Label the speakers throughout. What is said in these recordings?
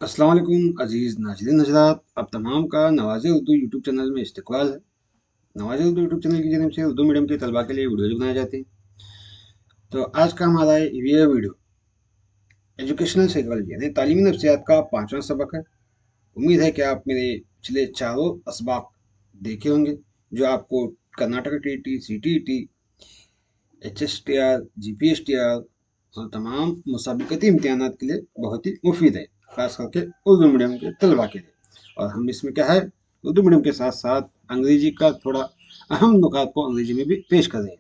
Speaker 1: अस्सलाम वालेकुम अजीज़ नाज़रीन हज़रात, अब तमाम का नवाज़ उर्दू यूट्यूब चैनल में इस्तकबाल है। नवाज़ उर्दू यूट्यूब चैनल की जानब से उर्दू मीडियम के तलबा के लिए वीडियोज़ बनाए जाते हैं। तो आज का हमारा ये वीडियो एजुकेशनल साइकोलॉजी यानी तालीमी नफ्सियात का 5वां सबक है। उम्मीद है कि आप मेरे पिछले चारों असबाक देखे होंगे, जो आपको Karnataka TT, CTET, HSTR, GPSTR और तमाम मुसाबिकती इम्तिहानात के लिए बहुत ही मुफीद है, खास करके उर्दू मीडियम के तलबा के लिए। और हम इसमें क्या है, उर्दू मीडियम के साथ साथ अंग्रेजी का थोड़ा अहम नुकात को अंग्रेजी में भी पेश कर रहे हैं,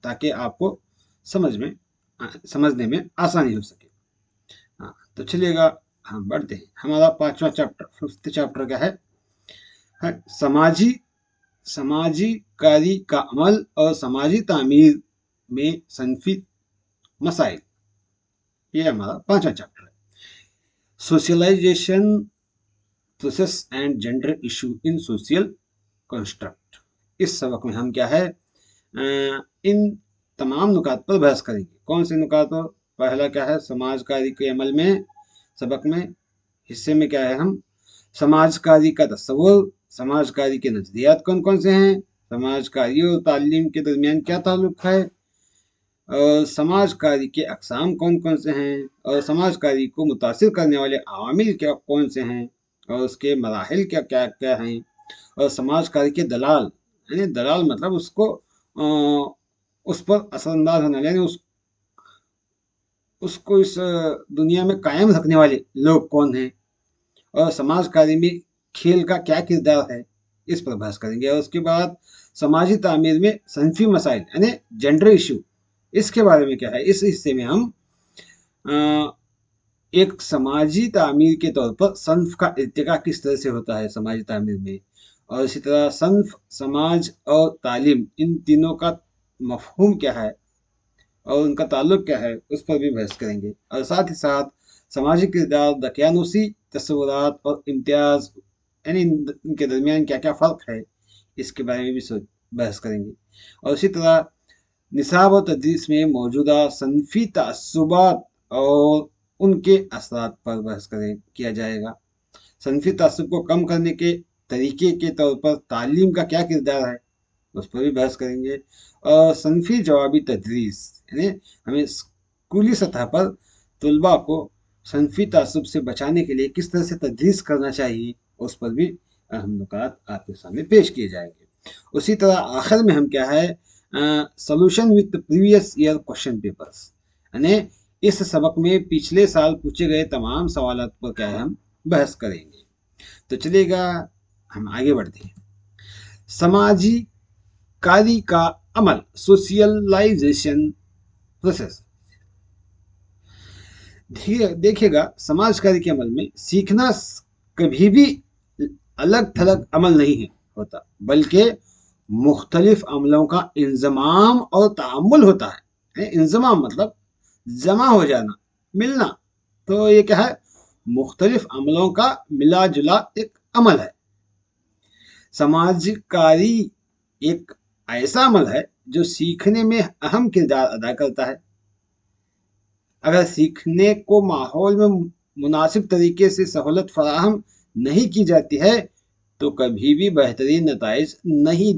Speaker 1: ताकि आपको समझने में आसानी हो सके। हाँ, तो चलिएगा हम बढ़ते हैं। हमारा 5वां चैप्टर, 5th चैप्टर क्या है समाजी कार्य का अमल और समाजी तामीर में सनफी मसाइल। ये हमारा 5वां चैप्टर है। Socialization process and gender issue in social construct. इस सबक में हम क्या है, इन तमाम नुकात पर बहस करेंगे। कौन से नुकात पर? पहला क्या है, समाजकारी के अमल में, सबक में हिस्से में क्या है, हम समाजकारी का तस्वुर, समाजकारी के नजरियात कौन कौन से हैं, समाजकारी और तालीम के दरमियान क्या ताल्लुक है, और समाजकारी के अक़साम कौन कौन से हैं, और समाजकारी को मुतासिर करने वाले अवामिल क्या कौन से हैं, और उसके मराहिल क्या क्या क्या हैं, और समाजकारी के दलाल, यानी दलाल मतलब उस पर असरअंदाज होने वाले, उसको इस दुनिया में कायम रखने वाले लोग कौन हैं, और समाजकारी में खेल का क्या किरदार है, इस पर बहस करेंगे। और उसके बाद समाजी तामीर में सनफी मसाइल यानी जेंडर इशू, इसके बारे में क्या है, इस हिस्से में हम एक समाजी तामीर के तौर पर सन्फ का इर्तिका किस तरह से होता है समाजी तामीर में, और इसी तरह सन्फ, समाज और तालीम, इन तीनों का मफहूम क्या है और उनका ताल्लुक क्या है, उस पर भी बहस करेंगे। और साथ ही साथ समाजी किरदार, दकियानूसी तस्वुरात और इम्तियाज, यानी इनके दरमियान क्या क्या फ़र्क है, इसके बारे में भी बहस करेंगे। और इसी तरह निसाब और तदरीस में मौजूदा सनफी तअस्सुबात और उनके असरात पर बहस किया जाएगा। सनफी तअस्सुब को कम करने के तरीके के तौर पर तालीम का क्या किरदार है, उस पर भी बहस करेंगे। और सनफी जवाबी तदरीस, यानी हमें स्कूली सतह पर तलबा को सनफी तासुब से बचाने के लिए किस तरह से तदरीस करना चाहिए, उस पर भी अहम नुकात आपके सामने पेश किए जाएंगे। उसी तरह आखिर में हम क्या है, solution with previous year question papers, यानी इस सबक में पिछले साल पूछे गए तमाम सवाल पर क्या है, हम बहस करेंगे। तो चलिएगा हम आगे बढ़ते हैं। समाजी कार्य का अमल, सोशलाइजेशन प्रोसेस। देखिएगा, समाज कार्य के अमल में सीखना कभी भी अलग थलग अमल नहीं है होता, बल्कि मुख्तलिफ अमलों का इंजमाम और तामुल होता है। इंजमाम मतलब जमा हो जाना, मिलना। तो ये क्या है, मुख्तलिफ अमलों का मिला जुला एक अमल है। समाजकारी एक ऐसा अमल है जो सीखने में अहम किरदार अदा करता है। अगर सीखने को माहौल में मुनासिब तरीके से सहूलत फराहम नहीं की जाती है तो कभी भी बेहतरीन नताइज नहीं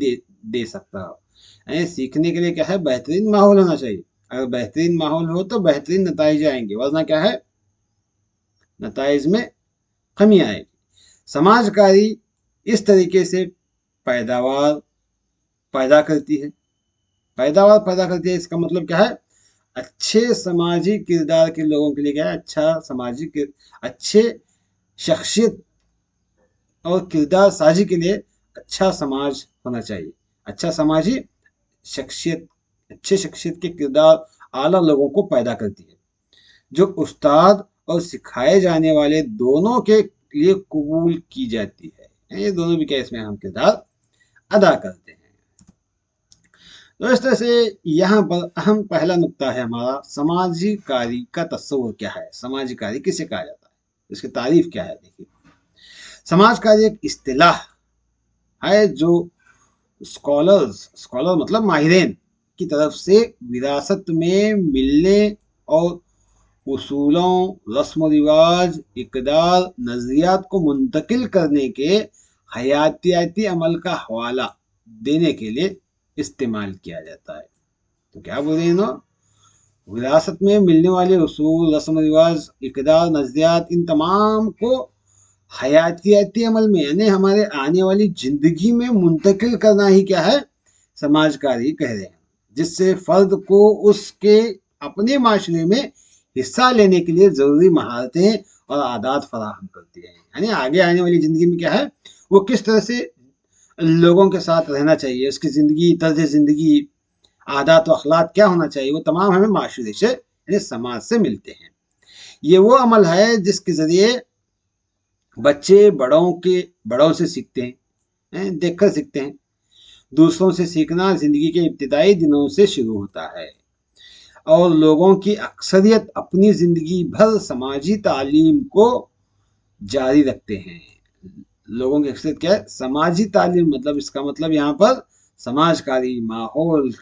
Speaker 1: दे सकता। सीखने के लिए क्या है, बेहतरीन माहौल होना चाहिए। अगर बेहतरीन माहौल हो तो बेहतरीन नताइज आएंगे, वरना क्या है, नताइज में कमी आएगी। समाजकारी इस तरीके से पैदावार पैदा करती है। इसका मतलब क्या है, अच्छे समाजी किरदार के लोगों के लिए क्या है, अच्छे शख्सियत और किरदार साजी के लिए अच्छा समाज होना चाहिए। अच्छा समाजी शख्सियत, अच्छे शख्सियत के किरदार आला लोगों को पैदा करती है, जो उस्ताद और सिखाए जाने वाले दोनों के लिए कबूल की जाती है। ये दोनों भी क्या इसमें अहम किरदार अदा करते हैं। तो इस तरह से यहाँ पर अहम पहला नुक्ता है हमारा, समाजी कार्य का तस्वुर क्या है, समाजी कार्य किसे कहा जाता है, इसकी तारीफ क्या है। देखिए, समाज कार्य एक इस्तिलाह है जो स्कॉलर मतलब माहिरीन की तरफ से विरासत में मिलने और उसूलों, रस्म रिवाज, इकदार, नजरियात को मुंतकिल करने के हयातियाती अमल का हवाला देने के लिए इस्तेमाल किया जाता है। तो क्या बोल रहे हैं ना, विरासत में मिलने वाले उसूल, रस्म रिवाज, इकदार, नजरियात, इन तमाम को हयातियाती अमल में यानी हमारे आने वाली जिंदगी में मुंतकिल करना ही क्या है, समाजकारी कह रहे हैं, जिससे फर्द को उसके अपने माशरे में हिस्सा लेने के लिए जरूरी महारतें और आदात फराहम करती है। यानी आगे आने वाली जिंदगी में क्या है, वो किस तरह से लोगों के साथ रहना चाहिए, उसकी जिंदगी, तर्ज जिंदगी, आदात व अखलाक क्या होना चाहिए, वो तमाम हमें माशरे से यानी समाज से मिलते हैं। ये वो अमल है जिसके जरिए बच्चे बड़ों से सीखते हैं, देखकर सीखते हैं। दूसरों से सीखना जिंदगी के इब्तिदाई दिनों से शुरू होता है और लोगों की अक्सरियत अपनी जिंदगी भर समाजी तालीम को जारी रखते हैं। लोगों की अक्सरियत क्या है, समाजी तालीम, मतलब इसका मतलब यहाँ पर समाजकारी माहौल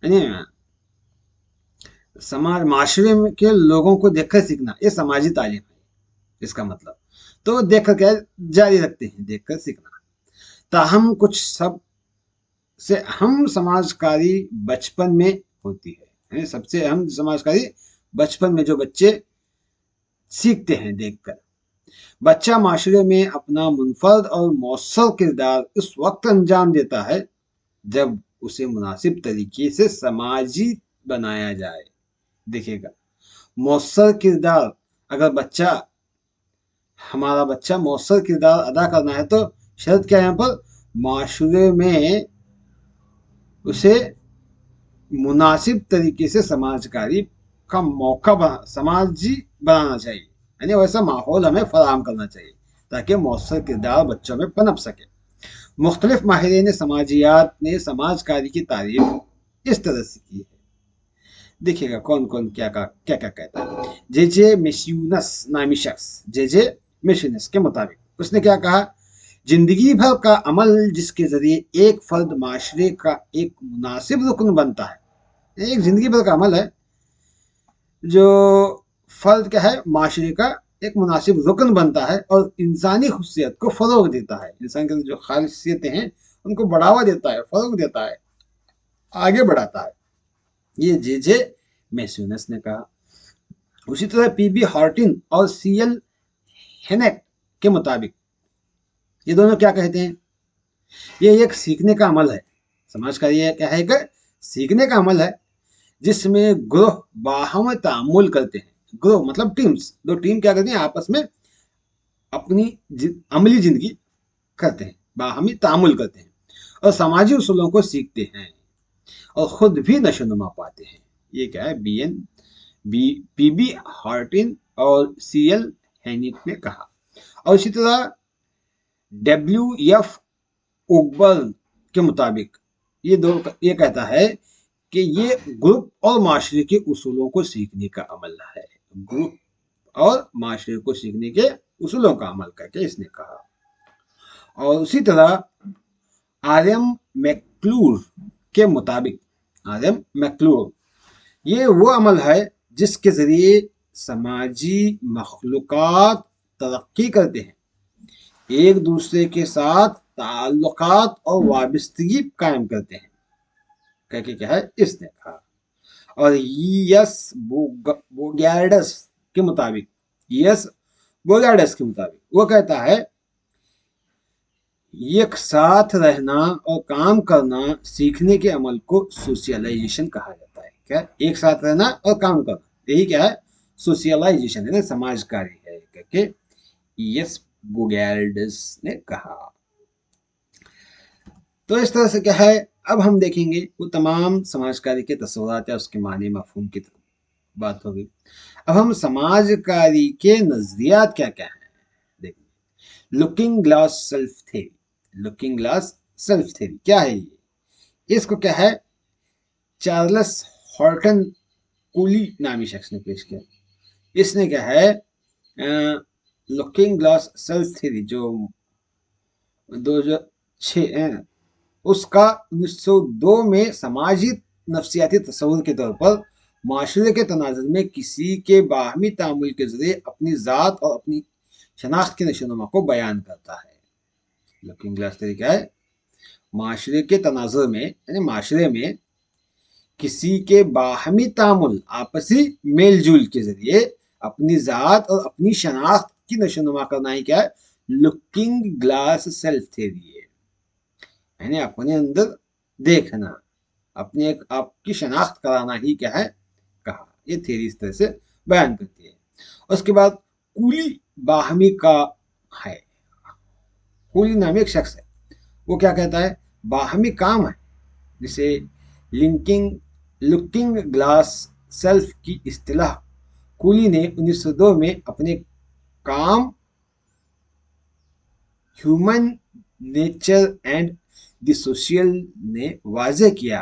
Speaker 1: यानी समाज माशरे के लोगों को देखकर सीखना, ये समाजी तालीम है इसका मतलब। तो देखकर क्या जारी रखते हैं, देखकर सीखना। ताहम कुछ सब से अहम समाजकारी बचपन में होती है, सबसे अहम समाजकारी बचपन में जो बच्चे सीखते हैं देखकर। बच्चा माशरे में अपना मुनफरद और मौसर किरदार उस वक्त अंजाम देता है जब उसे मुनासिब तरीके से समाजी बनाया जाए। देखिएगा, मौसर किरदार, अगर हमारा बच्चा मौसर किरदार अदा करना है तो शर्त क्या है, यहाँ पर माशरे में उसे मुनासिब तरीके से समाजकारी का समाजी बनाना चाहिए, यानी वैसा माहौल हमें फराहम करना चाहिए ताकि मौसर किरदार बच्चों में पनप सके। मुख्तलिफ माहिरीन समाजियात ने समाजकारी की तारीफ इस तरह से की है। देखिएगा कौन कौन क्या कहता है। जे मिशयूनस नामी शख्स, जे मिशयूनस के मुताबिक उसने क्या कहा, जिंदगी भर का अमल जिसके जरिए एक फर्द माशरे का एक मुनासिब रुकन बनता है, एक जिंदगी भर का अमल है जो फर्द क्या है, माशरे का एक मुनासिब रुकन बनता है और इंसानी खुशियत को फरोग देता है, इंसान के जो खासियतें हैं उनको बढ़ावा देता है, फरोग देता है, आगे बढ़ाता है। ये जे मैसूनस ने कहा। उसी तरह पीबी हॉर्टिन और सीएल हेनेट के मुताबिक ये दोनों क्या कहते हैं, ये एक सीखने का अमल है। समाज का ये क्या है, एक सीखने का अमल है जिसमें ग्रोह बाहम तामुल करते हैं। ग्रोह मतलब टीम्स, दो टीम क्या करती हैं, आपस में अपनी अमली जिंदगी करते हैं, बाहमी तामुल करते हैं और समाजी उसूलों को सीखते हैं और खुद भी नशोनुमा पाते हैं। ये क्या है, पीबी हार्टिन और सीएल हैनिक ने कहा। और इसी तरह WF उकबर्न के मुताबिक ये कहता है कि ये ग्रुप और माशरे के उसूलों को सीखने का अमल है। ग्रुप और माशरे को सीखने के उसूलों का अमल करके इसने कहा। और उसी तरह आरएम मैक्लूर के मुताबिक, आरएम मैक्लूर, ये वो अमल है जिसके जरिए समाजी मखलूकात तरक्की करते हैं, एक दूसरे के साथ ताल्लुकात और वाबस्तगी कायम करते हैं करके क्या है इसने कहा। और यस बोगार्डस के मुताबिक, वो कहता है एक साथ रहना और काम करना सीखने के अमल को सोशलाइजेशन कहा जाता है। क्या, एक साथ रहना और काम करना, यही क्या है, सोशलाइजेशन है, समाजकारी है करके यस बोगार्डस ने कहा। तो इस तरह से क्या है, अब हम देखेंगे वो तमाम समाजकारी के तस्वुरात या उसके मानी मफहूम की बात होगी। अब हम समाजकारी के नजरियात क्या क्या हैं देखेंगे। Looking glass self theory, looking glass self theory क्या है ये, इसको क्या है चार्ल्स हॉर्टन कूली नामी शख्स ने पेश किया। इसने क्या है लुकिंग ग्लास सेल्फ थ्योरी जो 2006 उसका 1902 में समाजी नफ्सियाती तस्वुर के तौर पर माशरे के तनाजुर में किसी के बाहमी तामुल के जरिए अपनी ज़ात और अपनी शनाख्त की नशोनुमा को बयान करता है। लुकिंग ग्लास थ्योरी क्या है? माशरे के तनाजुर में यानी माशरे में किसी के बाहमी तामुल आपसी मेल जूल के जरिए अपनी ज़ात और अपनी शनाख्त की नशोनुमा करना ही क्या है? लुकिंग ग्लास सेल्फ थ्योरी है। यानी अपने अंदर देखना, अपने आपकी शनाख्त कराना ही क्या है कहा। ये थ्योरी इस तरह से बयान करती है। उसके बाद कूली बाहमी का है। कूली नामी एक शख्स है, वो क्या कहता है? बाहमी काम है जिसे लुकिंग ग्लास सेल्फ की इस्तिलाह कूली ने 1902 में अपने काम human nature and the social ने वाजे किया।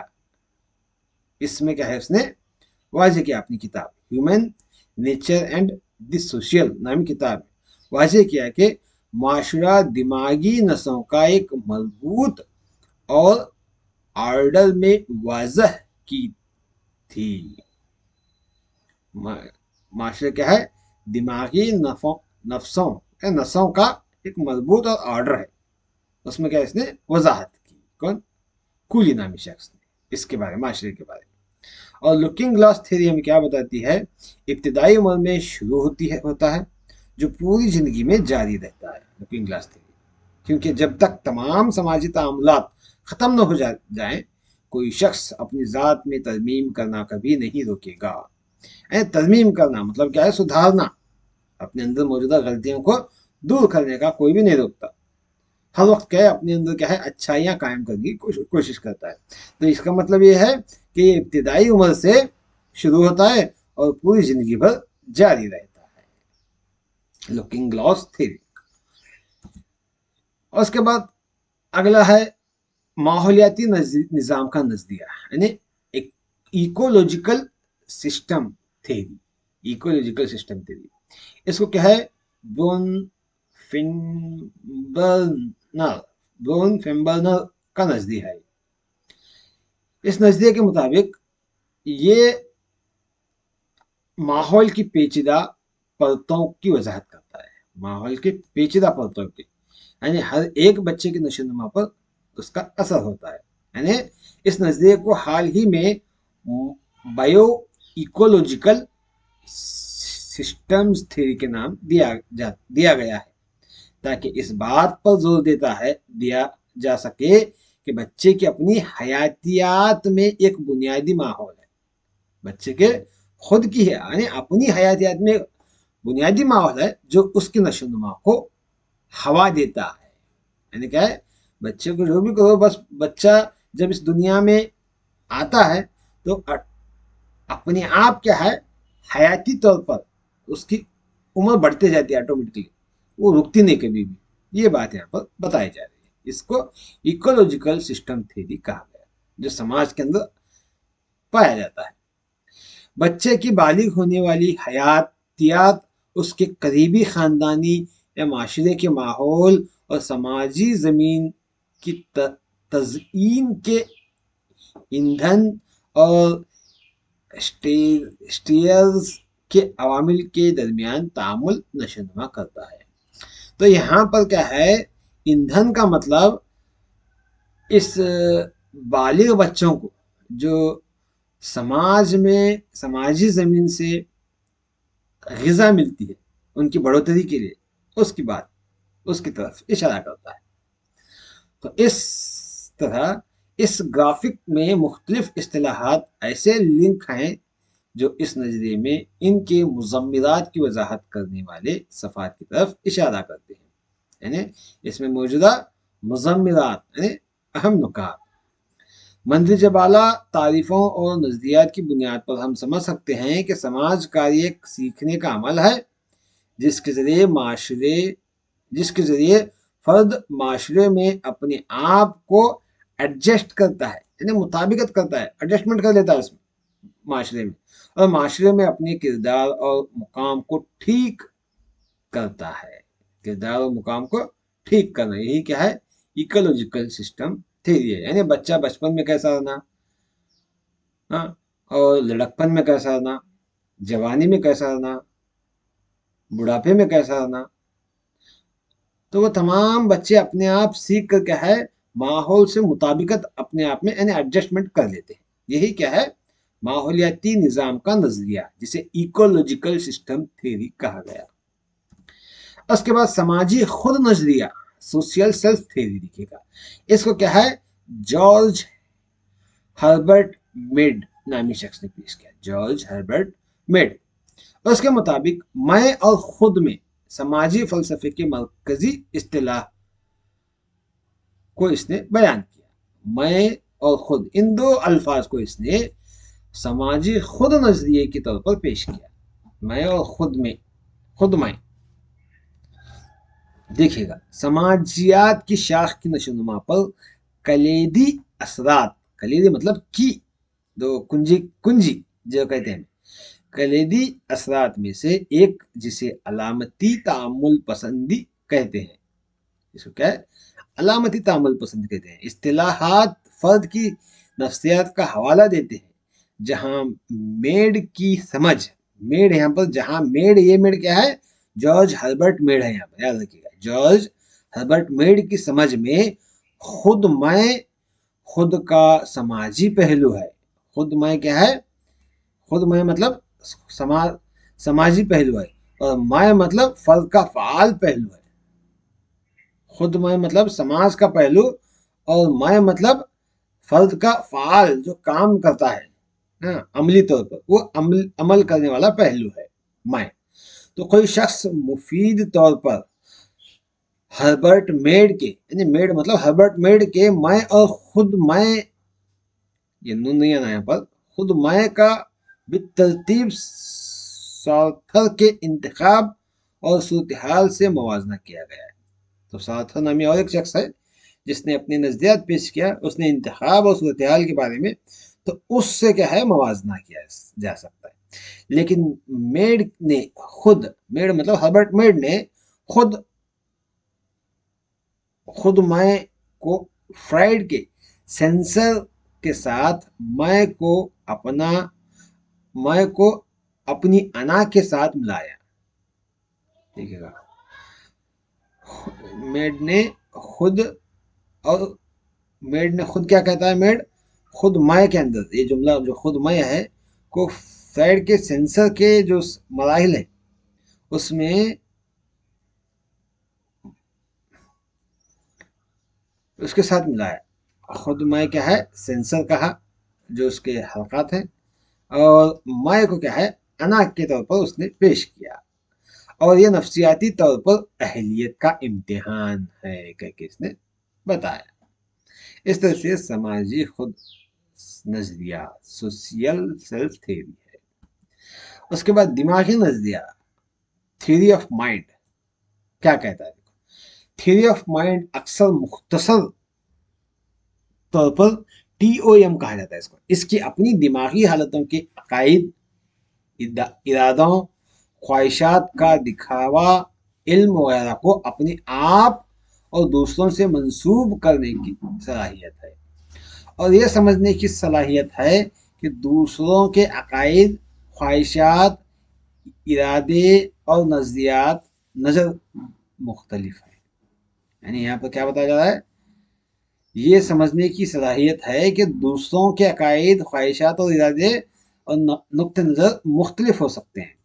Speaker 1: इसमें क्या है, उसने वाजे किया अपनी किताब human nature and the social नामी किताब वाजे किया कि माशरा दिमागी नसों का एक मजबूत और ऑर्डर में वाजह की थी। माशरे क्या है? दिमागी नसों का एक मजबूत और ऑर्डर है। उसमें क्या इसने वजाहत की। कौन? कूली नामी शख्स ने इसके बारे में, माशरे के बारे में। और लुकिंग ग्लास थ्योरी हमें क्या बताती है? इब्तिदाई उम्र में शुरू होता है जो पूरी जिंदगी में जारी रहता है। लुकिंग ग्लास थ्योरी, क्योंकि जब तक तमाम समाजी तामुलात खत्म न हो जाए कोई शख्स अपनी ज़ात में तरमीम करना कभी नहीं रोकेगा। तरमीम करना मतलब क्या है? सुधारना, अपने अंदर मौजूदा गलतियों को दूर करने का कोई भी नहीं रोकता। हर वक्त क्या है? अपने अंदर क्या है? अच्छाइयाँ कायम करने की कोशिश करता है। तो इसका मतलब ये है कि ये इब्तिदाई उम्र से शुरू होता है और पूरी जिंदगी भर जारी रहता है। Looking glass theory. और उसके बाद अगला है माहौलियाती निज़ाम का नजरिया, यानी एक ecological system theory. Ecological system theory, इसको क्या है? ब्रोन फिनबर्नर ब्रोन फिनबर्नर का नजरिया है। इस नजरिए के मुताबिक ये माहौल की पेचीदा परतों की वजाहत करता है। माहौल की पेचीदा परतों की, यानी हर एक बच्चे की नशोनुमा पर उसका असर होता है। यानी इस नजरिए को हाल ही में बायो इकोलॉजिकल सिस्टम्स थ्योरी के नाम दिया गया है, ताकि इस बात पर जोर दिया जा सके कि बच्चे की अपनी हयातियात में एक बुनियादी माहौल है। बच्चे के खुद की है, यानी अपनी हयातियात में बुनियादी माहौल है जो उसकी नशोनुमा को हवा देता है। यानी क्या है? बच्चे को जो भी करो, बस बच्चा जब इस दुनिया में आता है तो अपने आप क्या है? हयाती तौर पर उसकी उम्र बढ़ते जाती है ऑटोमेटिकली, वो रुकती नहीं कभी भी। ये बात यहाँ पर बताई जा रही है। इसको इकोलॉजिकल सिस्टम थ्योरी कहा गया, जो समाज के अंदर पाया जाता है। बच्चे की बालिग होने वाली हयातियात उसके करीबी खानदानी या माशरे के माहौल और समाजी ज़मीन की तज़यीन के ईंधन और स्टीयर्स के अवामिल के दरमियान तामुल नशोनुमा करता है। तो यहाँ पर क्या है? ईंधन का मतलब इस बालिग बच्चों को जो समाज में समाजी ज़मीन से ग़िज़ा मिलती है उनकी बढ़ोतरी के लिए, उसकी तरफ इशारा करता है। तो इस तरह इस ग्राफिक में मुख्तलिफ इस्तिलाहात ऐसे लिंक हैं जो इस नजरिए में इनके मुज़म्मिरात की वजाहत करने वाले सफ़ात की तरफ इशारा करते हैं। यानी इसमें मौजूदा मुज़म्मिरात यानी अहम नुकात, मंदिर बाला तारीफ़ों और नज़रियात की बुनियाद पर हम समझ सकते हैं कि समाज कार्य एक सीखने का अमल है जिसके ज़रिए फ़र्द माशरे में अपने आप को एडजस्ट करता है, यानी मुताबिकत करता है, एडजस्टमेंट कर लेता है उसमें माशरे में, और माशरे में अपने किरदार और मुकाम को ठीक करता है। किरदार और मुकाम को ठीक करना, यही क्या है? इकोलॉजिकल सिस्टम थ्योरी है। यानी बच्चा बचपन में कैसा रहना, हाँ, اور लड़कपन में कैसा रहना, जवानी में कैसा रहना, बुढ़ापे में कैसा रहना। तो वो तमाम बच्चे अपने आप सीख कर क्या है, माहौल से मुताबिकत अपने आप में यानी एडजस्टमेंट कर लेते हैं। यही क्या है, माहौलियाती निज़ाम का नजरिया, जिसे इकोलॉजिकल सिस्टम थ्योरी कहा गया। उसके बाद समाजी खुद नजरिया, सोशल सेल्फ थ्योरी दिखेगा। इसको क्या है, जॉर्ज हर्बर्ट मेड नामी शख्स ने पेश किया, जॉर्ज हर्बर्ट मेड। उसके मुताबिक मैं और खुद में समाजी फलसफे के मरकजी इस्तिलाह को इसने बयान किया। मैं और खुद, इन दो अल्फाज को इसने समाजी खुद नजरिए के तौर पर पेश किया। मैं और खुद में, खुद मैं। देखिएगा, समाजियात की शाख की नशोनुमा पर कलीदी असरात, कलीदी मतलब की, दो कुंजी कुंजी जो कहते हैं, कलीदी असरात में से एक जिसे अलामती तामुल पसंदी कहते हैं। इसको क्या है, अलामती तामुल पसंद कहते हैं। इस्तिलाहात फर्द की नफ्सियात का हवाला देते हैं, जहां मेड की समझ, मेड यहाँ पर, जहां मेड, ये मेड क्या है, जॉर्ज हर्बर्ट मेड है, यहाँ पर याद रखिएगा, जॉर्ज हर्बर्ट मेड की समझ में खुद मैं, खुद का समाजी पहलू है। खुद मैं क्या है, खुद मैं मतलब समाजी पहलू है, और मैं मतलब फर्द का फाल पहलू है। खुद मैं मतलब समाज का पहलू, और मैं मतलब फर्द का फाल जो काम करता है, अमली तौर पर, वो अमल करने वाला पहलू है मैं। तो कोई शख्स मुफीद तौर पर हर्बर्ट मेड के, यानी मेड मतलब हर्बर्ट मेड के मैं और खुद मैं, ये नून नहीं आना यहाँ पर, खुद मैं का बितरतीब सार्थर के इंतखाब और सूरत हाल से मुवाजना किया गया है। तो सार्थर नामी और एक शख्स है जिसने अपने नजरियात पेश किया, उसने इंतखाब और सूरत हाल के बारे में, तो उससे क्या है, मुवाजना किया जा सकता है। लेकिन मेड ने खुद, मेड मतलब हर्बर्ट मेड ने खुद, खुद मैं को फ्राइड के सेंसर के साथ मैं को अपना, मैं को अपनी अना के साथ मिलाया। देखिएगा, मेड ने खुद, और मेड ने खुद क्या कहता है, मेड खुद मैं के अंदर, ये जुमला जो खुद मैं है को फ्राइड के सेंसर के जो मराहिल है उसमें, उसके साथ मिलाया। खुद मैं क्या है, सेंसर कहा जो उसके हलकात हैं, और मैं को क्या है, अना के तौर पर उसने पेश किया, और यह नफ्सियाती तौर पर अहलियत का इम्तिहान है करके इसने बताया। इस तरह से समाजी खुद नजरिया, सोशल सेल्फ थ्योरी है। उसके बाद दिमागी नजरिया, थ्योरी ऑफ माइंड, क्या कहता है। थ्योरी ऑफ माइंड अक्सर मुख्तसर तौर पर TOM कहा जाता है इसको। इसकी अपनी दिमागी हालतों के अकाइद, इरादों, ख्वाहिशात का दिखावा, इल्म वगैरह को अपने आप और दूसरों से मंसूब करने की सलाहियत है, और यह समझने की सलाहियत है कि दूसरों के अकाइद, ख्वाहिशात, इरादे और नज़रियात, नज़र मुख्तलिफ है। यानी यहाँ पर क्या बताया जा रहा है, ये समझने की सलाहियत है कि दूसरों के अकाइद, ख्वाहिशात और इरादे और नुक्ते नज़र मुख्तलिफ हो सकते हैं।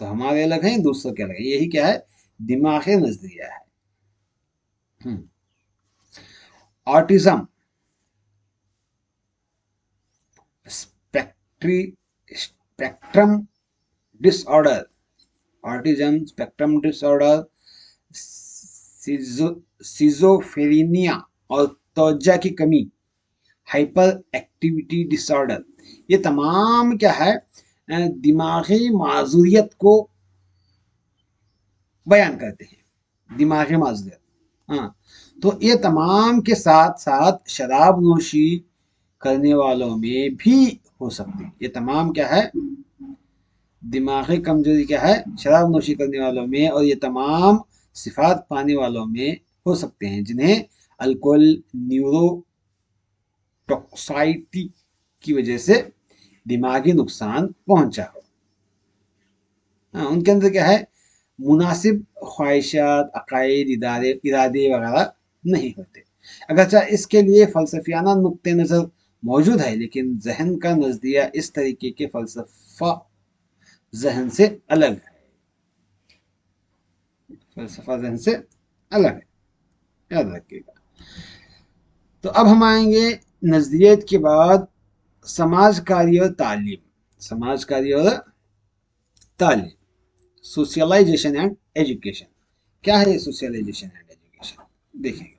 Speaker 1: तो हमारे अलग हैं, दूसरों के अलग हैं। यही क्या है, दिमागी नजरिया है। Autism, spectrum disorder, autism, spectrum disorder, schizophrenia और तवज्जो की कमी, हाइपर एक्टिविटी डिसऑर्डर, ये तमाम क्या है, दिमागी माजूरियत को बयान करते हैं। दिमागी माजूरियत, हाँ, तो ये तमाम के साथ साथ शराब नोशी करने वालों में भी हो सकती है। ये तमाम क्या है, दिमागी कमजोरी क्या है, शराब नोशी करने वालों में, और ये तमाम सिफात पाने वालों में हो सकते हैं जिन्हें अल्कोहल न्यूरो टॉक्साइटी की वजह से दिमागी नुकसान पहुंचा हो। हाँ, उनके अंदर क्या है, मुनासिब ख्वाहिशात, अकायद, इरादे वगैरह नहीं होते। अगरचा इसके लिए फ़लसफ़ियाना नुक्ते नज़र मौजूद है, लेकिन जहन का नज़रिया इस तरीके के फ़लसफ़ा जहन से अलग है। फ़लसफ़ा जहन से अलग है, याद रखिएगा। तो अब हम आएंगे नज़रियत के बाद समाजकारी और तालीम। समाजकारी और तालीम, सोशलाइजेशन एंड एजुकेशन। क्या है ये सोशलाइजेशन एंड एजुकेशन? देखिएगा,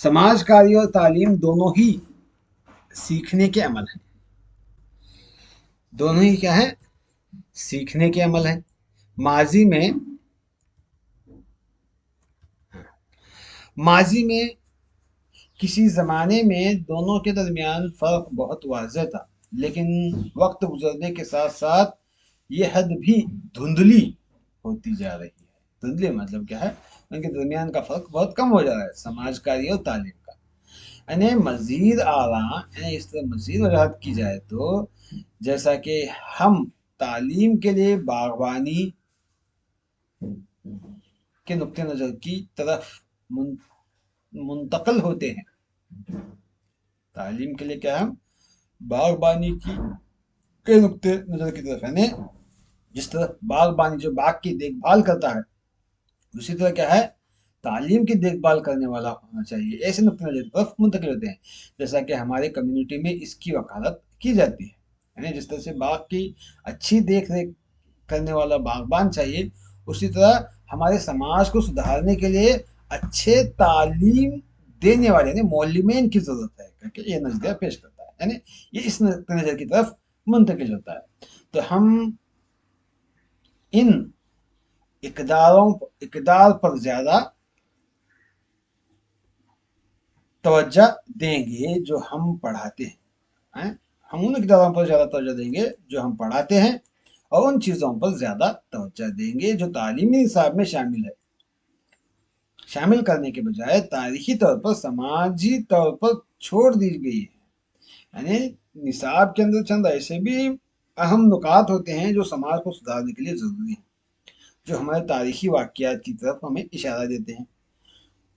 Speaker 1: समाजकारी और तालीम दोनों ही सीखने के अमल हैं। दोनों ही क्या है? सीखने के अमल है। माजी में किसी ज़माने में दोनों के दरमियान फ़र्क बहुत वाज़ेह था, लेकिन वक्त गुजरने के साथ साथ ये हद भी धुंधली होती जा रही है। धुंधली मतलब क्या है? उनके दरमियान का फ़र्क बहुत कम हो जा रहा है, समाजकारी और तालीम का। यानी मज़ीद आला, यानी इस तरह मज़ीद वजाहत की जाए तो जैसा कि हम तालीम के लिए बागवानी के नुक्ते नज़र की तरफ मुंतकिल होते हैं, तालीम के लिए क्या हम बागबानी की के नुक्ते नज़र की तरफ, यानी जिस तरह बागबानी जो बाग की देखभाल करता है, उसी तरह क्या है, तालीम की देखभाल करने वाला होना चाहिए। ऐसे नुक्ते नज़र की तरफ मुंतकिल होते हैं, जैसा कि हमारे कम्युनिटी में इसकी वकालत की जाती है। यानी जिस तरह से बाग की अच्छी देख रेख करने वाला बागबान चाहिए, उसी तरह हमारे समाज को सुधारने के लिए अच्छे तालीम देने वाले यानी मौलमीन की जरूरत है, करके ये नजरिया पेश करता है। यानी ये इस नजर की तरफ मुंतकिल होता है। तो हम इन इकदार पर ज्यादा तवज्जो देंगे जो हम पढ़ाते हैं। हम उन इकदारों पर ज्यादा तवज्जो देंगे जो हम पढ़ाते हैं, और उन चीज़ों पर ज़्यादा तवज्जो देंगे जो तालीमी निसाब में शामिल है। शामिल करने के बजाय तारीखी तौर पर, समाजी तौर पर छोड़ दी गई है। यानी निसाब के अंदर चंद ऐसे भी अहम नुकात होते हैं जो समाज को सुधारने के लिए ज़रूरी हैं, जो हमारे तारीखी वाक़यात की तरफ हमें इशारा देते हैं।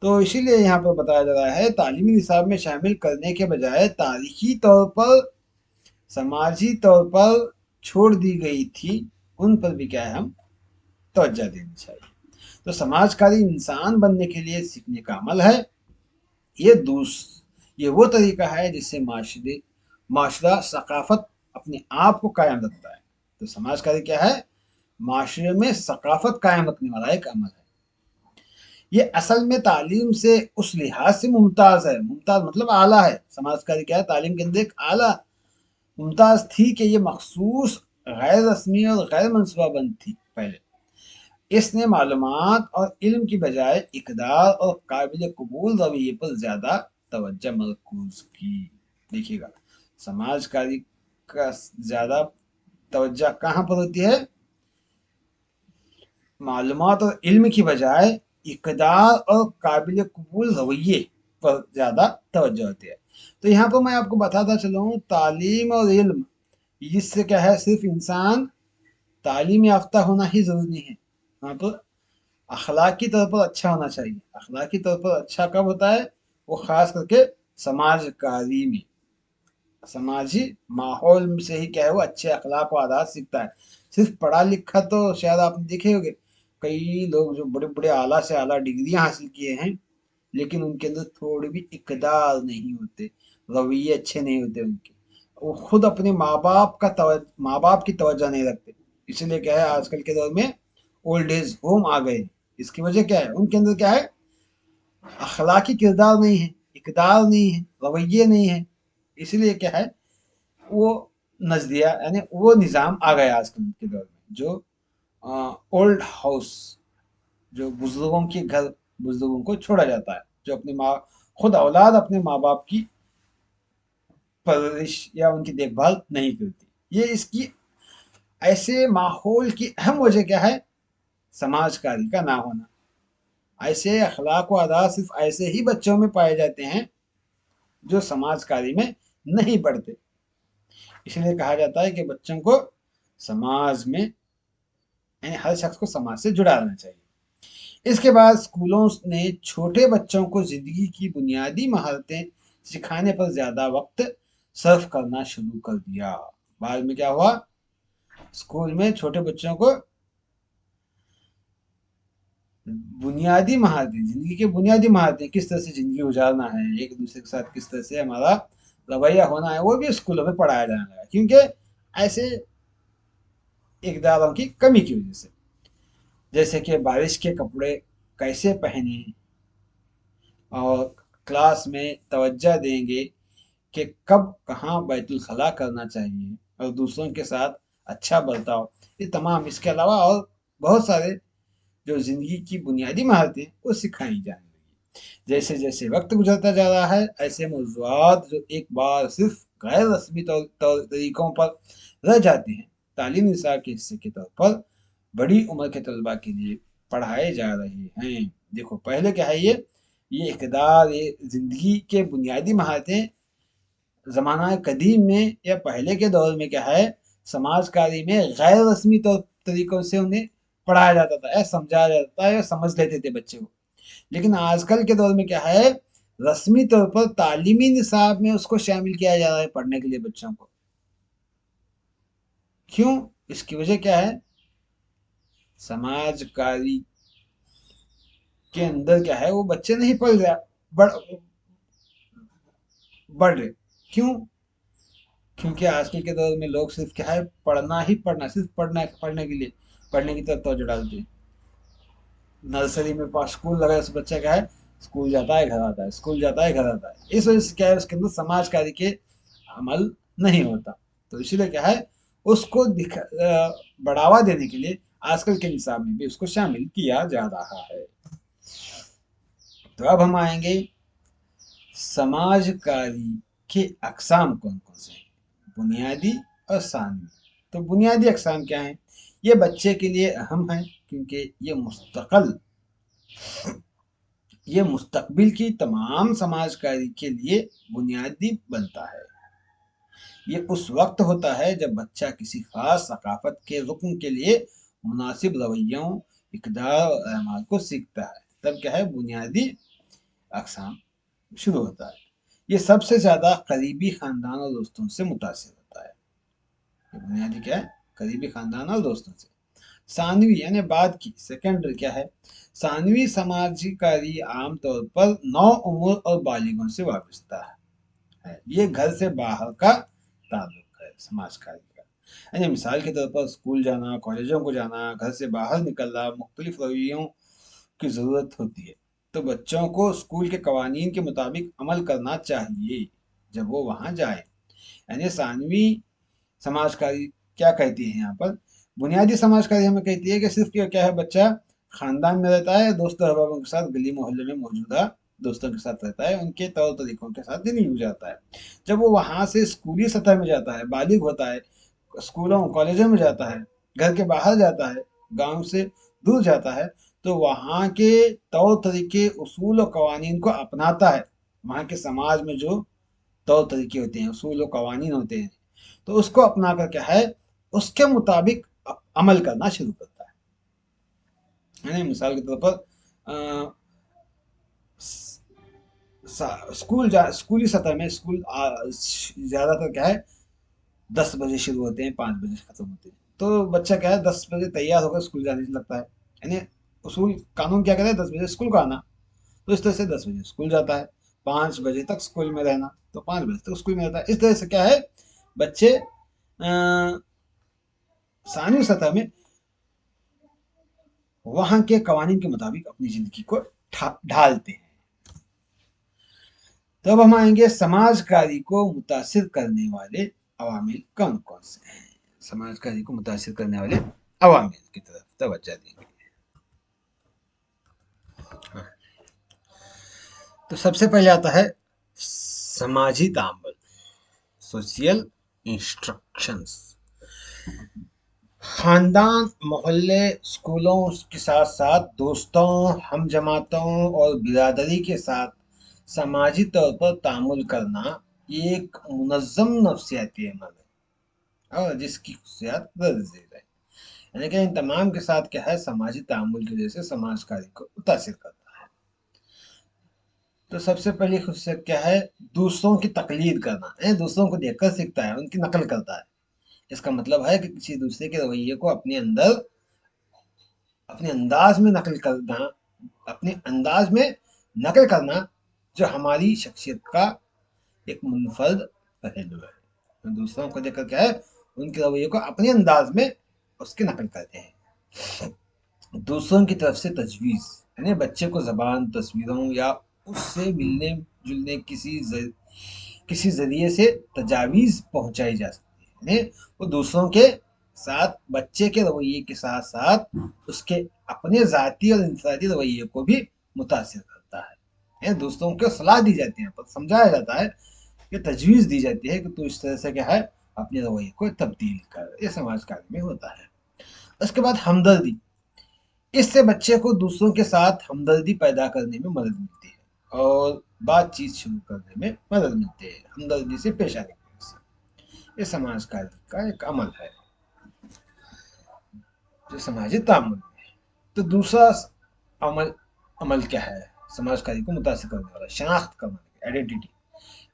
Speaker 1: तो इसीलिए यहाँ पर बताया जा रहा है, तालीमी निसाब में शामिल करने के बजाय तारीखी तौर पर, समाजी तौर पर छोड़ दी गई थी, उन पर भी क्या है, हम तवज्जो देनी चाहिए। तो समाजकारी इंसान बनने के लिए सीखने का अमल है। ये ये वो तरीका है जिससे माशरा सकाफत अपने आप को कायम रखता है। तो समाजकारी क्या है? माशरे में सकाफत कायम रखने वाला एक अमल है। ये असल में तालीम से उस लिहाज से मुमताज़ है, मुमताज़ मतलब आला है। समाजकारी क्या है? तालीम के अंदर एक आला मुमताज़ थी कि ये मखसूस, गैर रस्मी और गैर मनसूबाबंद थी। पहले इसने मालूमात और इल्म की बजाय इक़दार और काबिल कबूल रवैये पर ज़्यादा तवज्जो मरकूज की। देखिएगा, समाजकारी का ज़्यादा तवज्जो कहाँ पर होती है? मालूमात और इल्म की बजाय इक़दार और काबिल कबूल रवैये पर ज़्यादा तवज्जो होती है। तो यहाँ पर मैं आपको बताता चलूँ, तालीम और इल्म, इससे क्या है, सिर्फ इंसान तालीम याफ्ता होना ही ज़रूरी नहीं है। यहाँ पर अखलाकी तौर पर अच्छा होना चाहिए। अखलाकी तौर पर अच्छा कब होता है? वो खास करके समाजकारी में, समाजी माहौल से ही क्या है, वो अच्छे अखलाक व आदात सीखता है। सिर्फ पढ़ा लिखा तो शायद आपने देखे होंगे, कई लोग जो बड़े बड़े आला से आला डिग्रियां हासिल किए हैं, लेकिन उनके अंदर थोड़ी भी इकदार नहीं होते, रवैये अच्छे नहीं होते उनके। वो खुद अपने माँ बाप की तवज्जो नहीं रखते। इसलिए क्या है, आजकल के दौर में ओल्ड एज होम आ गए। इसकी वजह क्या है? उनके अंदर क्या है, अखलाकी किरदार नहीं है, इकदार नहीं है, रवैये नहीं है। इसलिए क्या है, वो नजरिया यानी वो निज़ाम आ गया आजकल के दौर में, जो ओल्ड हाउस, जो बुजुर्गों के घर बुजुर्गों को छोड़ा जाता है, जो अपनी माँ, खुद औलाद अपने माँ बाप की परवरिश या उनकी देखभाल नहीं करती। ये इसकी ऐसे माहौल की अहम वजह क्या है? समाजकारी का ना होना। ऐसे अखलाक व आदात सिर्फ ऐसे ही बच्चों में पाए जाते हैं जो समाजकारी में नहीं पढ़ते। इसलिए कहा जाता है कि बच्चों को समाज में, यानी हर शख्स को समाज से जुड़ा रहना चाहिए। इसके बाद स्कूलों ने छोटे बच्चों को जिंदगी की बुनियादी महारतें सिखाने पर ज्यादा वक्त सर्व करना शुरू कर दिया। बाद में क्या हुआ, स्कूल में छोटे बच्चों को बुनियादी महारतें, जिंदगी के बुनियादी महारतें, किस तरह से जिंदगी गुजारना है, एक दूसरे के साथ किस तरह से हमारा रवैया होना है, वो भी स्कूलों में पढ़ाया जाने लगा, क्योंकि ऐसे इकदारों की कमी की वजह से। जैसे कि बारिश के कपड़े कैसे पहने, और क्लास में तवज्जो देंगे कि कब कहाँ बैतुल खला करना चाहिए, और दूसरों के साथ अच्छा बर्ताव, ये तमाम, इसके अलावा और बहुत सारे जो जिंदगी की बुनियादी महारतें वो सिखाई जाने लगी। जैसे जैसे वक्त गुजरता जा रहा है, ऐसे मौज़ूआत जो एक बार सिर्फ गैर रस्मी तरीकों पर रह जाते हैं, तालीम निसाब के हिस्से के तौर पर बड़ी उम्र के तलबा के लिए पढ़ाए जा रहे हैं। देखो पहले क्या है, ये इक़दार, ये जिंदगी के बुनियादी महारतें ज़माना कदीम में या पहले के दौर में क्या है, समाजकारी में गैर रस्मी तरीकों से उन्हें पढ़ाया जाता था या समझाया जाता है या समझ लेते थे बच्चे को। लेकिन आजकल के दौर में क्या है, रस्मी तौर पर तालीमी निसाब में उसको शामिल किया जा रहा है पढ़ने के लिए बच्चों को। क्यों? इसकी वजह क्या है, समाजकारी के अंदर क्या है, वो बच्चे नहीं पढ़ रहे, बढ़ रहे। क्यों? क्योंकि आजकल के दौर में लोग सिर्फ क्या है, पढ़ना ही पढ़ना, सिर्फ पढ़ने के लिए, पढ़ने की तरफ तवज्जो डालते हैं। नर्सरी में पास स्कूल लगा है, उस बच्चा क्या है, स्कूल जाता है घर आता है, स्कूल जाता है घर आता है। इस वजह से क्या है, उसके अंदर समाज कार्य के अमल नहीं होता। तो इसीलिए क्या है, उसको बढ़ावा देने के लिए आजकल के निसाब में भी उसको शामिल किया जा रहा है। तो अब हम आएंगे समाज कार्य के अकसाम कौन कौन से हैं, बुनियादी और सानवी। तो बुनियादी अकसाम क्या है, ये बच्चे के लिए अहम है, क्योंकि ये मुस्तकबिल की तमाम समाजकारी के लिए बुनियादी बनता है। ये उस वक्त होता है जब बच्चा किसी खास सकाफत के रुकन के लिए मुनासिब रवैयों, इक़दार और अमाल को सीखता है। तब क्या है, बुनियादी अकसाम शुरू होता है। ये सबसे ज़्यादा करीबी ख़ानदान और दोस्तों से मुतासिर होता है। ये बुनियादी क्या है, करीबी ख़ानदान और दोस्तों से। सानवी यानी बाद की, सेकेंडरी क्या है, सानवी समाजी कार्य आम तौर पर नौ उम्र और बालिगों से वाबस्ता है। ये घर से बाहर का ताल्लुक है समाज कार्य का। यानी मिसाल के तौर पर स्कूल जाना, कॉलेजों को जाना, घर से बाहर निकलना, मुख्तलिफ रवैयों की ज़रूरत होती है। तो बच्चों को स्कूल के कवानीन के मुताबिक अमल करना चाहिए जब वो वहाँ जाए। यानी सानवी समाजकारी क्या कहती है यहाँ पर, बुनियादी समाजकारी हमें कहती है कि सिर्फ क्या है, बच्चा खानदान में रहता है, दोस्तों अहबाबों के साथ गली मोहल्ले में मौजूदा दोस्तों के साथ रहता है, उनके तौर तरीकों के साथ जिंदगी गुजारता है। जब वो वहाँ से स्कूली सतह में जाता है, बालिग होता है, स्कूलों कॉलेजों में जाता है, घर के बाहर जाता है, गांव से दूर जाता है, तो वहाँ के तौर तरीके, उसूल और कवानीन को अपनाता है। वहाँ के समाज में जो तौर तरीके होते हैं, उसूल और कवानीन होते हैं, तो उसको अपना कर क्या है, उसके मुताबिक अमल करना शुरू करता है। मिसाल के तौर पर स्कूली सतह में स्कूल ज्यादातर क्या है, 10 बजे शुरू होते हैं, 5 बजे खत्म होते हैं। तो बच्चा क्या है, 10 बजे तैयार होकर स्कूल जाने लगता है। यानी उसूल कानून क्या कहता है, 10 बजे स्कूल को आना। तो इस तरह से 10 बजे स्कूल जाता है, 5 बजे तक स्कूल में रहना, तो 5 बजे तक स्कूल में रहता है। इस तरह से क्या है, बच्चे सानी सतह में वहां के कवानीन के मुताबिक अपनी जिंदगी को ढालते हैं। तब तो हम आएंगे समाज कार्य को मुतासिर करने वाले अवामिल कौन कौन से हैं। समाज कार्य को मुतासिर करने वाले अवामिल की तरफ तवज्जो देंगे। तो सबसे पहले आता है समाजी तामुल, सोशल इंस्ट्रक्शंस। खानदान, मोहल्ले, स्कूलों के साथ साथ दोस्तों, हम जमातों और बिरादरी के साथ समाजी तौर पर तामुल करना एक मुनज़्ज़म नफ्सियाती अमल है। اور جس کی خصوصیات درج ذیل ہے، یعنی کہ ان تمام کے ساتھ کیا ہے، سماجی تعامل کی وجہ سے سماج کاری کو متاثر کرتا ہے۔ تو سب سے پہلی خصوصیت کیا ہے، دوسروں کی تقلید کرنا، دوسروں کو دیکھ کر سیکھتا ہے، ان کی نقل کرتا ہے۔ اس کا مطلب ہے کہ کسی دوسرے کے رویے کو اپنے اندر اپنے انداز میں نقل کرنا، اپنے انداز میں نقل کرنا، جو ہماری شخصیت کا ایک منفرد پہلو ہے۔ دوسروں کو دیکھ کر کیا ہے، ان کے رویے کو اپنے انداز میں اس کی نقل کرتے ہیں۔ دوسروں کی طرف سے تجویز، یعنی بچے کو زبان، تصویروں یا اس سے ملنے جلنے کسی ذریعے سے تجاویز پہنچائی جا سکتی ہے، یعنی وہ دوسروں کے ساتھ بچے کے رویے کے ساتھ ساتھ اس کے اپنے ذاتی اور انفرادی رویے کو بھی متاثر کرتا ہے، یعنی دوسروں کو صلاح دی جاتی ہے، سمجھایا جاتا ہے کہ تجویز دی جاتی ہے کہ تو اس طرح سے کیا ہے اپنے رویے کو تبدیل کر، یہ سماج کاری میں ہوتا ہے۔ اس کے بعد ہمدردی، اس سے بچے کو دوسروں کے ساتھ ہمدردی پیدا کرنے میں مدد ملتی ہے اور بات چیت شروع کرنے میں مدد ملتی ہے، ہمدردی سے پیش آنے کی وجہ سے۔ یہ سماج کاری کا ایک عمل ہے جو سماجی تعامل میں ہے۔ تو دوسرا عمل کیا ہے سماج کاری کو متاثر کرنے والا، شناخت کرنا، آئیڈینٹی،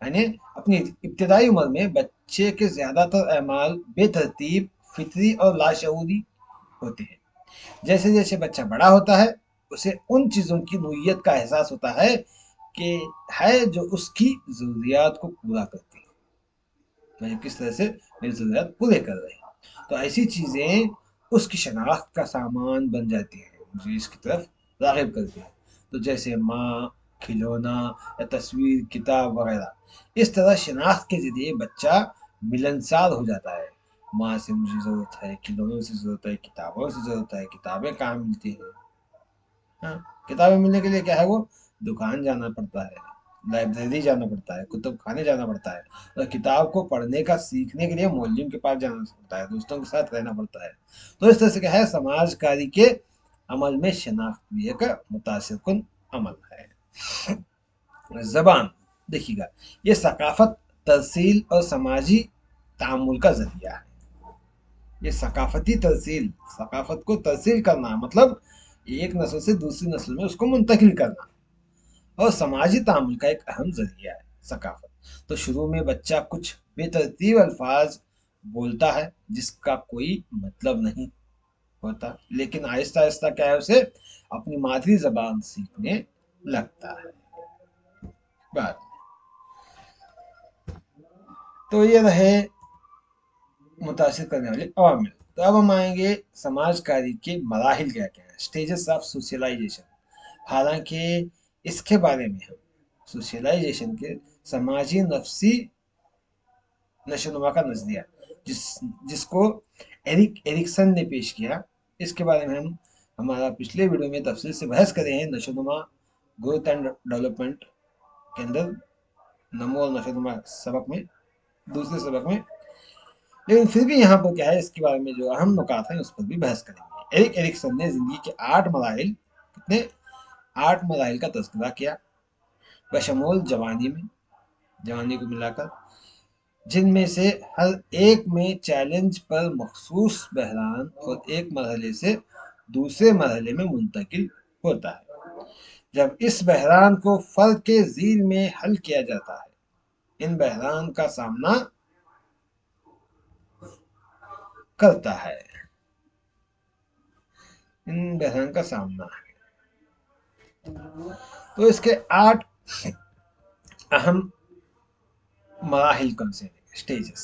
Speaker 1: یعنی اپنی ابتدائی عمر میں بچے کے زیادہ تر اعمال بے ترتیب، فطری اور لاشعوری ہوتے ہیں۔ جیسے جیسے بچہ بڑا ہوتا ہے اسے ان چیزوں کی نوعیت کا احساس ہوتا ہے کہ جو اس کی ضروریات کو پورا کرتی ہے، میں کس طرح سے میری ضروریات پورے کر رہے ہیں۔ تو ایسی چیزیں اس کی شناخت کا سامان بن جاتی ہیں جو اس کی طرف راغب کرتی ہیں، تو جیسے ماں، کھلونا یا تصویر، کتاب وغیرہ۔ اس طرح شناخت کے ذریعے بچہ ملنسار ہو جاتا ہے، ماں سے مجھے ضرورت ہے، کھلونوں سے ضرورت ہے، کتابوں سے ضرورت ہے، کتابیں کہاں ملتی ہیں، ہاں، کتابیں ملنے کے لیے کیا ہے، وہ دکان جانا پڑتا ہے، لائبریری جانا پڑتا ہے، کتب خانے جانا پڑتا ہے، اور کتاب کو پڑھنے کا سیکھنے کے لیے معلم کے پاس جانا پڑتا ہے، دوستوں کے ساتھ رہنا پڑتا ہے۔ تو اس طرح سے کیا ہے، سماج کاری کے عمل میں شناخت بھی ایک متاثر کن عمل ہے۔ زبان، دیکھیے گا، یہ ثقافت، ترسیل اور سماجی تعامل کا ذریعہ ہے۔ یہ ثقافتی ترسیل، ثقافت کو ترسیل کرنا مطلب ایک نسل سے دوسری نسل میں اس کو منتقل کرنا، اور سماجی تعامل کا ایک اہم ذریعہ ہے ثقافت۔ تو شروع میں بچہ کچھ بے ترتیب الفاظ بولتا ہے جس کا کوئی مطلب نہیں ہوتا، لیکن آہستہ آہستہ کیا ہے، اسے اپنی مادری زبان سیکھنے لگتا ہے بعد میں۔ تو یہ رہے متاثر کرنے والے عوامل۔ تو اب ہم آئیں گے سماج کاری کے مراحل کیا کیا ہیں، اسٹیجز آف سوشلائزیشن۔ حالانکہ اس کے بارے میں ہم سوشلائزیشن کے سماجی نفسی نشوونما کا نظریہ جس کو ایرکسن نے پیش کیا، اس کے بارے میں ہم ہمارا پچھلے ویڈیو میں تفصیل سے بحث کرے ہیں، نشوونما، گروتھ اینڈ ڈیولپمنٹ کے اندر، نمو اور نشوونما سبق میں، دوسرے سبق میں، لیکن پھر بھی یہاں پر کیا ہے، اس کے بارے میں جو اہم نکات ہیں اس پر بھی بحث کریں گے۔ ایرکسن نے زندگی کے 8 مراحل کا تذکرہ کیا، بشمول جوانی کو ملا کر، جن میں سے ہر ایک میں چیلنج پر مخصوص بحران اور ایک مرحلے سے دوسرے مرحلے میں منتقل ہوتا ہے۔ جب اس بحران کو فرد کے ذیل میں حل کیا جاتا ہے، ان بحران کا سامنا کرتا ہے، تو اس کے 8 اہم مراحل کون سے ہیں، اسٹیجز۔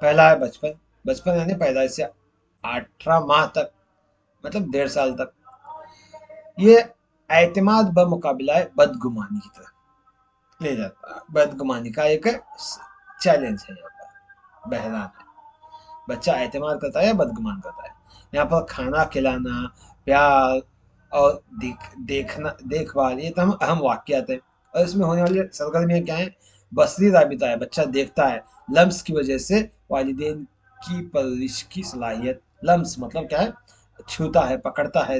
Speaker 1: پہلا ہے بچپن یعنی پیدائش سے 18 ماہ تک، مطلب 1.5 سال تک، یہ اعتماد بمقابلہ بدگمانی کی طرف لے جاتا ہے۔ بدگمانی کا ایک چیلنج ہے، یہاں پر بحران ہے، بچہ اعتماد کرتا ہے یا بدگمان کرتا ہے۔ یہاں پر کھانا کھلانا، پیار اور دیکھ بھال، یہ تمام اہم واقعات ہیں، اور اس میں ہونے والی سرگرمیاں کیا ہیں، بصری رابطہ ہے، بچہ دیکھتا ہے، لمس کی وجہ سے والدین کی پرورش کی صلاحیت، لمس مطلب کیا ہے، چھوتا ہے، پکڑتا ہے،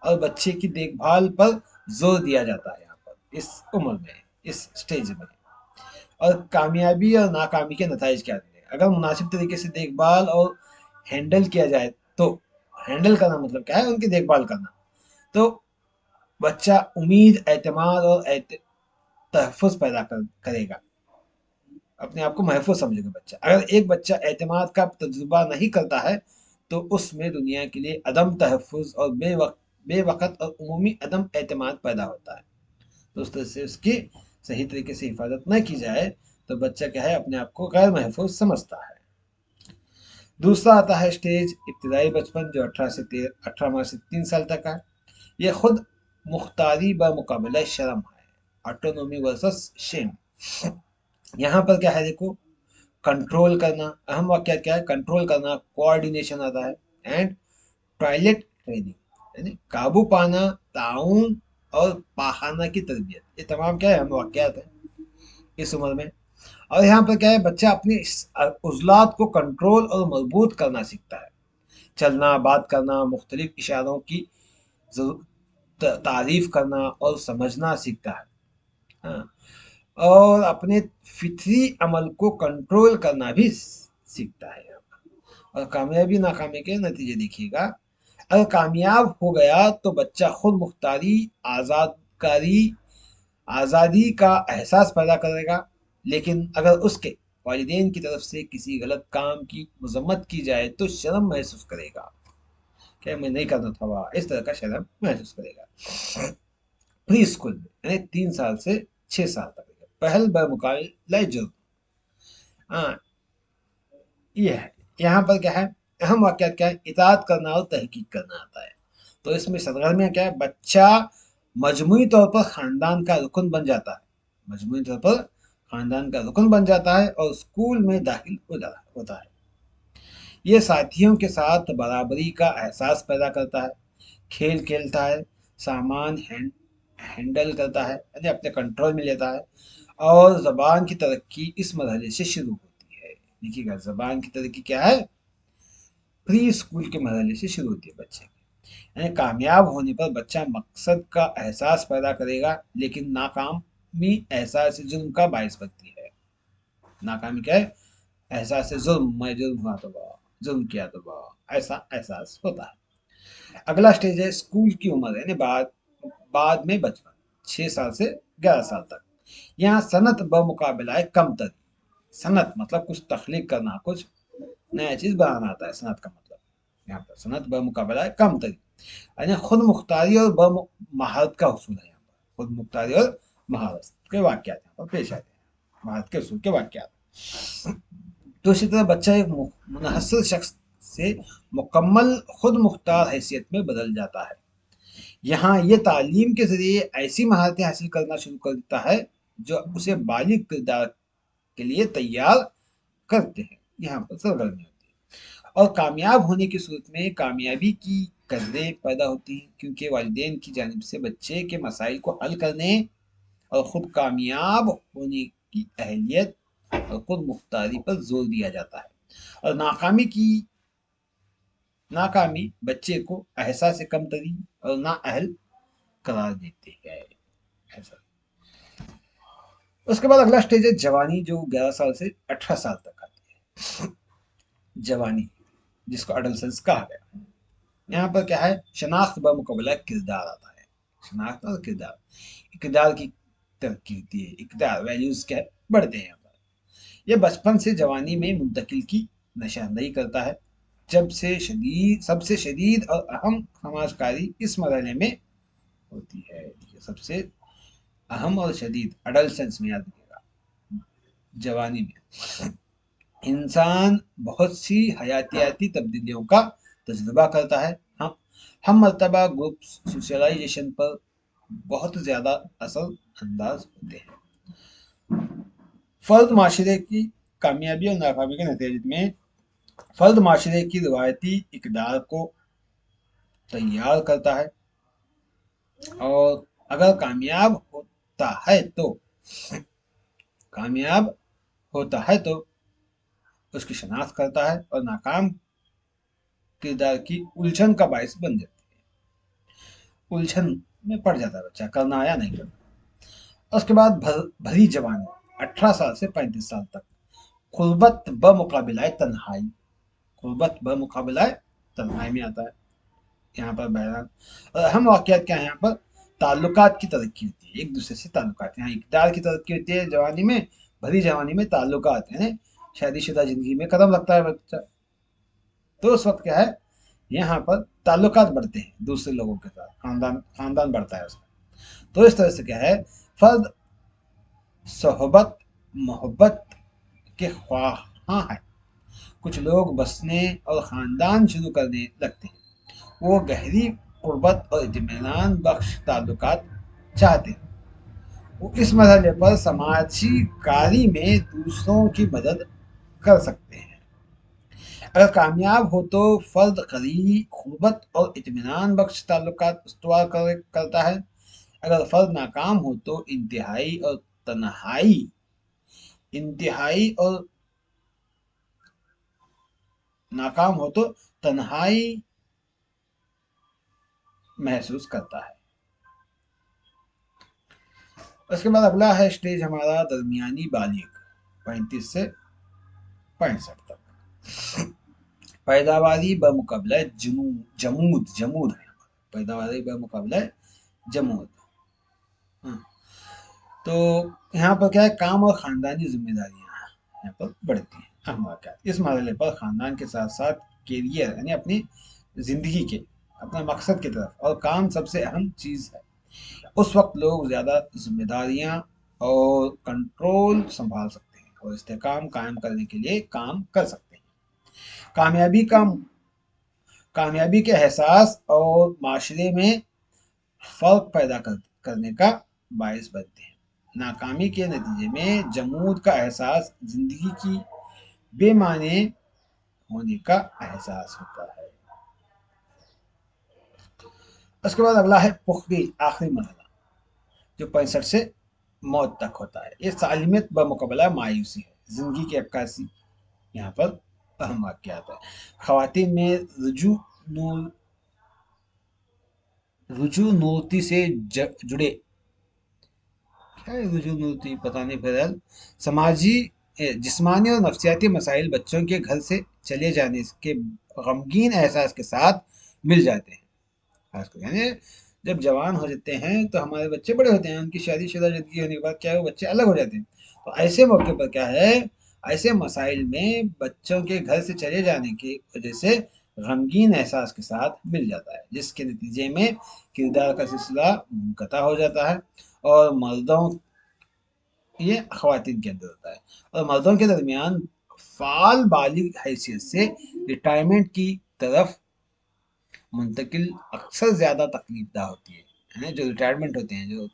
Speaker 1: اور بچے کی دیکھ بھال پر زور دیا جاتا ہے یہاں پر، اس عمر میں، اس سٹیج میں، اور کامیابی اور ناکامی کے نتائج کیا دیں، अगर मुनासिब तरीके से देखभाल और हैंडल किया जाए तो, हैंडल करना मतलब क्या है, उनकी देखभाल करना, तो बच्चा उम्मीद, एतमाद और तहफ़्फ़ुज़ पैदा करेगा, अपने आप को महफूज समझेगा बच्चा। अगर एक बच्चा एतमाद का तजुर्बा नहीं करता है तो उसमें दुनिया के लिए अदम तहफ़्फ़ुज़ और बेवक़्त और उमूमी अदम एतमाद पैदा होता है। तो उस तरह से उसकी सही तरीके से हिफाजत न की जाए तो बच्चा क्या है, अपने आप को गैर महफूज समझता है। दूसरा आता है स्टेज इब्तदाई बचपन, जो 18 माह से 3 साल तक है। ये खुद मुख्तारी ब मुकाबला शर्म है, ऑटोनोमी वर्सेस शेम। यहाँ पर क्या है देखो, कंट्रोल करना, अहम वाक्य क्या है, कंट्रोल करना, कोऑर्डिनेशन आता है, एंड टॉयलेट ट्रेनिंग, यानी काबू पाना, ताउन और पाखाना की तरबियत, ये तमाम क्या है, अहम वाक्यात हैं इस उम्र में। और यहाँ पर क्या है, बच्चा अपनी उज़लात को कंट्रोल और मजबूत करना सीखता है, चलना, बात करना, मुख्तलिफ इशारों की तारीफ करना और समझना सीखता है। हाँ, और अपने फितरी अमल को कंट्रोल करना भी सीखता है। और कामयाबी नाकामी के नतीजे देखिएगा। अगर कामयाब हो गया तो बच्चा खुद मुख्तारी, आज़ादकारी, आज़ादी का एहसास पैदा करेगा। लेकिन अगर उसके वालिदैन की तरफ से किसी गलत काम की मजम्मत की जाए तो शर्म महसूस करेगा, क्या मैं नहीं करना था वह, इस तरह का शर्म महसूस करेगा। प्री स्कूल में यानी 3 साल से 6 साल तक पहल बमुकाबला जुर्म। हाँ, ये है। यहाँ पर क्या है, अहम वाक़यात क्या है, इताअत करना और तहकीक करना आता है। तो इसमें सरगर्मियाँ क्या है, बच्चा मजमूई तौर पर खानदान का रुकन बन जाता है, मजमूई तौर पर खानदान का रुकन बन जाता है और स्कूल में दाखिल होता है। ये साथियों के साथ बराबरी का एहसास पैदा करता है, खेल खेलता है, सामान हैंडल करता है, यानी अपने कंट्रोल में लेता है। और ज़बान की तरक्की इस मरहले से शुरू होती है। देखिएगा, ज़बान की तरक्की क्या है, प्री स्कूल के मरहले से शुरू होती है बच्चे की। यानी कामयाब होने पर बच्चा मकसद का एहसास पैदा करेगा, लेकिन नाकामी एहसास जुर्म का बायस बनती है। नाकामी क्या है, एहसास जुर्म, मैं जुर्म हुआ तो वाह, जुर्म किया तो वाह, ऐसा एहसास होता है। अगला स्टेज है स्कूल की उम्र, यानी बाद में बचपन, 6 साल से 11 साल तक। यहाँ सनत ब मुकाबला कम तरी, सनत मतलब कुछ तख्लीक करना, कुछ नया चीज बनाना आता है, सनत का मतलब यहाँ पर सनत ब मुकाबला कम तरी, यानी खुद मुख्तारी और ब महारत का उसूल है। यहाँ पर खुद मुख्तारी और महारत के वाक्यात यहाँ पर पेश आते हैं, महारत के उसूल के वाक्यात। तो इसी तरह बच्चा एक मुनहसर शख्स से मुकम्मल खुद मुख्तार हैसियत में बदल जाता है। यहाँ ये तालीम के ज़रिए ऐसी महारतें हासिल करना शुरू कर देता है जो उसे बालिग किरदार के लिए तैयार करते हैं। यहाँ पर सरगर्मी होती है। और कामयाब होने की सूरत में कामयाबी की कदरें पैदा होती हैं, क्योंकि वालिदैन की जानिब से बच्चे के मसाइल को हल करने और खुद कामयाब होने की अहलियत और खुद मुख्तारी पर जोर दिया जाता है। और नाकामी बच्चे को एहसास कमतरी और नाअहल करार देते हैं। ऐसा। उसके बाद अगला स्टेज है जवानी, जो 11 साल से 18 साल तक आती है। जवानी, जिसको अडलसेंस कहा गया। यहाँ पर क्या है, शनाख्त ब मुकाबला किरदार आता है। शनाख्त और किरदार की तरक्की होती है, इकदार वैल्यूज क्या बढ़ते हैं। यहाँ पर यह बचपन से जवानी में मुंतकिल की निशानदेही करता है। सबसे शदीद और अहम समाजकारी इस मरहले में होती है। सबसे अहम और शदीद अडलसेंस में, याद रखिएगा, जवानी में इंसान बहुत सी हयातियाती तब्दीलियों का तजुर्बा करता है। हम मरतबा ग्रुप सोशलाइजेशन पर बहुत ज़्यादा असर अंदाज होते हैं। फर्द माशरे की कामयाबी और नाकामी के नतीजे में फर्द माशरे की रिवायती इकदार को तैयार करता है, और अगर कामयाब होता है तो उसकी शनाख्त करता है, और नाकाम किरदार की उलझन का बायस बन जाती है। उलझन में पड़ जाता है बच्चा, करना या नहीं करना। उसके बाद भरी जवानी, 18 साल से 35 साल तक। कुर्बत बमुकाबिला तन्हाई, कुर्बत बमुकाबिला तन्हाई में आता है यहाँ पर बहरहाल। और अहम वाक़यात क्या है यहाँ पर, ताल्लुकात की तरक्की होती है, एक दूसरे से ताल्लुकात, यहाँ इक़दार की तरक्की होती है जवानी में, भरी जवानी में ताल्लुकात है, शादीशुदा जिंदगी में कदम रखता है बच्चा, तो उस वक्त क्या है, यहाँ पर ताल्लुकात बढ़ते हैं दूसरे लोगों के साथ, खानदान खानदान बढ़ता है उसका। तो इस तरह से क्या है, फर्द सोहबत मोहब्बत के ख्वाहां है। कुछ लोग बसने और ख़ानदान शुरू करने लगते हैं, वो गहरी क़ुर्बत और इत्मीनान बख्श ताल्लुकात चाहते हैं। वो इस मरहले पर समाजी कारी में दूसरों की मदद कर सकते हैं। अगर कामयाब हो तो फ़र्द करीबी क़ुर्बत और इत्मीनान बख्श ताल्लुकात इस्तवार करता है। अगर फ़र्द नाकाम हो तो इंतहाई और नाकाम हो तो तन्हाई महसूस करता है। उसके बाद अगला है स्टेज हमारा दरमियानी बालिग, 35 से 65 तक। पैदावारी बमुकाबला जमूद जमूद है, पैदावारी बमुकाबला जमूद। हाँ, तो यहाँ पर क्या है, काम और ख़ानदानी जिम्मेदारियाँ यहाँ पर बढ़ती हैं। अहम वाक़यात, इस मरहले पर ख़ानदान के साथ साथ कैरियर यानी अपनी ज़िंदगी के अपने मकसद की तरफ और काम सबसे अहम चीज़ है। उस वक्त लोग ज़्यादा जिम्मेदारियाँ और कंट्रोल संभाल सकते हैं और इस्तेकाम कायम करने के लिए काम कर सकते हैं। कामयाबी का कामयाबी के एहसास और माशरे में फ़र्क पैदा करने का बायस बनते हैं। नाकामी के नतीजे में जमूद का एहसास जिंदगी की बेमाने होने का एहसास होता है। उसके बाद अगला है पुख्तगी, आखिरी मरहला जो 65 से मौत तक होता है। ये सालिमियत बमुकाबला मायूसी है, जिंदगी की अक्कासी यहाँ पर अहम वाक़यात है। ख़वातीन में रुजूनूती से जुड़े, क्या है रुजूनूती पता नहीं, फिर समाजी जिस्मानी और नफ्सियाती मसाइल बच्चों के घर से चले जाने के गमगीन एहसास के साथ मिल जाते हैं। खासकर यानी जब जवान हो जाते हैं तो हमारे बच्चे बड़े होते हैं, उनकी शादीशुदा जिंदगी होने के बाद क्या है, वो बच्चे अलग हो जाते हैं। तो ऐसे मौके पर क्या है, ऐसे मसाइल में बच्चों के घर से चले जाने की वजह से गमगीन एहसास के साथ मिल जाता है, जिसके नतीजे में किरदार का सिलसिला मुनक़ता हो जाता है और मर्दों, ये ख़वातीन के अंदर होता है, और मर्दों के दरमियान फ़ाल बालिग हैसियत से रिटायरमेंट की तरफ मुंतकिल अक्सर ज़्यादा तकलीफदा होती है। जो रिटायरमेंट होते हैं, जो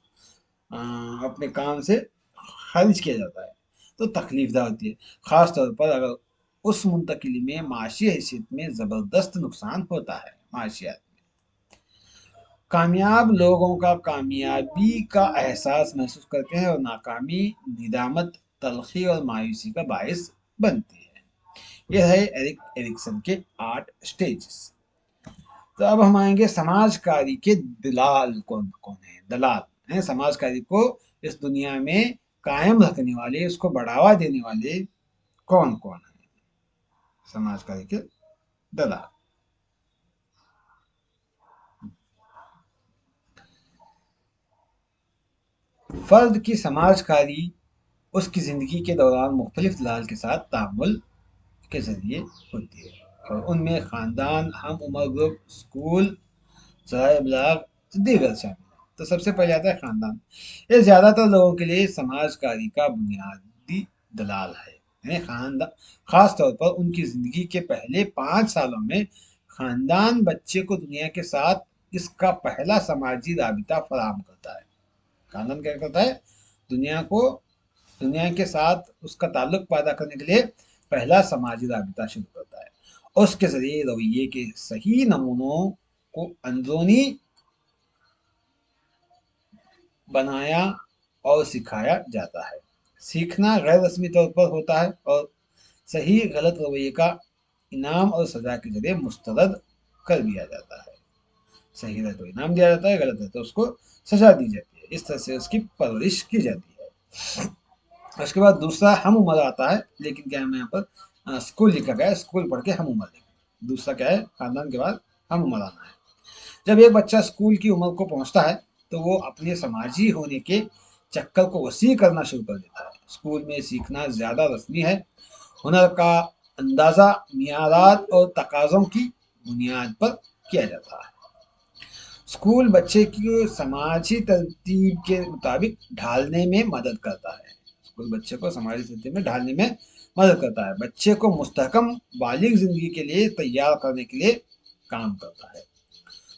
Speaker 1: अपने काम से खारिज किया जाता है, तो तकलीफदा होती है, ख़ास तौर पर अगर उस मुंतकिली में माशी हैसियत में ज़बरदस्त नुकसान होता है। माशियात कामयाब लोगों का कामयाबी का एहसास महसूस करते हैं और नाकामी निदामत, तलखी और मायूसी का बायस बनती है। यह है एरिक्सन के 8 स्टेजेस। तो अब हम आएंगे समाजकारी के दलाल कौन कौन है। दलाल हैं समाजकारी को इस दुनिया में कायम रखने वाले, उसको बढ़ावा देने वाले कौन कौन है। समाजकारी के दलाल, फर्द की समाजकारी उसकी ज़िंदगी के दौरान मुख्तलिफ दलाल के साथ तामुल के ज़रिए होती है, और उनमें ख़ानदान, हम उम्र ग्रुप, स्कूल, ज़राए इब्लाग दीगर शामिल हैं। तो सबसे पहले आता है ख़ानदान। ये ज़्यादातर लोगों के लिए समाजकारी का बुनियादी दलाल है। यानी ख़ानदान ख़ास तौर पर उनकी ज़िंदगी के पहले 5 सालों में ख़ानदान बच्चे को दुनिया के साथ इसका पहला समाजी राबिता फराहम करता है। ख़ानदान क्या करता है, दुनिया के साथ उसका ताल्लुक पैदा करने के लिए पहला समाजी राबिता शुरू करता है। उसके ज़रिए रवैये के सही नमूनों को अंदरूनी बनाया और सिखाया जाता है। सीखना गैर रस्मी तौर पर होता है और सही गलत रवैये का इनाम और सज़ा के ज़रिए मुस्तरद कर दिया जाता है। सही है तो इनाम दिया जाता है, गलत है तो उसको सज़ा दी जाती है। इस तरह से उसकी परवरिश की जाती है। اس کے بعد دوسرا ہم عمر آتا ہے، لیکن کیا ہے یہاں پر اسکول لکھا گیا ہے، اسکول پڑھ کے ہم عمر لکھا ہے۔ دوسرا کیا ہے، خاندان کے بعد ہم عمر آنا ہے۔ جب ایک بچہ اسکول کی عمر کو پہنچتا ہے تو وہ اپنے سماجی ہونے کے چکر کو وسیع کرنا شروع کر دیتا ہے۔ اسکول میں سیکھنا زیادہ رسمی ہے، ہنر کا اندازہ معیارات اور تقاضوں کی بنیاد پر کیا جاتا ہے۔ اسکول بچے کی سماجی ترتیب کے مطابق ڈھالنے میں مدد کرتا ہے۔ اسکول بچے کو سماجی ترتیب میں ڈھالنے میں مدد کرتا ہے، بچے کو مستحکم بالغ زندگی کے لیے تیار کرنے کے لیے کام کرتا ہے۔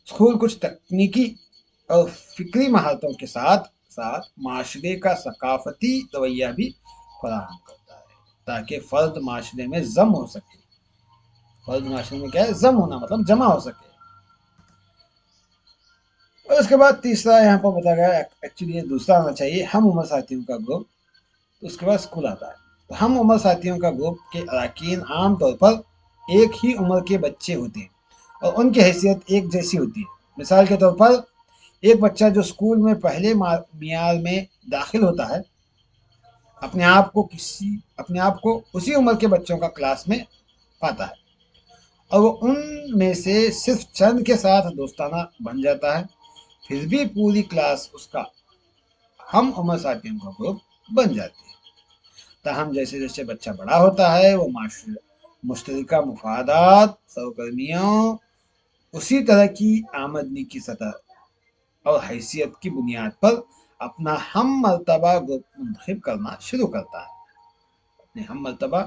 Speaker 1: اسکول کچھ تکنیکی اور فکری مہارتوں کے ساتھ ساتھ معاشرے کا ثقافتی رویہ بھی فراہم کرتا ہے، تاکہ فرد معاشرے میں ضم ہو سکے۔ فرد معاشرے میں کیا ہے، ضم ہونا مطلب جمع ہو سکے۔ اور اس کے بعد تیسرا یہاں پر بتایا گیا، ایکچولی یہ دوسرا آنا چاہیے، ہم عمر ساتھیوں کا گروپ۔ تو اس کے بعد اسکول آتا ہے۔ تو ہم عمر ساتھیوں کا گروپ کے اراکین عام طور پر ایک ہی عمر کے بچے ہوتے ہیں اور ان کی حیثیت ایک جیسی ہوتی ہے۔ مثال کے طور پر ایک بچہ جو اسکول میں پہلے معیار میں داخل ہوتا ہے اپنے آپ کو اسی عمر کے بچوں کا کلاس میں پاتا ہے، اور وہ ان میں سے صرف چند کے ساتھ دوستانہ بن جاتا ہے، پھر بھی پوری کلاس اس کا ہم عمر ساتھیوں کا گروپ بن جاتی ہے۔ تاہم جیسے جیسے بچہ بڑا ہوتا ہے وہ مشترکہ مفادات، سرگرمیوں، اسی طرح کی آمدنی کی سطح اور حیثیت کی بنیاد پر اپنا ہم مرتبہ گروپ منتخب کرنا شروع کرتا ہے، اپنے ہم مرتبہ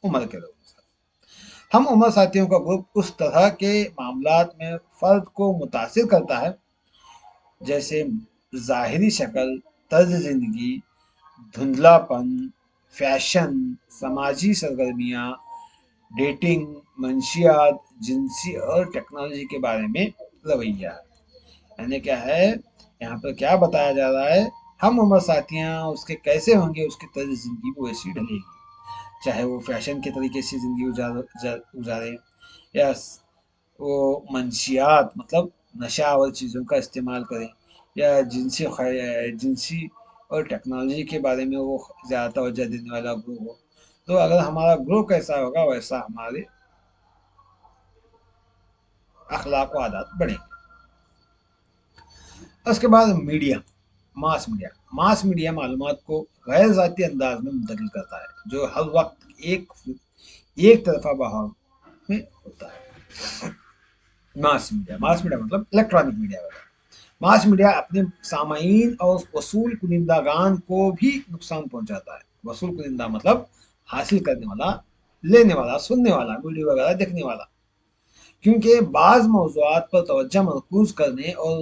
Speaker 1: عمر کے لوگوں سے۔ ہم عمر ساتھیوں کا گروپ اس طرح کے معاملات میں فرد کو متاثر کرتا ہے جیسے ظاہری شکل، طرز زندگی، دھندلا پن، فیشن، سماجی سرگرمیاں، ڈیٹنگ، منشیات، جنسی اور ٹیکنالوجی کے بارے میں رویہ۔ یعنی کیا ہے، یہاں پر کیا بتایا جا رہا ہے، ہم عمر ساتھیاں اس کے کیسے ہوں گے، اس کی طرز زندگی بھی ویسی ڈھلے گی، چاہے وہ فیشن کے طریقے سے زندگی گزارے، یا وہ منشیات مطلب نشہ اور چیزوں کا استعمال کریں، یا جنسی اور ٹیکنالوجی کے بارے میں وہ زیادہ توجہ دینے والا گروپ ہو۔ تو اگر ہمارا گروپ کیسا ہوگا ویسا ہمارے اخلاق و عادات بڑھیں گے۔ اس کے بعد میڈیا، ماس میڈیا معلومات کو غیر ذاتی انداز میں منتقل کرتا ہے، جو ہر وقت ایک طرفہ بہاؤ میں ہوتا ہے۔ ماس میڈیا مطلب الیکٹرانک میڈیا وغیرہ۔ ماس میڈیا اپنے سامعین اور وصول کنندگان کو بھی نقصان پہنچاتا ہے۔ وصول کنندہ مطلب حاصل کرنے والا، لینے والا، سننے والا، ویڈیو وغیرہ دیکھنے والا، کیونکہ بعض موضوعات پر توجہ مرکوز کرنے اور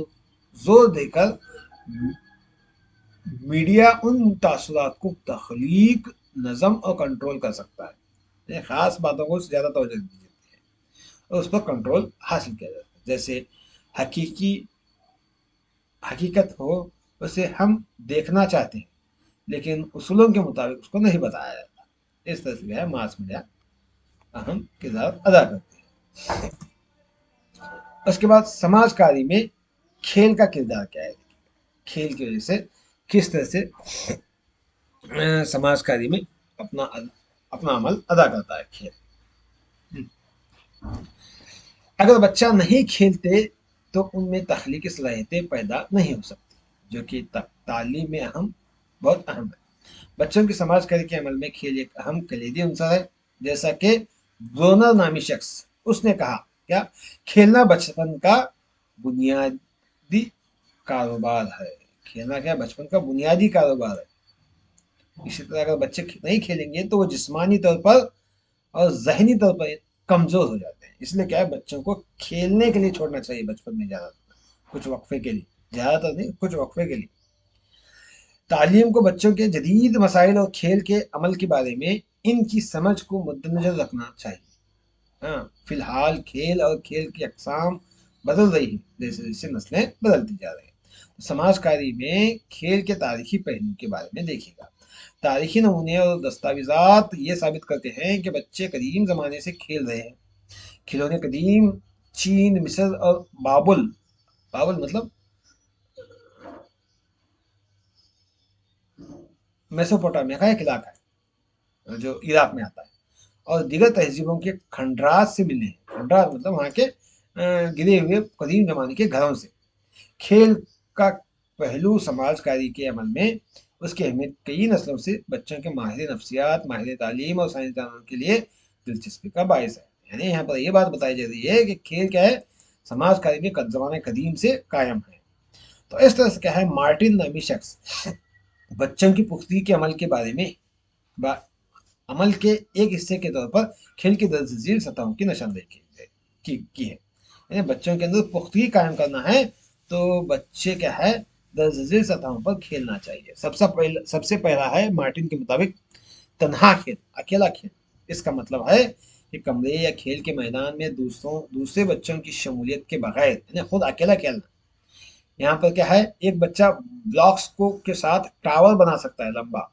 Speaker 1: زور دے کر میڈیا ان تاثرات کو تخلیق، نظم اور کنٹرول کر سکتا ہے۔ خاص باتوں کو زیادہ توجہ دی جاتی ہے اور اس پر کنٹرول حاصل کیا جاتا ہے، جیسے حقیقت ہو اسے ہم دیکھنا چاہتے ہیں لیکن اصولوں کے مطابق اس کو نہیں بتایا جاتا۔ اس طرح سے ہے ماس میڈیا اہم کردار ادا کرتے ہیں۔ اس کے بعد سماج کاری میں کھیل کا کردار کیا ہے، کھیل کی وجہ سے کس طرح سے سماج کاری میں اپنا عمل ادا کرتا ہے کھیل۔ اگر بچہ نہیں کھیلتے تو ان میں تخلیقی صلاحیتیں پیدا نہیں ہو سکتی، جو کہ تعلیم میں بہت اہم ہے۔ بچوں کی سماج کاری کے عمل میں کھیل ایک اہم کلیدی عنصر ہے، جیسا کہ برونر نامی شخص اس نے کہا، کیا کھیلنا بچپن کا بنیادی کاروبار ہے۔ کھیلنا کیا بچپن کا بنیادی کاروبار ہے۔ اسی طرح اگر بچے نہیں کھیلیں گے تو وہ جسمانی طور پر اور ذہنی طور پر کمزور ہو جاتے ہیں۔ اس لیے کیا ہے بچوں کو کھیلنے کے لیے چھوڑنا چاہیے بچپن میں، زیادہ کچھ وقفے کے لیے، زیادہ تر نہیں، کچھ وقفے کے لیے۔ تعلیم کو بچوں کے جدید مسائل اور کھیل کے عمل کے بارے میں ان کی سمجھ کو مد نظر رکھنا چاہیے۔ فی الحال کھیل اور کھیل کی اقسام بدل رہی ہیں جیسے جیسے نسلیں بدلتی جا رہی ہیں۔ سماج کاری میں کھیل کے تاریخی پہلو کے بارے میں دیکھے گا۔ تاریخی نمونے اور دستاویزات یہ ثابت کرتے ہیں کہ بچے قدیم زمانے سے کھیل رہے ہیں۔ کھلونے قدیم چین، مصر اور بابل مطلب मेसोपोटामिया का एक इलाका है जो इराक में आता है, और दीगर तहजीबों के खंडरात से मिले हैं। खंडरात मतलब वहाँ के गिरे हुए कदीम जमाने के घरों से। खेल का पहलू समाजकारी के अमल में उसकी अहमियत कई नस्लों से बच्चों के माहिर नफ्सियात, माहिर तालीम और साइंसदानों के लिए दिलचस्पी का बायस है। यानी यहाँ पर यह बात बताई जा रही है कि खेल क्या है, समाजकारी में जमाने कदीम से कायम है। तो इस तरह से क्या है, मार्टिन नामी शख्स बच्चों की पुख्तगी के अमल के बारे में अमल के एक हिस्से के तौर पर खेल की दर्ज सतहों की निशानदेही की है। यानी बच्चों के अंदर पुख्तगी कायम करना है तो बच्चे क्या है, दर्ज सतहों पर खेलना चाहिए। सबसे पहला है मार्टिन के मुताबिक तन्हा खेल, अकेला खेल। इसका मतलब है कि कमरे या खेल के मैदान में दूसरे बच्चों की शमूलियत के बगैर, यानी खुद अकेला खेलना। यहाँ पर क्या है, एक बच्चा ब्लॉक्स को के साथ टावर बना सकता है लंबा,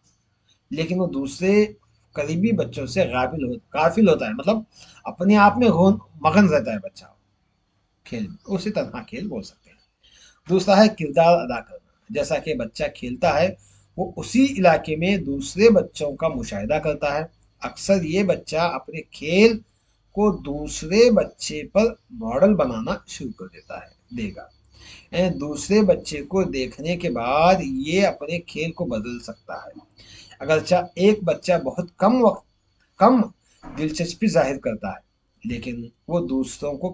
Speaker 1: लेकिन वो दूसरे करीबी बच्चों से गाफिल होता है, मतलब अपने आप में मगन रहता है बच्चा खेल में, उसे तन्हा खेल बोल सकते हैं। दूसरा है किरदार अदा करना। जैसा कि बच्चा खेलता है वो उसी इलाके में दूसरे बच्चों का मुशाहिदा करता है। अक्सर ये बच्चा अपने खेल को दूसरे बच्चे पर मॉडल बनाना शुरू कर देगा। दूसरे बच्चे को देखने के बाद ये अपने खेल को बदल सकता है। अगर एक बच्चा बहुत कम दिलचस्पी जाहिर करता है, लेकिन वो दूसरों को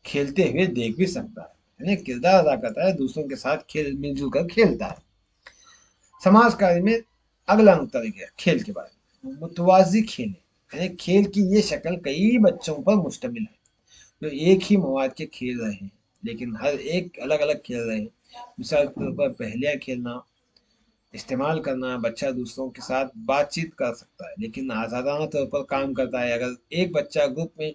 Speaker 1: खेलते हुए देख भी सकता है, यानी किरदार अदा करता है, दूसरों के साथ मिलजुल कर खेलता है। समाज कार्य में अगला नुकता देखिए खेल के बारे में, मुतवाजी खेल, यानी खेल की ये शक्ल कई बच्चों पर मुश्तमिल है जो एक ही मवाद के खेल रहे हैं, लेकिन हर एक अलग अलग खेल रहे हैं। मिसाल के तौर पर पहेलियाँ खेलना, इस्तेमाल करना। बच्चा दूसरों के साथ बातचीत कर सकता है लेकिन आज़ादाना तौर पर काम करता है। अगर एक बच्चा ग्रुप में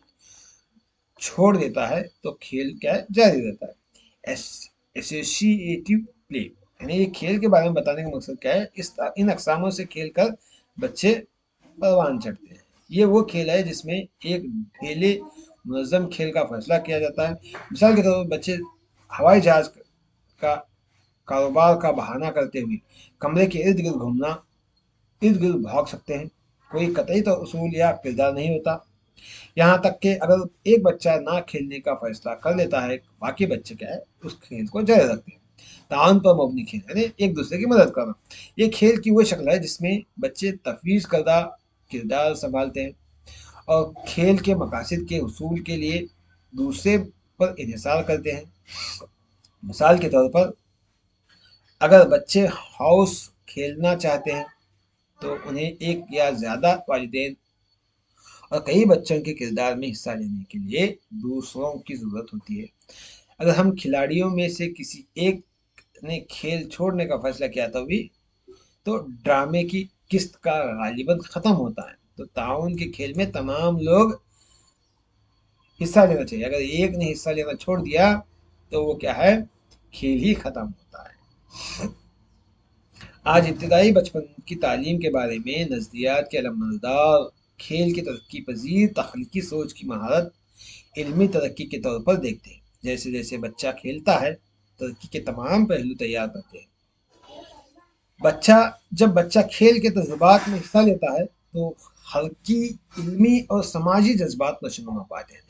Speaker 1: छोड़ देता है तो खेल क्या है, जारी रहता है। एसोसिएटिव प्ले, यानी ये खेल के बारे में बताने का मकसद क्या है, इन अकसामों से खेल कर बच्चे परवान चढ़ते हैं। ये वो खेल है जिसमें एक ढेले मुनज़्ज़म खेल का फैसला किया जाता है। मिसाल के तौर पर बच्चे हवाई जहाज का कारोबार का बहाना करते हुए कमरे के इर्द गिर्द भाग सकते हैं। कोई कतई तो उसूल या किरदार नहीं होता। यहाँ तक कि अगर एक बच्चा ना खेलने का फैसला कर लेता है, बाकी बच्चे क्या है, उस खेल को जारी रखते हैं। ताउन पर मबनी खेल, यानी एक दूसरे की मदद करना। ये खेल की वो शक्ल है जिसमें बच्चे तफवीज करदा किरदार संभालते हैं और खेल के मकासद के उसूल के लिए दूसरे पर इन्हिसार करते हैं। मिसाल के तौर पर अगर बच्चे हाउस खेलना चाहते हैं तो उन्हें एक या ज्यादा वालिदैन और कई बच्चों के किरदार में हिस्सा लेने के लिए दूसरों की जरूरत होती है। अगर हम खिलाड़ियों में से किसी एक ने खेल छोड़ने का फैसला किया तो ड्रामे की किस्त का गालिबन खत्म होता है। तो ताउन के खेल में तमाम लोग हिस्सा लेना चाहिए। अगर एक ने हिस्सा लेना छोड़ दिया तो वो क्या है, खेल ही खत्म होता है। आज इब्तदाई बचपन की तालीम के बारे में नज़रियात के अलमदार खेल की तरक्की पजीर तख्लीकी सोच की महारत इल्मी तरक्की के तौर पर देखते हैं। जैसे जैसे बच्चा खेलता है तरक्की के तमाम पहलू तैयार करते हैं। बच्चा जब बच्चा खेल के तजुर्बात में हिस्सा लेता है तो हल्की इल्मी और समाजी जज्बात नशोनुमा पाते हैं।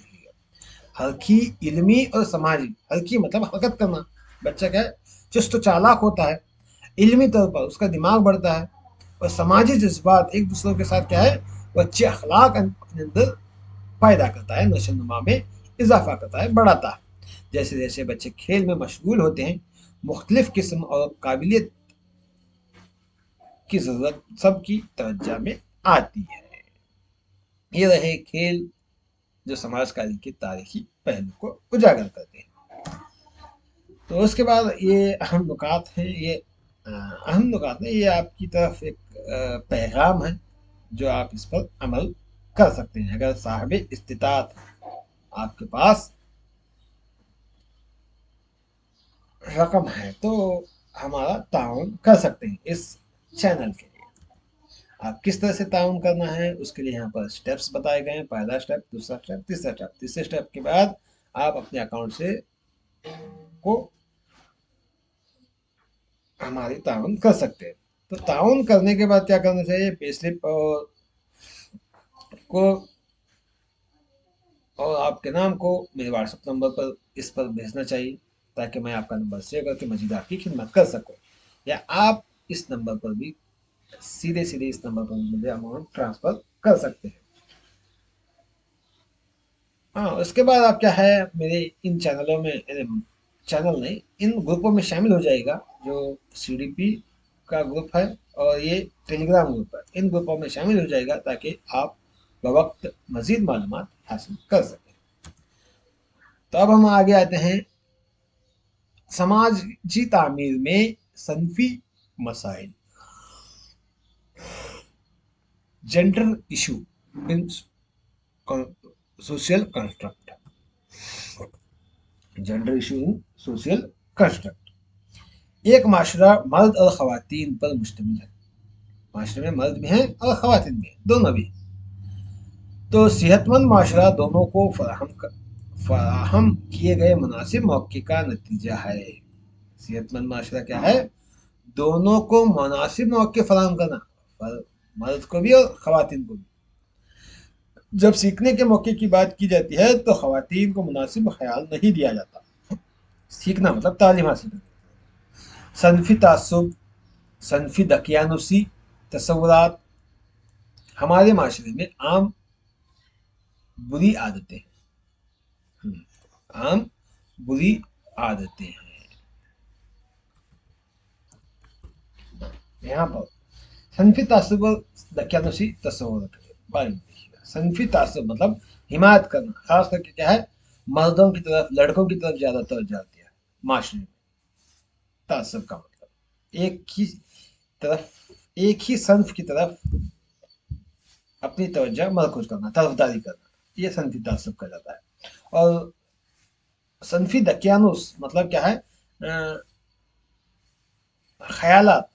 Speaker 1: हल्की इल्मी और समाजी, हल्की मतलब हरकत करना, बच्चा क्या है, चुस्त चालाक होता है, इल्मी तौर पर उसका दिमाग बढ़ता है, और समाजी जज्बात एक दूसरों के साथ क्या है, वो अच्छे अखलाक अपने अंदर पैदा करता है, नशोनुमा में इजाफा करता है, बढ़ाता है। जैसे जैसे बच्चे खेल में मशगूल होते हैं, मुख्तलिफ किस्म और काबिलियत की जरूरत सबकी तवज्जो में आती है। ये रहे खेल जो समाजकारी के तारीखी पहलू को उजागर करते हैं। तो उसके बाद ये अहम नुकात हैं, ये आपकी तरफ एक पैगाम है जो आप इस पर अमल कर सकते हैं। अगर साहिब इस्तिताअत आपके पास रकम है तो हमारा ताउन कर सकते हैं इस चैनल के लिए। आप किस तरह से ताउन करना है उसके लिए यहाँ पर स्टेप्स बताए गए हैं। पहला स्टेप, दूसरा स्टेप, तीसरा स्टेप। तीसरे स्टेप के बाद आप अपने अकाउंट से को हमारी ताउन कर सकते हैं। तो ताउन करने के बाद क्या करना चाहिए, पे स्लिप को और आपके नाम को मेरे व्हाट्सएप नंबर पर इस पर भेजना चाहिए, ताकि मैं आपका नंबर सेव करके मजीद आपकी खिदमत कर सकूं। या आप इस नंबर पर भी सीधे सीधे इस नंबर पर मुझे अमाउंट ट्रांसफर कर सकते हैं। हाँ, उसके बाद आप क्या है, मेरे इन चैनलों में, चैनल नहीं, इन ग्रुपों में शामिल हो जाएगा, जो सीडीपी का ग्रुप है और ये टेलीग्राम ग्रुप है, इन ग्रुपों में शामिल हो जाएगा, ताकि आप बवक्त मजीद मालूमात हासिल कर सकें। तो अब हम आगे आते हैं समाजी तामीर में सनफी मसाइल, gender issue in social construct, gender issue in social construct. एक माशरा मर्द और ख़वातीन पर मुश्तमिल है, माशरे में मर्द भी हैं और ख़वातीन भी हैं, दोनों भी। तो सेहतमंद माशरा दोनों को फराहम किए गए मुनासिब मौके का नतीजा है। सेहतमंद माशरा क्या है, दोनों को मुनासिब मौके फराहम करना, मर्द को भी और ख़वातीन को भी। जब सीखने के मौके की बात की जाती है तो ख़वातीन को मुनासिब ख्याल नहीं दिया जाता। सीखना मतलब तालीम हासिल करना। सनफी तासुब, सनफी दकियानुसी तसव्वुरात हमारे माशरे में आम बुरी आदतें हैं, आम बुरी आदतें हैं। यहाँ पर सनफी तासुब और दकियानुसी तसव्वुरात, सनफी तासुब मतलब हिमायत करना, खास करके क्या है, मर्दों की तरफ, लड़कों की तरफ ज्यादा तवज्जो आती है माशरे में। तासुब का मतलब एक ही तरफ, एक ही सन्फ की तरफ अपनी तवज्जो मरकूज करना, तरफदारी करना, ये सनफी तासुब का जाता है। और सनफी दकियानुस मतलब क्या है, ख्यालात,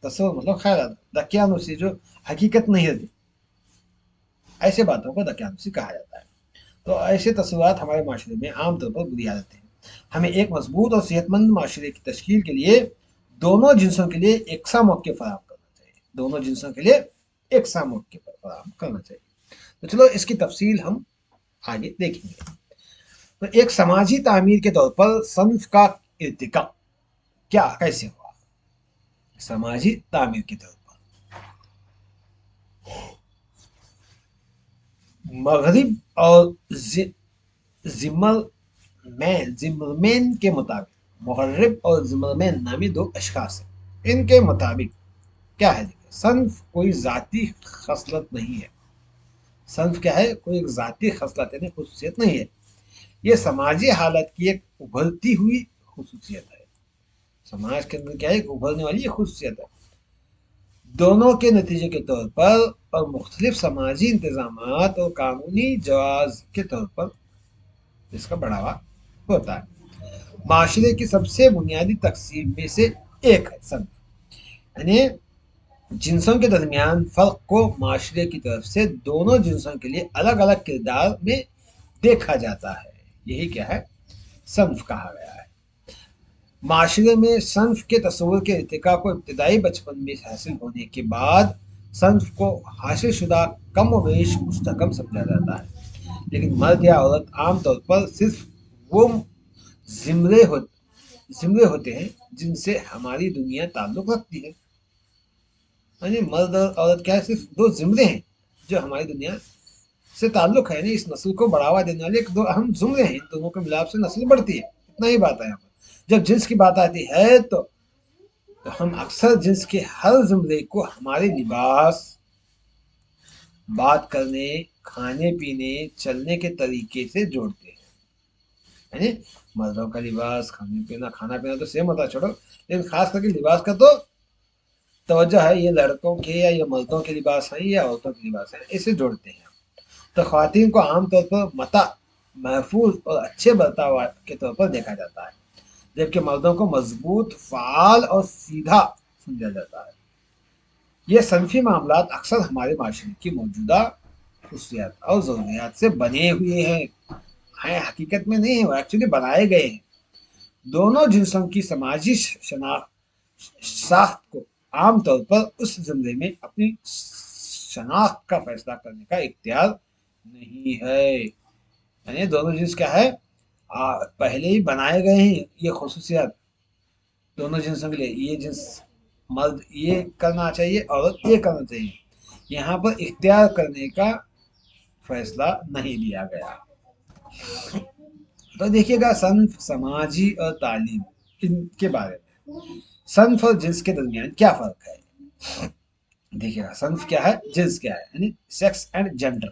Speaker 1: तस्वुर मतलब ख्यालात, दकियानुसी जो हकीकत नहीं होती, ऐसे बातों को दकियानुसी कहा जाता है। तो ऐसे तस्वुरात हमारे माशरे में आमतौर पर बुरी आदतें हैं। हमें एक मजबूत और सेहतमंद माशरे की तश्कील के लिए दोनों जिन्सों के लिए एकसा मौके फराहम करना चाहिए, दोनों जिन्सों के लिए एकसा मौके पर फराहम करना चाहिए। तो चलो इसकी तफसील हम आगे देखेंगे। तो एक समाजी तामीर के तौर पर सन्फ का इर्तिका क्या कैसे हुआ, समाजी तामीर के तौर पर मगरिब और जिम्मरमैन के मुताबिक, मुगर्रिब और जिम्मरमैन नामी दो अशखास हैं, इनके मुताबिक क्या है, सन्फ कोई जाती खसलत नहीं है। सन्फ क्या है, कोई एक जाती खसलत यानी खुसूसियत नहीं है, ये समाजी हालत की एक उभरती हुई खुसूसियत है। समाज के अंदर क्या है, एक उभरने वाली ये खुसूसियत है। दोनों के नतीजे के तौर पर और मुख्तलिफ समाजी इंतजामात और कानूनी जवाज के तौर पर इसका बढ़ावा होता है। माशरे की सबसे बुनियादी तकसीम में से एक है सन्फ, यानी जिन्सों के दरमियान फ़र्क को माशरे की तरफ से दोनों जिन्सों के लिए अलग अलग किरदार में देखा जाता है, यही क्या है, सन्फ कहा गया है। माशरे में सन्फ के तस्वुर के इर्तिका को इब्तदाई बचपन में हासिल होने के बाद सन्फ को हासिल शुदा कम व बेश मुस्तकम समझा जाता है, लेकिन मर्द या औरत आम तौर पर सिर्फ वो जिम्रे होते हैं जिनसे हमारी दुनिया ताल्लुक रखती है। यानी मर्द और औरत क्या है, सिर्फ दो जिम्रे हैं जो हमारी दुनिया से ताल्लुक है, यानी इस नस्ल को बढ़ावा देने वाले दो अहम जुमरे हैं, इन दोनों के मिलाप से नस्ल बढ़ती है, इतना ही बात है यहाँ पर। जब जिन्स की बात आती है तो हम अक्सर जिन्स के हर जुमरे को हमारे लिबास, बात करने, खाने पीने, चलने के तरीके से जोड़ते हैं। यानी मर्दों का लिबास, खाने पीना, खाना पीना तो सेम होता है छोड़ो, लेकिन खास करके लिबास का तो तवज्जो है, ये लड़कों के या ये मर्दों के लिबास हैं या औरतों के लिबास हैं, इसे जोड़ते हैं। तो ख्वातीन को आमतौर पर मता, महफूज और अच्छे बर्ताव के तौर पर देखा जाता है, जबकि मर्दों को मजबूत, फाल और सीधा समझा जाता है। ये सनफी मामलात अक्सर हमारे माशरे की मौजूदा खुशियात और ज़रूरियात से बने हुए हैं, हकीकत में नहीं है, वो एक्चुअली बनाए गए हैं। दोनों जिन्सों की समाजी साख्त को عام طور پر اس زمرے میں اپنی شناخت کا فیصلہ کرنے کا اختیار نہیں ہے. یعنی دونوں جنس کیا ہے، پہلے ہی بنائے گئے ہیں یہ خصوصیات دونوں جنسوں کے لیے. یہ جنس مرد یہ کرنا چاہیے، عورت یہ کرنا چاہیے. یہاں پر اختیار کرنے کا فیصلہ نہیں لیا گیا. تو دیکھیے گا صنف، سماجی اور تعلیم، ان کے بارے میں صنف اور جنس کے درمیان کیا فرق ہے. دیکھیے گا صنف کیا ہے، جنس کیا ہے، یعنی سیکس اینڈ جینڈر.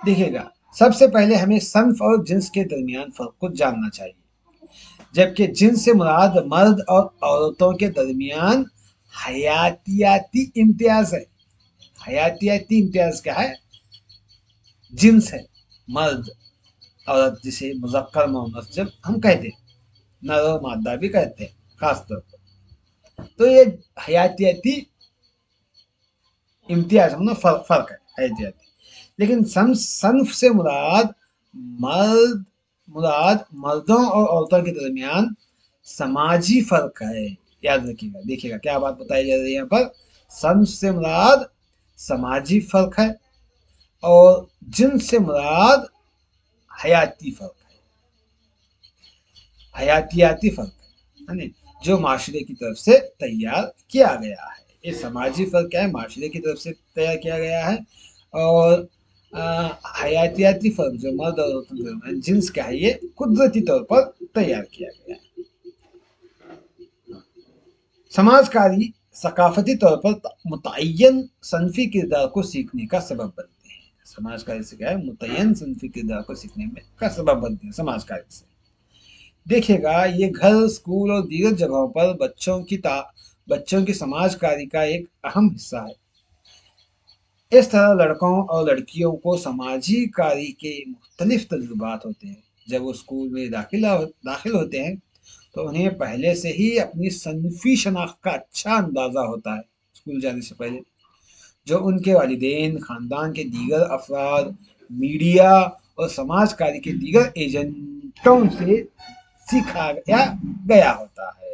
Speaker 1: دیکھیے گا سب سے پہلے ہمیں صنف اور جنس کے درمیان فرق کو جاننا چاہیے. جبکہ جنس سے مراد مرد اور عورتوں کے درمیان حیاتیاتی امتیاز ہے. حیاتیاتی امتیاز کیا ہے، جنس ہے، مرد عورت جسے مذکر مؤنث جب ہم کہتے ہیں، نر اور مادہ بھی کہتے ہیں خاص طور پر. تو یہ حیاتیاتی امتیاز ہم فرق ہے حیاتیاتی. لیکن صنف سے مراد مردوں اور عورتوں کے درمیان سماجی فرق ہے. یاد رکھیے گا، دیکھیے گا کیا بات بتائی جا رہی ہے یہاں پر. صنف سے مراد سماجی فرق ہے اور جنس سے مراد حیاتی فرق ہے، حیاتیاتی فرق ہے، جو معاشرے کی طرف سے تیار کیا گیا ہے. یہ سماجی فرق کیا ہے، معاشرے کی طرف سے تیار کیا گیا ہے. اور حیاتیاتی فرق جو مرد اور عورتوں کے درمیان جنس کا ہے، یہ قدرتی طور پر تیار کیا گیا ہے. سماج کاری ثقافتی طور پر متعین صنفی کردار کو سیکھنے کا سبب بنتے ہیں. سماج کاری سے کیا ہے، متعین صنفی کردار کو سیکھنے میں کا سبب بنتے ہیں سماج کاری سے. دیکھیے گا یہ گھر، اسکول اور دیگر جگہوں پر بچوں کی سماج کاری کا ایک اہم حصہ ہے. اس طرح لڑکوں اور لڑکیوں کو سماجی کاری کے مختلف تجربات ہوتے ہیں. جب وہ اسکول میں داخل ہوتے ہیں تو انہیں پہلے سے ہی اپنی صنفی شناخت کا اچھا اندازہ ہوتا ہے اسکول جانے سے پہلے، جو ان کے والدین، خاندان کے دیگر افراد، میڈیا اور سماج کاری کے دیگر ایجنٹوں سے سیکھا گیا ہوتا ہے.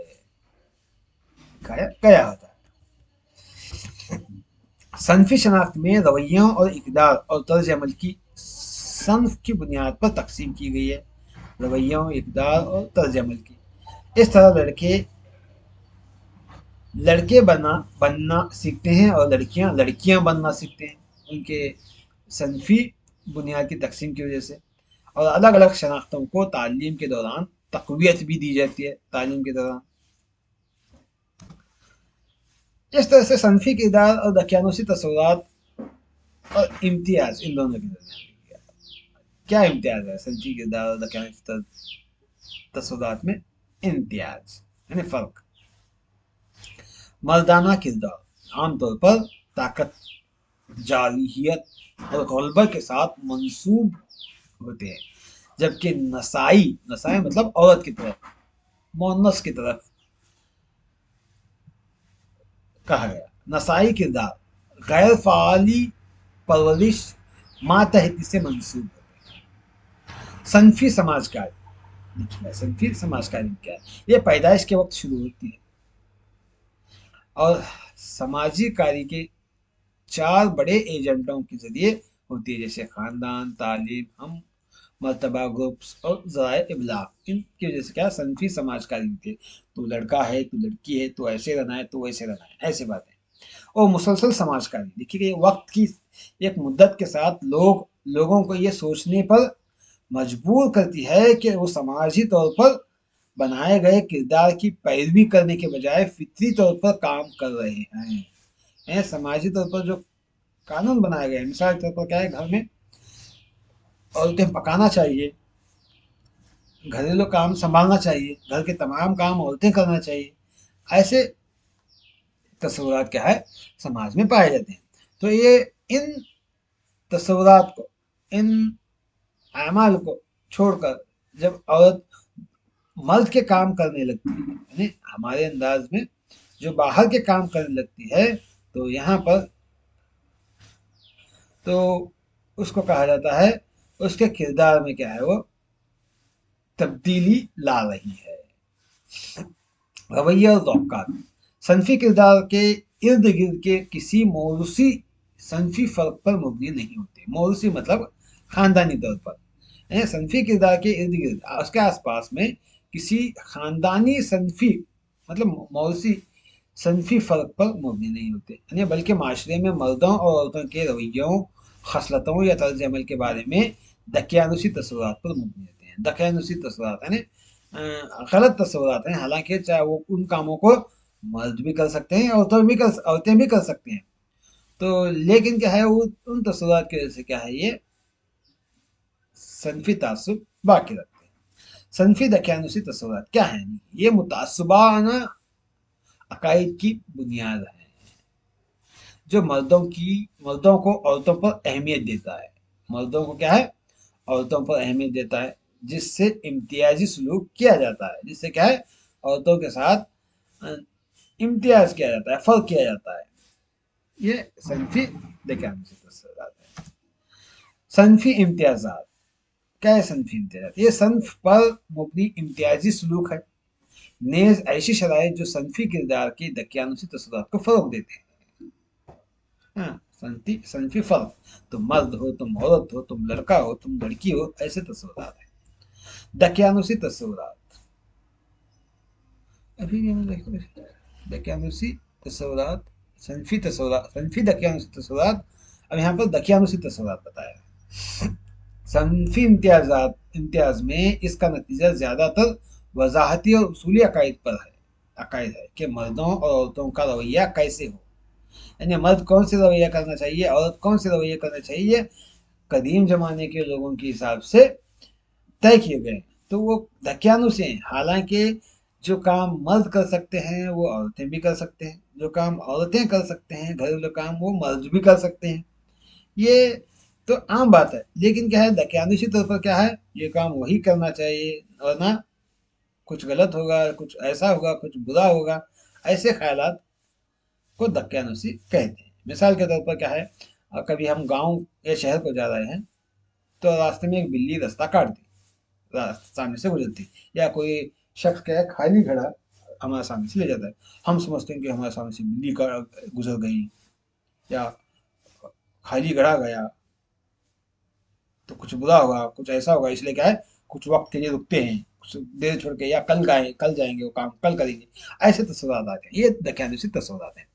Speaker 1: صنفی شناخت میں رویوں اور اقدار اور طرز عمل کی صنف کی بنیاد پر تقسیم کی گئی ہے. رویوں، اقدار اور طرز عمل کی. اس طرح لڑکے بننا سیکھتے ہیں اور لڑکیاں بننا سیکھتے ہیں ان کے صنفی بنیاد کی تقسیم کی وجہ سے. اور الگ الگ شناختوں کو تعلیم کے دوران تقویت بھی دی جاتی ہے. تعلیم کے دوران اس طرح سے صنفی کردار اور دقیانوسی تصورات اور امتیاز، ان دونوں کے درمیان کیا امتیاز ہے. صنفی کردار اور دقیانوسی تصورات میں امتیاز یعنی فرق. مردانہ کردار عام طور پر طاقت، جارحیت اور غلبہ کے ساتھ منسوب ہوتے ہیں، جبکہ نسائی مطلب عورت کی طرف، مؤنث کی طرف کہا گیا. نسائی کردار غیر فعالی پرورش، ماتحتی سے منسوب ہوتے ہیں. صنفی سماج کاری، صنفی سماج کاری کیا ہے، یہ پیدائش کے وقت شروع ہوتی ہے اور سماجی کاری کے 4 بڑے ایجنٹوں کے ذریعے ہوتی ہے، جیسے خاندان، تعلیم، ہم مرتبہ گروپس اور ذرائع ابلاغ. ان کی وجہ سے کیا صنفی سماج کاری ہوتی ہے. تو لڑکا ہے، تو لڑکی ہے، تو ایسے رہنا ہے، تو ویسے رہنا ہے، ایسے باتیں. اور مسلسل سماج کاری دیکھیے کہ وقت کی ایک مدت کے ساتھ لوگوں کو یہ سوچنے پر مجبور کرتی ہے کہ وہ سماجی طور پر بنائے گئے کردار کی پیروی کرنے کے بجائے فطری طور پر کام کر رہے ہیں. سماجی طور پر جو قانون بنائے گئے، مثال کے طور پر کیا ہے، گھر میں عورتیں پکانا چاہیے، گھریلو کام سنبھالنا چاہیے، گھر کے تمام کام عورتیں کرنا چاہیے. ایسے تصورات کیا ہے سماج میں پائے جاتے ہیں. تو یہ ان تصورات کو، ان اعمال کو چھوڑ کر جب عورت مرد کے کام کرنے لگتی ہے، یعنی ہمارے انداز میں جو باہر کے کام کرنے لگتی ہے، تو یہاں پر تو اس کو کہا جاتا ہے، اس کے کردار میں کیا ہے، وہ تبدیلی لا رہی ہے. رویہ اور توقعات सनफी किरदार के इर्द गिर्द के किसी मौरूसी सनफी फर्क पर मुबनी नहीं होते। मौरूसी मतलब खानदानी तौर पर। सनफी किरदार के इर्द गिर्द, उसके आसपास में किसी खानदानी सनफी मतलब मौरूसी सनफी फर्क पर मुबनी नहीं होते, यानी बल्कि माशरे में मर्दों और औरतों के रवैयों, खसलतों या तर्ज अमल के बारे में दकियानुसी तस्वुरात पर मुबनी होते हैं। दकियानुसी तस्वुरात यानी गलत तस्वुरात हैं, हालांकि चाहे वो उन कामों को मर्द भी कर सकते हैं, औरतें भी कर सकते हैं। तो लेकिन क्या है, वो उन तस्वुरात की वजह से क्या है, ये सनफी तासुब बाकी रखते हैं। सनफी दकियानुसी तस्वुरात क्या है? ये मुतासबाना अकायद की बुनियाद है जो मर्दों को औरतों पर अहमियत देता है। मर्दों को क्या है? औरतों पर अहमियत देता है, जिससे इम्तियाजी सलूक किया जाता है, जिससे क्या है, औरतों के साथ इम्तियाज किया जाता है, फर्क किया जाता है। ये सनफी दकियानुसी तस्वुरात है। सनफी इम्तियाजात क्या है? सनफी इम्तियाजात ये सनफ पर मुबनी इम्तियाजी सलूक है, नेज ऐसी शराइत जो सनफी किरदार की दकियानुसी तस्वुरात को फरोग देते हैं। हाँ, सनफी फर्क, तुम मर्द हो, तुम औरत हो, तुम लड़का हो, तुम लड़की हो, ऐसे तस्वुरात है। दकियानुसी तस्वुरात, अभी दकियानुसी तस्वुरात, सनफी दकियानुसी तस्वुरात। अब यहाँ पर दकियानुसी तस्वुरात बताया। सनफी इम्तियाज में इसका नतीजा ज्यादातर वजाहती और उसूली अकायद पर है। अकायद है कि मर्दों और औरतों का रवैया कैसे हो, यानी मर्द कौन से रवैया करना चाहिए, औरत कौन से रवैया करना चाहिए, कदीम जमाने के लोगों के हिसाब से तय किए गए। तो वो दकियानुसी हैं, हालांकि जो काम मर्द कर सकते हैं वो औरतें भी कर सकते हैं, जो काम औरतें कर सकते हैं घरेलू काम वो मर्द भी कर सकते हैं। ये तो आम बात है, लेकिन क्या है, दकियानुसी तौर पर क्या है, ये काम वही करना चाहिए, और ना कुछ गलत होगा, कुछ ऐसा होगा, कुछ बुरा होगा, ऐसे ख्यालात को दकियानुसी कहते हैं। मिसाल के तौर पर क्या है, कभी हम गांव या शहर को जा रहे हैं, तो रास्ते में एक बिल्ली रास्ता काट दी, सामने से गुजरती, या कोई शख्स क्या है, खाली घड़ा हमारे सामने से ले जाता है, हम समझते हैं कि हमारे सामने से बिल्ली का गुजर गई या खाली घड़ा गया तो कुछ बुरा होगा, कुछ ऐसा होगा, इसलिए क्या है, कुछ वक्त के लिए रुकते हैं, कुछ देर छोड़ के, या कल जाएंगे, वो काम कल करेंगे, ऐसे तस्वुरात आते हैं। ये दकियानुसी तस्वुरात हैं।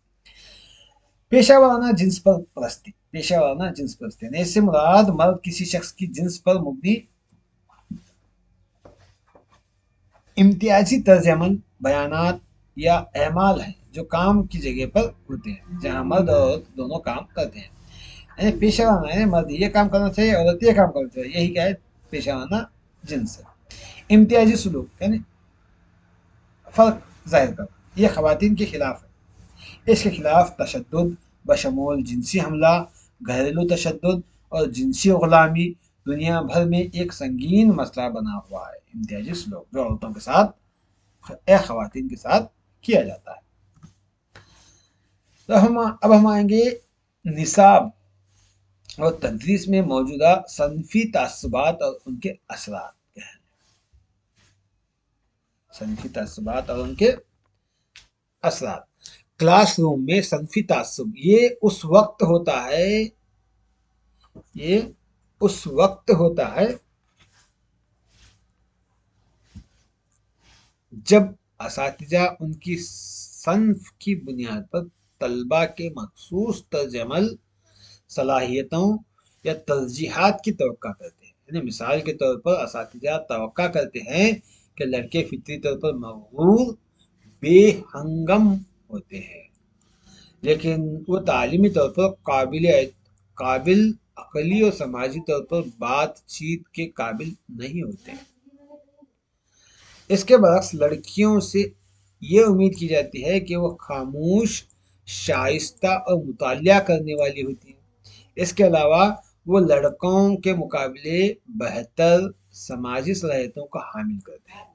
Speaker 1: पेशा वाराना जिन्स पर परस्ती, पेशा वाराना जिन्स परस्ती इससे मुराद मर्द किसी शख्स की जिन्स पर मुबनी इम्तियाजी तर्ज अमल, बयानात या अमाल है जो काम की जगह पर होते हैं, जहां मर्द और औरत दोनों काम करते हैं। यानी पेशा वाराना है, मर्द ये काम करना चाहिए, औरत ये काम करना चाहिए, यही क्या है, पेशा वाराना जिन्स है। इम्तियाजी सलूक यानी फर्क जाहिर करना, ये खवातीन के खिलाफ है। इसके खिलाफ तशद्दुद बशमूल जिनसी हमला, घरेलू तशद्दुद और जिनसी गुलामी दुनिया भर में एक संगीन मसला बना हुआ है। इम्तियाजी सलूक जो औरतों के साथ या खवातीन के साथ किया जाता है। तो अब हम आएंगे निसाब और तदरीस में मौजूदा सनफी तासुबात और उनके असरात क्या हैं। सनफी तासुबात और उनके असरात। क्लासरूम में सनफी तासुब ये उस वक्त होता है जब असातिजा उनकी सन्फ की बुनियाद पर तलबा के मखसूस तर्जमल सलाहियतों या तरजीहात की तवक्का करते हैं। यानी मिसाल के तौर पर असातिजा तवक्का करते हैं कि लड़के फितरी तौर पर मगरूर बेहंगम होते हैं, लेकिन वो तालीमी तौर पर काबिल अकली और समाजी तौर पर बातचीत के काबिल नहीं होते। इसके बरक्स लड़कियों से ये उम्मीद की जाती है कि वो खामोश, शाइस्ता और मुतालिया करने वाली होती हैं। इसके अलावा वो लड़कों के मुकाबले बेहतर समाजी सलाहियतों का हामिल करते हैं।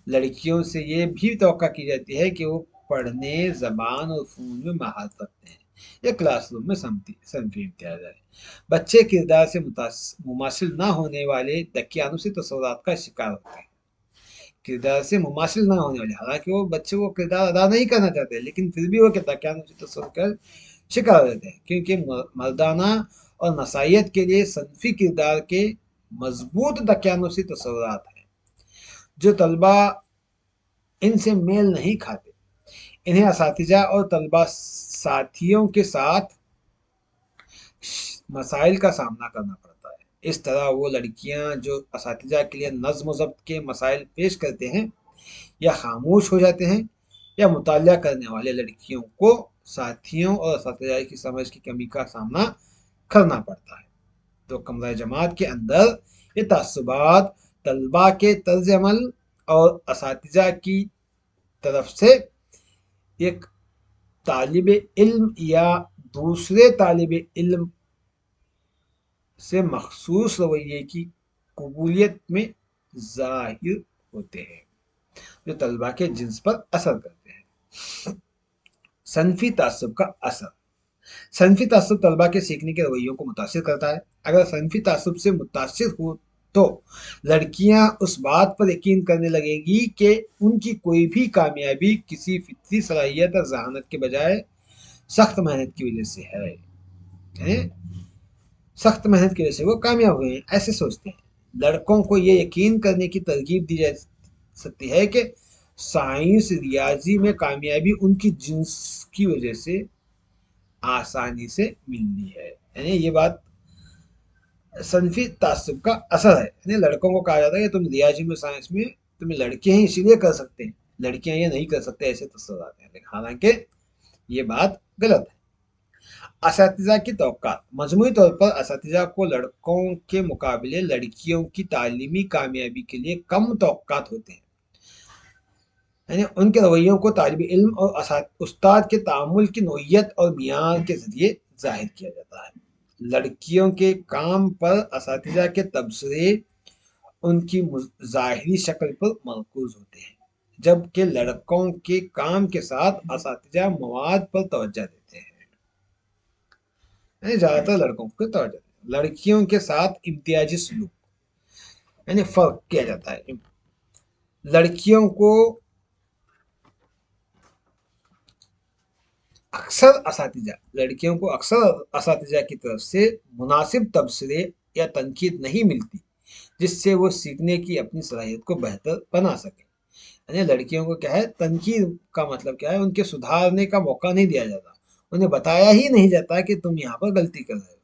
Speaker 1: लड़कियों से ये भी तवक्का की जाती है कि वो पढ़ने, जबान और फ़नून में महारत रखते हैं। यह क्लासरूम में सनफी इम्तियाज है। बच्चे किरदार से मुमासिल ना होने वाले दकियानुसी तस्वुरात का शिकार होते हैं। کردار سے مماثل نہ ہونے والے، حالانکہ وہ بچے وہ کردار ادا نہیں کرنا چاہتے، لیکن پھر بھی وہ دقیانوسی تصور کا شکار ہوتے ہیں، کیونکہ مردانہ اور نسائیت کے لیے صنفی کردار کے مضبوط دقیانوسی تصورات ہیں، جو طلبہ ان سے میل نہیں کھاتے۔ انہیں اساتذہ اور طلبہ ساتھیوں کے ساتھ مسائل کا سامنا کرنا پڑتا ہے۔ اس طرح وہ لڑکیاں جو اساتذہ کے لیے نظم و ضبط کے مسائل پیش کرتے ہیں یا خاموش ہو جاتے ہیں، یا مطالعہ کرنے والے لڑکیوں کو ساتھیوں اور اساتذہ کی سمجھ کی کمی کا سامنا کرنا پڑتا ہے۔ تو کمرہ جماعت کے اندر یہ تعصبات طلبہ کے طرز عمل اور اساتذہ کی طرف سے ایک طالب علم یا دوسرے طالب علم سے مخصوص رویے کی قبولیت میں ظاہر ہوتے ہیں، جو طلبہ کے جنس پر اثر کرتے ہیں۔ صنفی تعصب کا اثر۔ صنفی تعصب طلبہ کے سیکھنے کے رویوں کو متاثر کرتا ہے۔ اگر صنفی تعصب سے متاثر ہو تو لڑکیاں اس بات پر یقین کرنے لگیں گی کہ ان کی کوئی بھی کامیابی کسی فطری صلاحیت اور ذہانت کے بجائے سخت محنت کی وجہ سے ہے۔ سخت محنت کی وجہ سے وہ کامیاب ہوئے ہیں، ایسے سوچتے ہیں۔ لڑکوں کو یہ یقین کرنے کی ترغیب دی جا سکتی ہے کہ سائنس ریاضی میں کامیابی ان کی جنس کی وجہ سے آسانی سے ملنی ہے۔ یعنی یہ بات صنفی تعصب کا اثر ہے۔ یعنی لڑکوں کو کہا جاتا ہے کہ تم ریاضی میں سائنس میں تم لڑکے ہیں اسی لیے کر سکتے ہیں، لڑکیاں یہ نہیں کر سکتے، ایسے تصورات ہیں، لیکن حالانکہ یہ بات غلط ہے۔ اساتذہ کی توقعات۔ مجموعی طور پر اساتذہ کو لڑکوں کے مقابلے لڑکیوں کی تعلیمی کامیابی کے لیے کم توقعات ہوتے ہیں۔ یعنی ان کے رویوں کو طالب علم اور استاد کے تعامل کی نوعیت اور معیار کے ذریعے ظاہر کیا جاتا ہے۔ لڑکیوں کے کام پر اساتذہ کے تبصرے ان کی ظاہری شکل پر مرکوز ہوتے ہیں، جبکہ لڑکوں کے کام کے ساتھ اساتذہ مواد پر توجہ دیتے ہیں۔ یعنی زیادہ تر لڑکوں کو توجہ دیتے ہیں۔ لڑکیوں کے ساتھ امتیازی سلوک، یعنی فرق کیا جاتا ہے۔ لڑکیوں کو اکثر اساتذہ کی طرف سے مناسب تبصرے یا تنقید نہیں ملتی، جس سے وہ سیکھنے کی اپنی صلاحیت کو بہتر بنا سکے۔ یعنی لڑکیوں کو کیا ہے، تنقید کا مطلب کیا ہے، ان کے سدھارنے کا موقع نہیں دیا جاتا، انہیں بتایا ہی نہیں جاتا کہ تم یہاں پر غلطی کر رہے ہو۔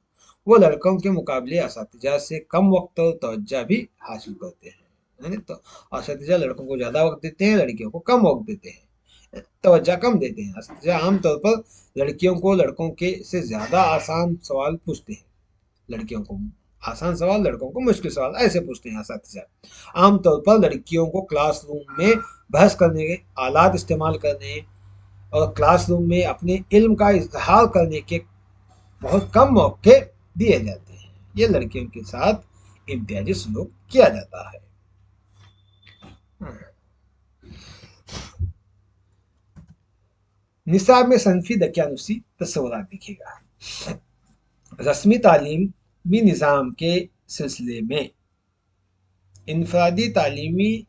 Speaker 1: وہ لڑکوں کے مقابلے اساتذہ سے کم وقت اور توجہ بھی حاصل کرتے ہیں۔ یعنی تو اساتذہ لڑکوں کو زیادہ وقت دیتے ہیں، لڑکیوں کو کم وقت دیتے ہیں، توجہ کم دیتے ہیں۔ اساتذہ عام طور پر لڑکیوں کو لڑکوں کے سے زیادہ آسان سوال پوچھتے ہیں، لڑکیوں کو آسان سوال، لڑکوں کو مشکل سوال، ایسے پوچھتے ہیں اساتذہ۔ عام طور پر لڑکیوں کو کلاس روم میں بحث کرنے کے آلات استعمال کرنے اور کلاس روم میں اپنے علم کا اظہار کرنے کے بہت کم موقع دیے جاتے ہیں۔ یہ لڑکیوں کے ساتھ امتیازی سلوک کیا جاتا ہے۔ نصاب میں صنفی دقیانوسی تصورات دیکھے گا۔ رسمی تعلیمی نظام کے سلسلے میں انفرادی تعلیمی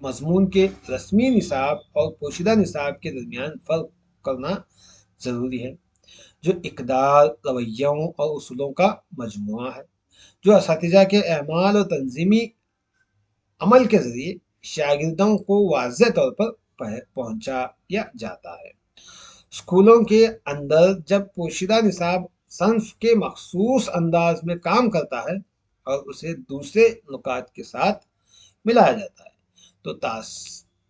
Speaker 1: مضمون کے رسمی نصاب اور پوشیدہ نصاب کے درمیان فرق کرنا ضروری ہے، جو اقدار، رویوں اور اصولوں کا مجموعہ ہے، جو اساتذہ کے اعمال اور تنظیمی عمل کے ذریعے شاگردوں کو واضح طور پر پہنچایا جاتا ہے۔ اسکولوں کے اندر جب پوشیدہ نصاب صنف کے مخصوص انداز میں کام کرتا ہے اور اسے دوسرے نکات کے ساتھ ملایا جاتا ہے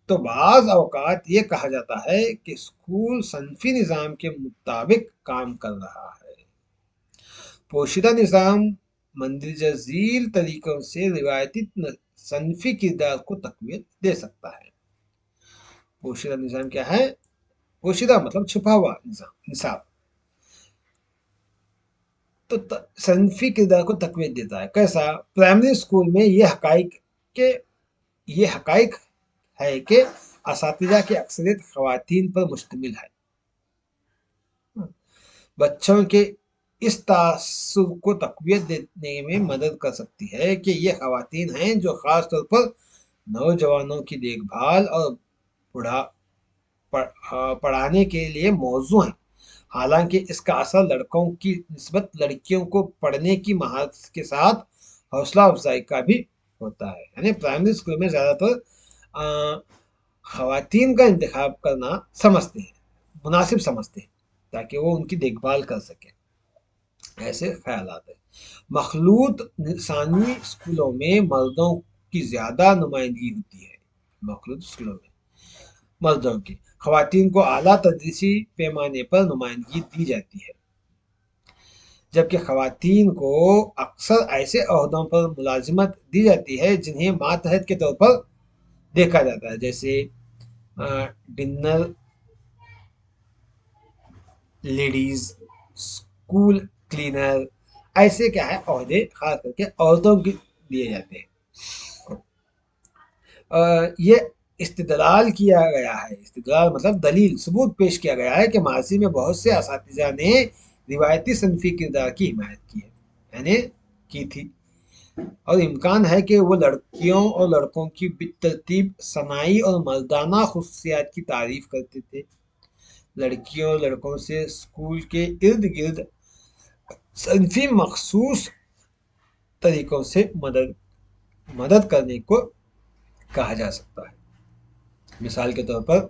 Speaker 1: تو بعض اوقات یہ کہا جاتا ہے کہ اسکول صنفی نظام کے مطابق کام کر رہا ہے۔ پوشیدہ نظام مندرجہ ذیل طریقوں سے روایتی صنفی کردار کو تقویت دے سکتا ہے۔ پوشیدہ نظام کیا ہے؟ پوشیدہ مطلب چھپا ہوا نصاب تو صنفی کردار کو تقویت دیتا ہے۔ کیسا؟ پرائمری اسکول میں یہ حقائق ہے کہ اساتذہ کی اکثریت خواتین پر مشتمل ہے۔ بچوں کے اس تاثر کو تقویت دینے میں مدد کر سکتی ہے کہ یہ خواتین ہیں جو خاص طور پر नौजवानों की देखभाल और बुढ़ा पढ़ाने के लिए मौजू है। हालांकि इसका असर लड़कों की निस्बत लड़कियों को पढ़ने की महारत के साथ हौसला अफजाई का भी होता है। यानी प्राइमरी स्कूल में ज़्यादातर खवातीन का इंतखाब करना समझते हैं, मुनासिब समझते हैं, ताकि वो उनकी देखभाल कर सकें। ऐसे ख्यालात हैं। मखलूत निसानी स्कूलों में मर्दों की ज़्यादा नुमाइंदगी होती है। मखलूत स्कूलों में मर्दों की, खवातीन को आला तदरीसी पैमाने पर नुमाइंदगी दी जाती है, जबकि खवातीन को अक्सर ऐसे ओहदों पर मुलाजिमत दी जाती है जिन्हें मातहत के तौर पर देखा जाता है, जैसे डिनर लेडीज, स्कूल क्लीनर। ऐसे क्या है ओहदे खास करके औरतों के दिए जाते हैं। ये इस्तिदलाल किया गया है, इस्तिदलाल मतलब दलील सबूत पेश किया गया है कि माजी में बहुत से असातिज़ा ने रिवायती सनफी किरदार की हिमायत की है, यानी की थी, और इम्कान है कि वो लड़कियों और लड़कों की बितरतीब सनाई और मर्दाना खुसूसियात की तारीफ करते थे। लड़कियों और लड़कों से स्कूल के इर्द गिर्द सनफी मखसूस तरीकों से मदद करने को कहा जा सकता है। मिसाल के तौर पर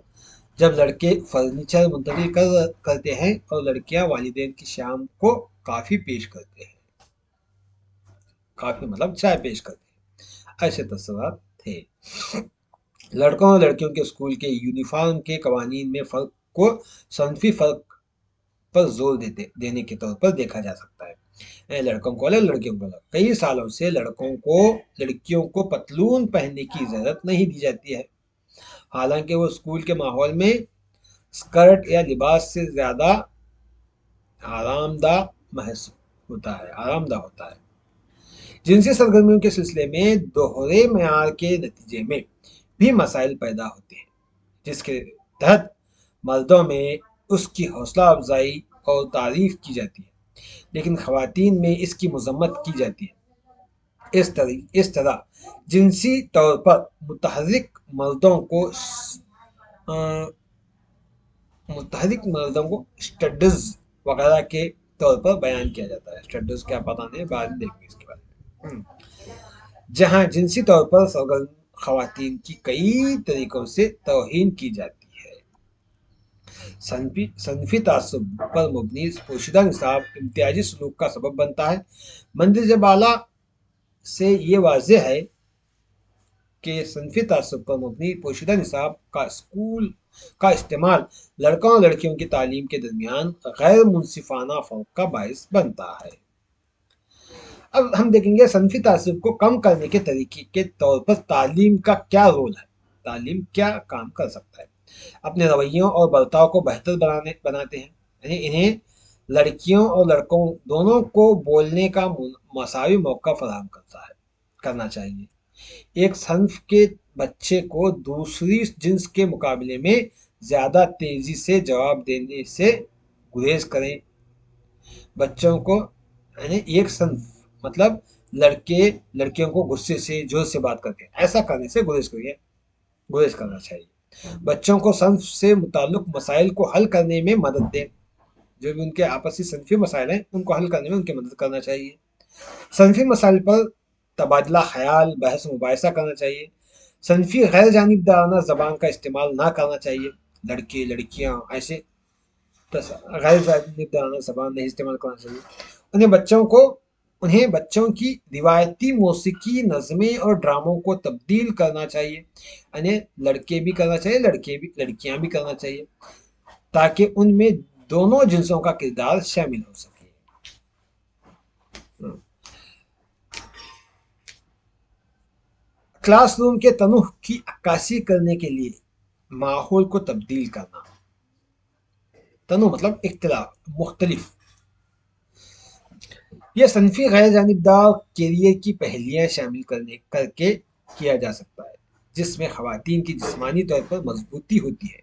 Speaker 1: जब लड़के फर्नीचर मुंतकिल करते हैं और लड़कियां वालिदैन की शाम को काफ़ी पेश करते हैं, काफ़ी मतलब चाय पेश करते हैं, ऐसे तस्वीर थे। लड़कों और लड़कियों के स्कूल के यूनिफॉर्म के कवानीन में फ़र्क को सनफी फ़र्क पर जोर देने के तौर पर देखा जा सकता है। लड़कों को अलग, लड़कियों को अलग। कई सालों से लड़कियों को पतलून पहनने की इजाज़त नहीं दी जाती है, हालांकि वो स्कूल के माहौल में स्कर्ट या लिबास से ज़्यादा आरामदा होता है। जिनसी सरगर्मियों के सिलसिले में दोहरे मेयार के नतीजे में भी मसाइल पैदा होते हैं, जिसके तहत मर्दों में उसकी हौसला अफजाई और तारीफ की जाती है, लेकिन खवातीन में इसकी मजम्मत की जाती है। इस तरह जिनसी तौर पर मुतहरिक मर्दों को स्टडीज वगैरह के तौर पर बयान किया जाता है। स्टडीज क्या पता नहीं, बाद में देखेंगे इसके बारे में। जहां जिनसी तौर पर सरगर्म खवातीन की कई तरीकों से तौहीन की जाती है। सनफी तासुब पर मुबनी पोशीदा निसाब इम्तियाजी सलूक का सबब बनता है। मंदिर बाला से ये वाज़ेह है कि सनफी तासुब पर मुबनी पोशीदा निसाब का स्कूल का इस्तेमाल लड़कों और लड़कियों की तालीम के दरमियान गैर मुनसिफाना फ़र्क का बायस बनता है। अब हम देखेंगे सनफी तासुब को कम करने के तरीके के तौर पर तालीम का क्या रोल है, तालीम क्या काम कर सकता है। अपने रवैयों और बर्ताव को बेहतर बनाते हैं, यानी इन्हें लड़कियों और लड़कों दोनों को बोलने का मसावी मौका फराहम करना चाहिए। एक सन्फ के बच्चे को दूसरी जिन्स के मुकाबले में ज़्यादा तेज़ी से जवाब देने से गुरेज करें। बच्चों को यानी एक सन्फ मतलब लड़के लड़कियों को गुस्से से जोर से बात करके ऐसा करने से गुरेज करना चाहिए। बच्चों को सन्फ से मुताल्लिक मसाइल को हल करने में मदद दें। जो भी उनके आपसी सन्फी मसाइल हैं उनको हल करने में उनकी मदद करना चाहिए। सन्फी मसाइल पर तबादला ख्याल, बहस मुबाहिसा करना चाहिए। सन्फी गैर जानिबदाराना ज़बान का इस्तेमाल ना करना चाहिए। लड़के लड़कियाँ ऐसे गैर जानिबदाराना ज़बान नहीं इस्तेमाल करना चाहिए। उन्हें बच्चों की रिवायती मौसीकी, नज़में और ड्रामों को तब्दील करना चाहिए, यानी लड़के भी करना चाहिए, लड़कियां भी करना चाहिए, ताकि उनमें दोनों जिन्सों का किरदार शामिल हो सके। क्लासरूम के तनुह की अक्कासी करने के लिए माहौल को तब्दील करना। तनुह मतलब इख्तिलाफ, मुख्तलिफ। यह सनफी गैर जानिबदार कैरियर की पहलियां शामिल करके किया जा सकता है, जिसमें खवातीन की जिस्मानी तौर पर मजबूती होती है,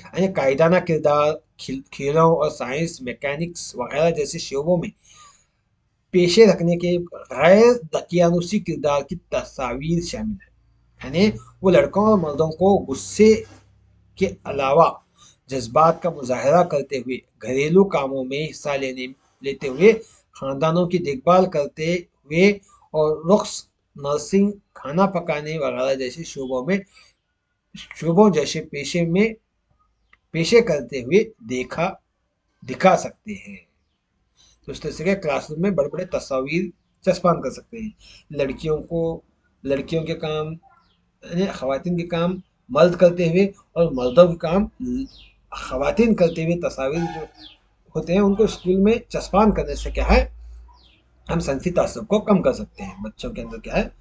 Speaker 1: यानी कायदाना किरदार खेलों और साइंस, मैकेनिक्स वगैरह जैसे शोबों में पेशे रखने के गैर दकियानुसी किरदार की तस्वीर शामिल है। यानी वो लड़कों और मर्दों को गुस्से के अलावा जज्बात का मुजाहरा करते हुए, घरेलू कामों में हिस्सा लेते हुए, खानदानों की देखभाल करते हुए और रुक्स, नर्सिंग, खाना पकाने वगैरह जैसे शोबों जैसे पेशे करते हुए दिखा सकते हैं। तो इस तरह से क्लासरूम में बड़े बड़े तस्वीर चस्पान कर सकते हैं। लड़कियों के काम यानी खवातीन के काम मर्द करते हुए और मर्दों के काम खवातीन करते हुए तस्वीर जो होते हैं उनको स्कूल में चस्पान करने से क्या है, हम संसी तासुब को कम कर सकते हैं। बच्चों के अंदर क्या है,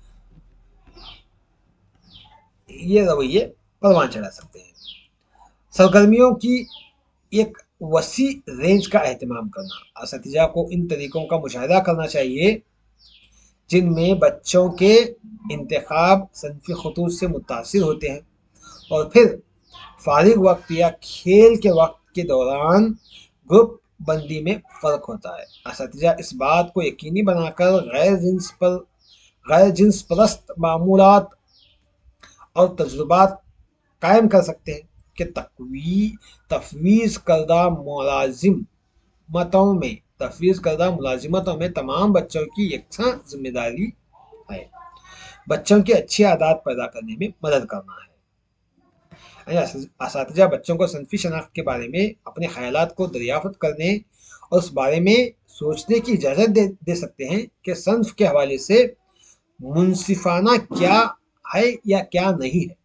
Speaker 1: ये रवैये परवान चढ़ा सकते हैं। सरगर्मियों की एक वसी रेंज का एहतमाम करना। असतिजा को इन तरीकों का मुशाहिदा करना चाहिए जिनमें बच्चों के इंतखाब सनफी खतूत से मुतासिर होते हैं, और फिर फारिग वक्त या खेल के वक्त के दौरान ग्रुप बंदी में फ़र्क होता है। असतिजा इस बात को यकीनी बनाकर गैर जिन्स परस्त मामूलात और तजुर्बात कायम कर सकते हैं कि तफवीज़ करदा मुलाजिमतों में तमाम बच्चों की यकसा जिम्मेदारी है बच्चों की अच्छी आदत पैदा करने में मदद करना है। असातिज़ा बच्चों को सनफी शनाख्त के बारे में अपने ख्यालात को दरियाफ्त करने और उस बारे में सोचने की इजाज़त दे सकते हैं कि सनफ के हवाले से मुनसिफाना क्या है या क्या नहीं है।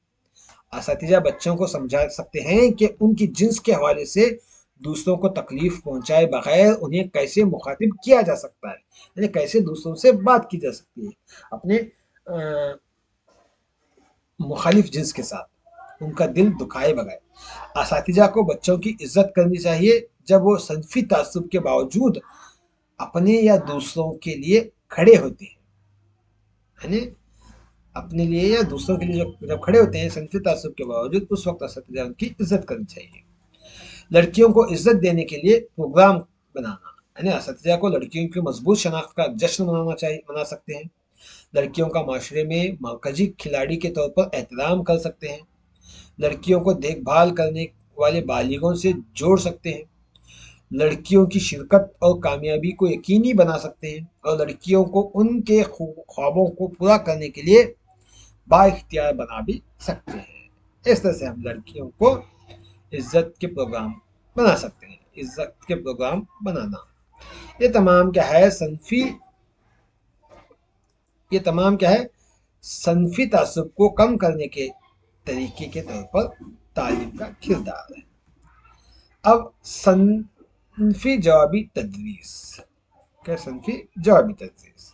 Speaker 1: असातिज़ा बच्चों को समझा सकते हैं कि उनकी जिन्स के हवाले से दूसरों को तकलीफ पहुंचाए बगैर उन्हें कैसे मुखातिब किया जा सकता है, यानी कैसे दूसरों से बात की जा सकती है अपने मुखालिफ जिन्स के साथ, उनका दिल दुखाए बगैर। असातिज़ा को बच्चों की इज्जत करनी चाहिए जब वो सनफी तासुब के बावजूद अपने या दूसरों के लिए खड़े होते हैं, यानी अपने लिए या दूसरों के लिए जब खड़े होते हैं सनफी तासुब के बावजूद, उस वक्त असतिज़ा उनकी इज्जत करनी चाहिए। लड़कियों को इज्जत देने के लिए प्रोग्राम बनाना, यानी असतिज़ा को लड़कियों की मजबूत शनाख्त का जश्न मना सकते हैं। लड़कियों का माशरे में मरकजी खिलाड़ी के तौर पर एहतराम कर सकते हैं। लड़कियों को देखभाल करने वाले बालिगों से जोड़ सकते हैं। लड़कियों की शिरकत और कामयाबी को यकीनी बना सकते हैं और लड़कियों को उनके ख्वाबों को पूरा करने के लिए बाइख्तियार बना भी सकते हैं। इस तरह से हम लड़कियों को इज्जत के प्रोग्राम बना सकते हैं। इज्जत के प्रोग्राम बनाना, ये तमाम क्या है, सनफी तासुब को कम करने के तरीके के तौर पर तालीम का किरदार है। अब सनफी जवाबी तदरीस। क्या सनफी जवाबी तदरीस?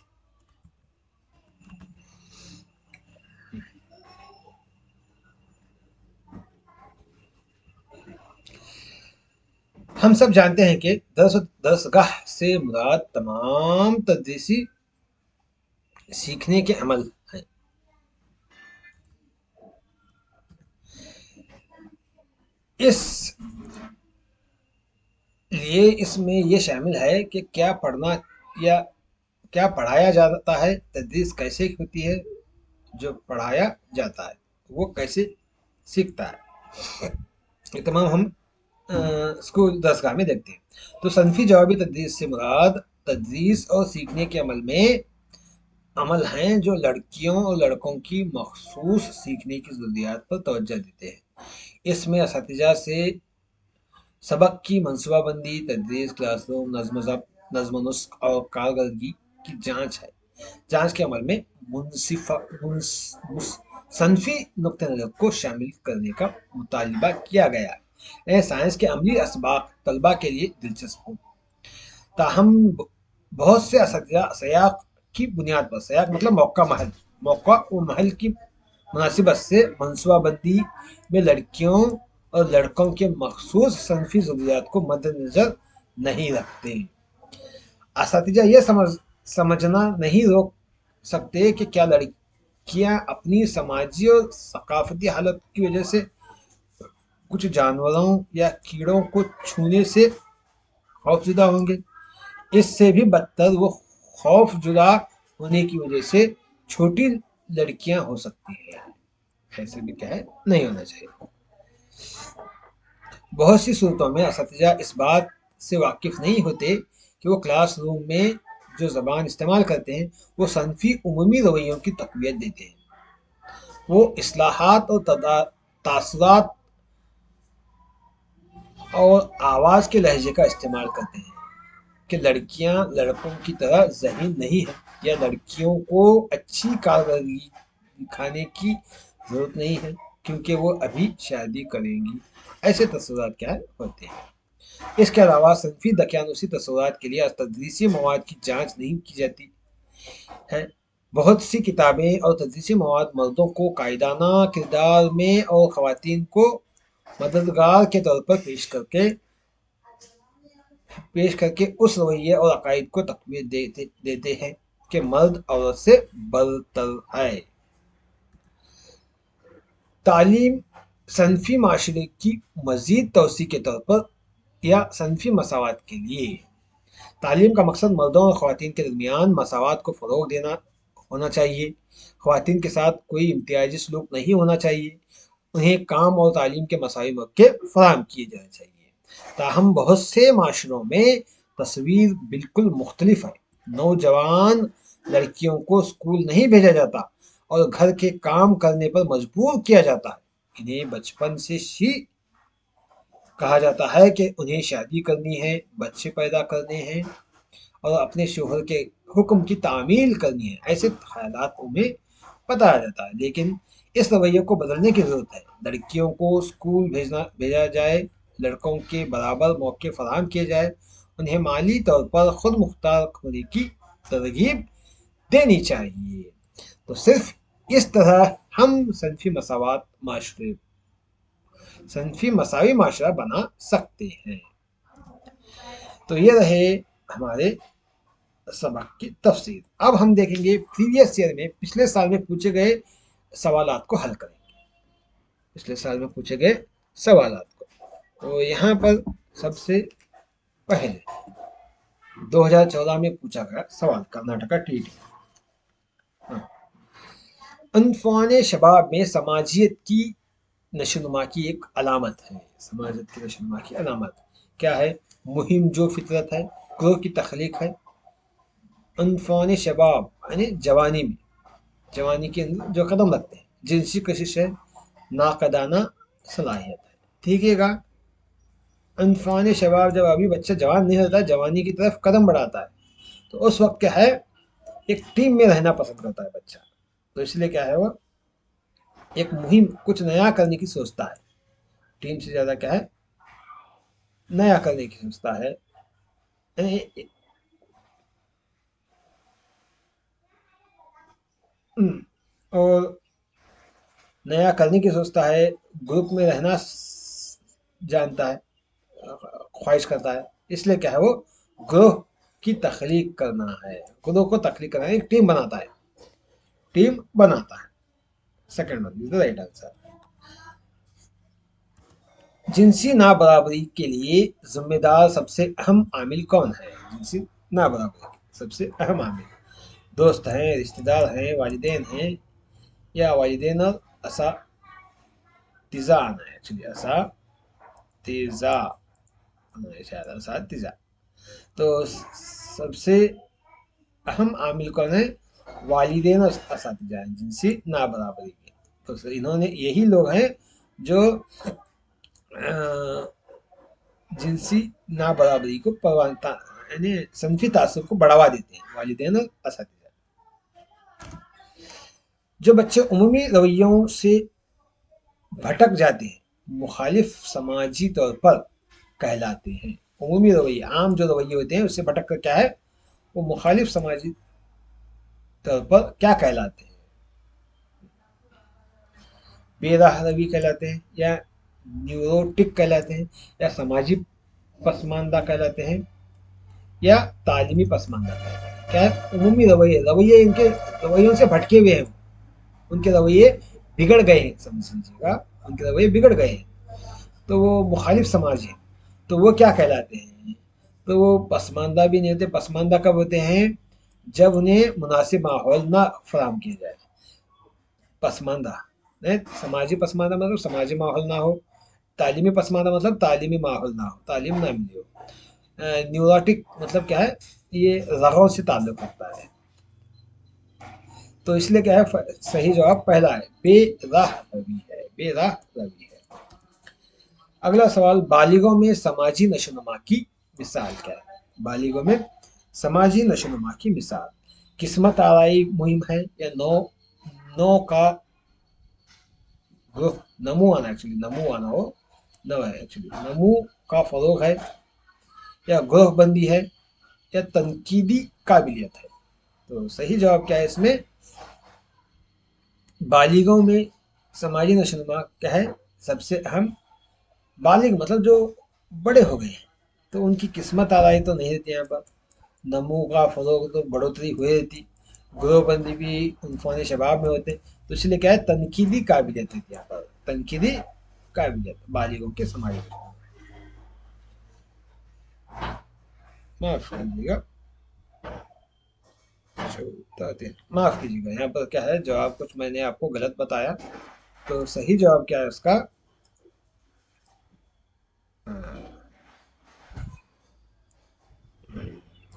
Speaker 1: हम सब जानते हैं कि दरसगाह से मुराद तमाम तदरीसी सीखने के अमल हैं। इस लिए इसमें यह शामिल है कि क्या पढ़ना या क्या पढ़ाया जाता है, तदरीस कैसे होती है, जो पढ़ाया जाता है वो कैसे सीखता है, ये तमाम हम स्कूल दरसगाह में देखते हैं। तो सनफी जवाबी तदरीस से मुराद तदरीस और सीखने के अमल हैं जो लड़कियों और लड़कों की मखसूस सीखने की ज़रूरियात पर तवज्जो देते हैं। इसमें असतिज़ा से सबक की मनसूबाबंदी, तदरीस, क्लासरूम, नज़्म नुस्ख और कारकर्दगी की जांच है। जांच के अमल में सनफी नुक्ते नज़र को शामिल करने का मुतालबा किया गया है। साइंस के अमली असबाक तलबा के लिए दिलचस्प हो, ताहम बहुत से असतिज़ा सयाक की बुनियाद पर, सयाक मतलब मौका और महल की मुनासिबत से मनसूबाबंदी में लड़कियों और लड़कों के मखसूस सनफी ज़रूरियात को मद्देनजर नहीं रखते। असतिज़ा यह समझना नहीं रोक सकते कि क्या लड़कियां अपनी समाजी और सकाफती हालत की वजह से कुछ जानवरों या कीड़ों को छूने से खौफजुदा होंगे। इससे भी बदतर वो खौफजुदा होने की वजह से छोटी लड़कियां हो सकती हैं। ایسے بھی کیا ہے نہیں ہونا چاہیے۔ بہت سی صورتوں میں اساتذہ اس بات سے واقف نہیں ہوتے کہ وہ کلاس روم میں جو زبان استعمال کرتے ہیں وہ صنفی عمومی رویوں کی تقویت دیتے ہیں۔ وہ اصلاحات اور تاثرات اور آواز کے لہجے کا استعمال کرتے ہیں کہ لڑکیاں لڑکوں کی طرح ذہین نہیں ہیں، یا لڑکیوں کو اچھی کارکردگی دکھانے کی ضرورت نہیں ہے کیونکہ وہ ابھی شادی کریں گی۔ ایسے تصورات کیا ہوتے ہیں۔ اس کے علاوہ صنفی دقیانوسی تصورات کے لیے تدریسی مواد کی جانچ نہیں کی جاتی ہے۔ بہت سی کتابیں اور تدریسی مواد مردوں کو قائدانہ کردار میں اور خواتین کو مددگار کے طور پر پیش کر کے اس رویے اور عقائد کو تقویت دیتے ہیں کہ مرد عورت سے برتر ہے۔ تعلیم صنفی معاشرے کی مزید توسیع کے طور پر یا صنفی مساوات کے لیے۔ تعلیم کا مقصد مردوں اور خواتین کے درمیان مساوات کو فروغ دینا ہونا چاہیے۔ خواتین کے ساتھ کوئی امتیازی سلوک نہیں ہونا چاہیے۔ انہیں کام اور تعلیم کے مساوی موقع فراہم کیے جانے چاہیے۔ تاہم بہت سے معاشروں میں تصویر بالکل مختلف ہے۔ نوجوان لڑکیوں کو اسکول نہیں بھیجا جاتا اور گھر کے کام کرنے پر مجبور کیا جاتا ہے۔ انہیں بچپن سے ہی کہا جاتا ہے کہ انہیں شادی کرنی ہے، بچے پیدا کرنے ہیں اور اپنے شوہر کے حکم کی تعمیل کرنی ہے۔ ایسے خیالات انہیں بتایا جاتا ہے، لیکن اس رویے کو بدلنے کی ضرورت ہے۔ لڑکیوں کو اسکول بھیجا جائے، لڑکوں کے برابر موقع فراہم کیے جائے، انہیں مالی طور پر خود مختار ہونے کی ترغیب دینی چاہیے۔ تو صرف اس طرح ہم صنفی مساوی معاشرہ بنا سکتے ہیں۔ تو یہ رہے ہمارے سبق کی تفسیر۔ اب ہم دیکھیں گے پریویس ایئر میں پچھلے سال میں پوچھے گئے سوالات کو حل کریں گے۔ پچھلے سال میں پوچھے گئے سوالات کو تو یہاں پر سب سے پہلے 2014 میں پوچھا گیا سوال کرناٹکا ٹی عنفوان شباب میں سماجیت کی نشوونما کی ایک علامت ہے۔ سماجیت کی نشوونما کی علامت کیا ہے؟ مہم جو فطرت ہے، گروہ کی تخلیق ہے۔ عنفوان شباب یعنی جوانی میں، جوانی کے اندر جو قدم رکھتے ہیں، جنسی کشش ہے، ناقدانہ صلاحیت ہے۔ ٹھیک ہے گا، عنفوان شباب جب ابھی بچہ جوان نہیں ہوتا، جوانی کی طرف قدم بڑھاتا ہے، تو اس وقت کیا ہے، ایک ٹیم میں رہنا پسند کرتا ہے بچہ، تو اس لیے کیا ہے، وہ ایک مہم کچھ نیا کرنے کی سوچتا ہے۔ ٹیم سے زیادہ کیا ہے، نیا کرنے کی سوچتا ہے، اور نیا کرنے کی سوچتا ہے، گروپ میں رہنا جانتا ہے، خواہش کرتا ہے۔ اس لیے کیا ہے، وہ گروہ کی تخلیق کرنا ہے، گروہ کو تخلیق کرنا ہے، ایک ٹیم بناتا ہے، second one is the right answer. جنسی نابرابری کے لیے ذمہ دار سب سے اہم عامل کون ہے؟ جنسی نابرابری سب سے اہم عامل دوست ہیں، رشتہ دار ہیں، والدین ہیں، یا والدین اور اساتذہ آنا ہے، اساتذہ۔ تو سب سے اہم عامل کون ہے؟ والدین اور اساتذہ ہیں جنسی نابرابری کے۔ تو انہوں نے، یہی لوگ ہیں جو جنسی نابرابری کو یعنی صنفی تعصب کو بڑھاوا دیتے ہیں، والدین اور اساتذہ۔ جو بچے عمومی رویوں سے بھٹک جاتے ہیں مخالف سماجی طور پر کہلاتے ہیں۔ عمومی رویے، عام جو رویے ہوتے ہیں اس سے بھٹک کر کیا ہے، وہ مخالف سماجی طور پر کیا کہلاتے ہیں؟ بے راہ روی کہلاتے ہیں، یا نیوروٹک کہلاتے ہیں، یا سماجی پسماندہ کہلاتے ہیں، یا تعلیمی پسماندہ کہلاتے ہیں۔ کیا ہے؟ عمومی رویے ان کے رویوں سے بھٹکے ہوئے ہیں، ان کے رویے بگڑ گئے ہیں، سمجھیے گا، ان کے رویے بگڑ گئے ہیں، تو وہ مخالف سماج ہے، تو وہ کیا کہلاتے ہیں؟ تو وہ پسماندہ بھی نہیں ہوتے۔ پسماندہ کب ہوتے ہیں؟ جب انہیں مناسب ماحول نہ فراہم کیا جائے۔ پسماندہ
Speaker 2: नहीं, समाजी पसमानदा मतलब समाजी माहौल ना हो, तालीमी पसमानदा मतलब तालीमी माहौल ना हो, तालीम ना मिली हो। न्यूरोटिक मतलब क्या है, ये रगों से ताल्लुक रखता है। तो इसलिए क्या है, सही जवाब पहला है, बेराह रवि है, बेराह रवि है। अगला सवाल, बालिगों में समाजी नशोनुमा की मिसाल क्या है? बालिगों में समाजी नशोनुमा की मिसाल किस्मत आराई मुहिम है, या नो नो का ग्रुप, नमू आना, एक्चुअली नमू आना हो, न है एक्चुअली, नमू का फरोग है, या ग्रोह बंदी है, या तनकीदी काबिलियत है। तो सही जवाब क्या है इसमें, बालिगों में समाजी नशोनुमा क्या है, सबसे अहम, बालिग मतलब जो बड़े हो गए हैं, तो उनकी किस्मत आराई तो नहीं रहती यहाँ पर, नमू का फरोग तो बढ़ोतरी हुई रहती, ग्रोहबंदी भी उनफान शबाब में होते, तो इसलिए क्या है, तनकीदी काबिलियत रहती है यहाँ पर, तनकीदी काबिलियत बालिगों के समाजी नशोनुमा। माफ कीजिएगा, माफ कीजिएगा, यहाँ पर क्या है, जवाब कुछ मैंने आपको गलत बताया। तो सही जवाब क्या है उसका,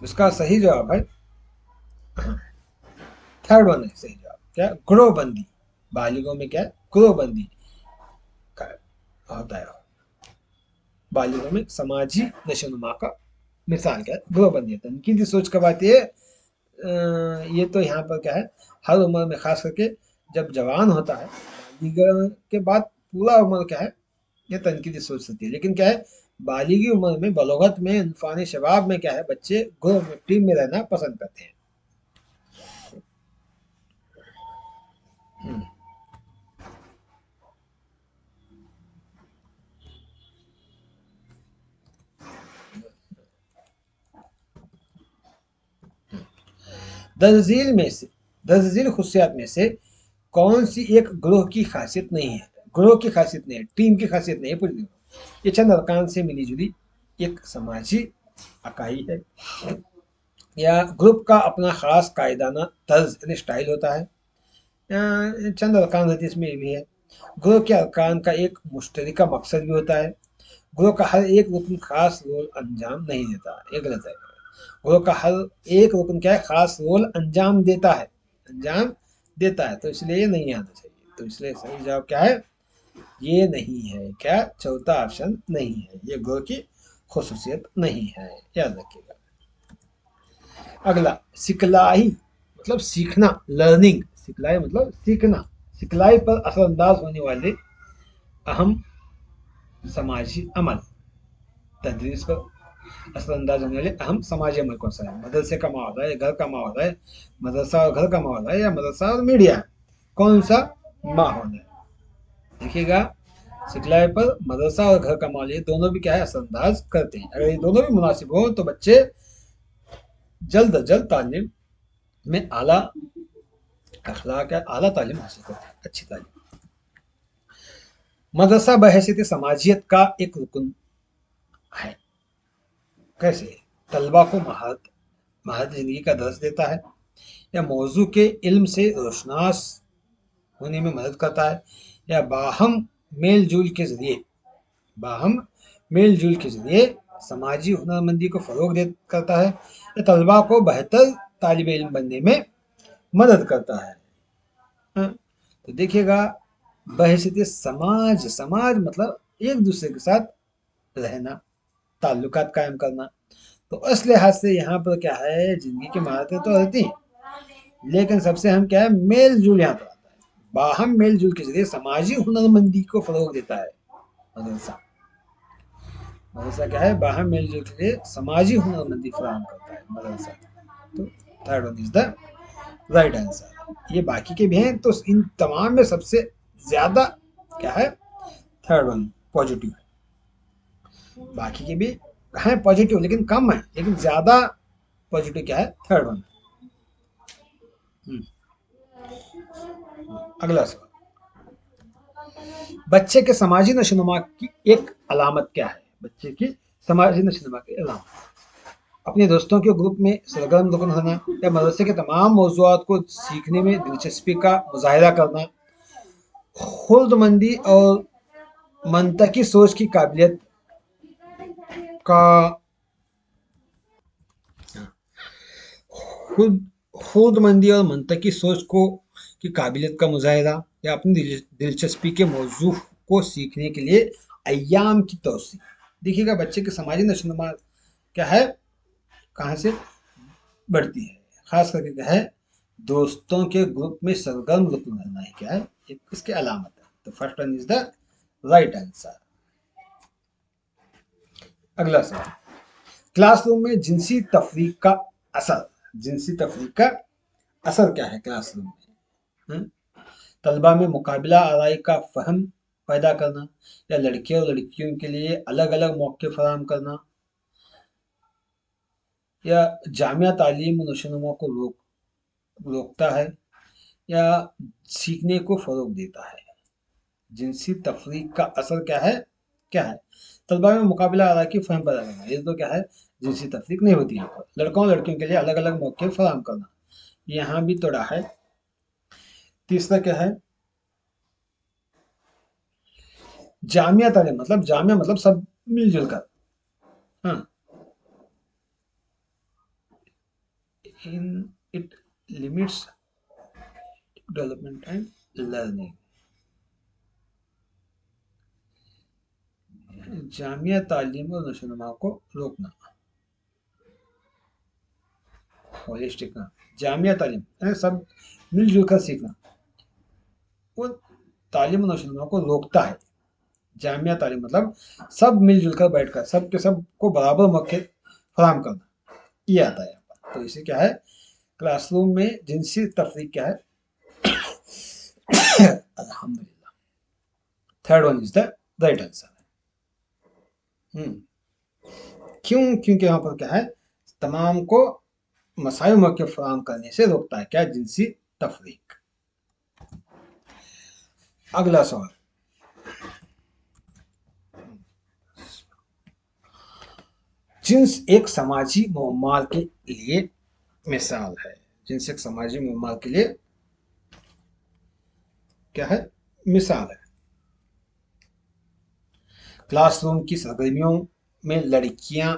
Speaker 2: उसका सही जवाब है, थर्ड वन है सही जवाब, क्या, ग्रोहबंदी। बालिगों में क्या है, ग्रोहबंदी का होता है, बालिगों में समाजी नशोनुमा का मिसाल क्या है, ग्रोहबंदी है। तनकीदी सोच का बात ये तो यहाँ पर क्या है, हर उम्र में खास करके जब जवान होता है, बालिग के बाद पूरा उम्र क्या है, ये तनकीदी सोच सकती है। लेकिन क्या है, बालिगी उम्र में, बलोगत में, इनफानी शबाब में क्या है, बच्चे ग्रुप में, टीम में रहना पसंद करते हैं। दर्जील में से, दर्जील खुशियात में से कौन सी एक ग्रोह की खासियत नहीं है, ग्रोह की खासियत नहीं है, टीम की खासियत नहीं है पूरी ग्रोह, ये चंद अरकान से मिली जुली एक समाजी इकाई है, या ग्रुप का अपना खास कायदाना तर्ज यानी स्टाइल होता है, या चंद अरकान होती है, इसमें ये भी है। ग्रुप के अरकान का एक मुश्तरका मकसद भी होता है, ग्रुप का हर एक रुकन खास रोल अंजाम नहीं देता, ये गलत है। ग्रुप का हर एक रुकन क्या है, खास रोल अंजाम देता है, अंजाम देता है, तो इसलिए ये नहीं आना चाहिए। तो इसलिए सही जवाब क्या है, ये नहीं है, क्या, चौथा ऑप्शन नहीं है, ये ग्रुप की खुसूसियत नहीं है, याद रखिएगा। अगला, सिखलाई मतलब सीखना, लर्निंग, सिखलाई मतलब सीखना, सिखलाई पर असरअंदाज होने वाले अहम समाजी अमल, तदरीस पर असरअंदाज होने वाले अहम समाजी अमल कौन सा है, मदरसे का माहौल है, घर का माहौल है, मदरसा और घर का माहौल है, या मदरसा और मीडिया है, कौन सा माहौल है? देखिएगा, सिखलाई पर मदरसा और घर का माहौल, ये दोनों भी क्या है, असरअंदाज करते हैं। अगर ये दोनों भी मुनासिब हो तो बच्चे जल्द अज जल्द तालीम में आला अखलाक या आला तालीम हासिल करते हैं, अच्छी तालीम। मदरसा बहैसियत समाजियत का एक रुकन है, कैसे, तलबा को महारत महारत जिंदगी का दर्स देता है, या मौजू के इल्म से रोशनास होने में मदद करता है, या बाहम मेल जूल के जरिए, बाहम मेल जूल के जरिए समाजी हुनरमंदी को फरोग दे करता है, या तलबा को बेहतर तालिब इल्म बनने में मदद करता है। तो देखिएगा, बहैसियत समाज, समाज मतलब एक दूसरे के साथ रहना, ताल्लुकात कायम करना, तो इस लिहाज से यहाँ पर क्या है, जिंदगी की महारतें तो रहती हैं, लेकिन सबसे अहम क्या है, मेल जुल यहाँ पर आता है, बाहम मेल जुल के जरिए समाजी हुनरमंदी को फरोग देता है मदरसा। मदरसा क्या है, बाहम मेल जुल के जरिए समाजी हुनरमंदी फराहम करता है मदरसा। तो third one is the right answer. ये बाकी के भी हैं, तो इन तमाम में सबसे ज्यादा क्या है, थर्ड वन पॉजिटिव है। बाकी के भी हैं पॉजिटिव, लेकिन कम है, लेकिन ज्यादा पॉजिटिव क्या है, थर्ड वन। अगला सवाल, बच्चे के समाजी नशोनुमा की एक अलामत क्या है, बच्चे की समाजी नशोनुमा की अलामत, अपने दोस्तों के ग्रुप में सरगर्म रुकन होना, या मदरसे के तमाम मौजूआत को सीखने में दिलचस्पी का मुजाहिरा करना, खुल्दमंदी और मंतकी सोच की काबिलियत का खुद खुदमंदी और मंतकी सोच को की काबिलियत का मुजाहिदा या अपनी दिलचस्पी के मौजू को सीखने के लिए अय्याम की तोसी। देखिएगा बच्चे की समाजी नशोनुमा क्या है, कहाँ से बढ़ती है, खास करके क्या है, दोस्तों के ग्रुप में सरगर्म लुत्फ उठाना ही क्या है, एक इसकी अलामत है। तो first one is the right answer. अगला सवाल, क्लासरूम में जिनसी तफरीक का असर, जिनसी तफरीक का असर क्या है क्लासरूम में? तलबा में मुकाबला आराई का फहम पैदा करना, या लड़के और लड़कियों के लिए अलग अलग मौके फराहम करना, या जामिया तालीम नशोनुमा को रोकता है, या सीखने को फरोग देता है। जिनसी तफरीक का असर क्या है, क्या है? तलबा में मुकाबला आरा की फहम पैदा करना, ये तो क्या है, जिनसी तफरीक नहीं होती यहाँ पर। लड़कों और लड़कियों के लिए अलग अलग मौके फराहम करना, यहाँ भी तोड़ा है। तीसरा क्या है, जामिया तालीम, मतलब जामिया मतलब सब मिलजुल कर, हाँ, in it limits development and learning. Jamia तालीम और नशोनुमा को रोकना, होलिस्टिक का जामिया तालीम यानी सब मिलजुल कर सीखना, वो तालीम और नशोनुमा को रोकता है। जामिया तालीम मतलब सब मिलजुल कर बैठकर सब के सब को बराबर मौके फराहम करना, ये आता है यहाँ पर। तो इसे क्या है, क्लासरूम में जिनसी तफरीक क्या है, अल्हम्दुलिल्लाह, third one is the right answer. क्योंकि यहाँ पर क्या है, तमाम को मसाइल मौके फराहम करने से रोकता है, क्या, जिनसी तफरीक। अगला सवाल, जिन्स एक समाजी मुअम्माल के लिए मिसाल है। जिन्स एक समाजी मुअम्माल के लिए क्या है, मिसाल है। क्लासरूम की सरगर्मियों में लड़कियां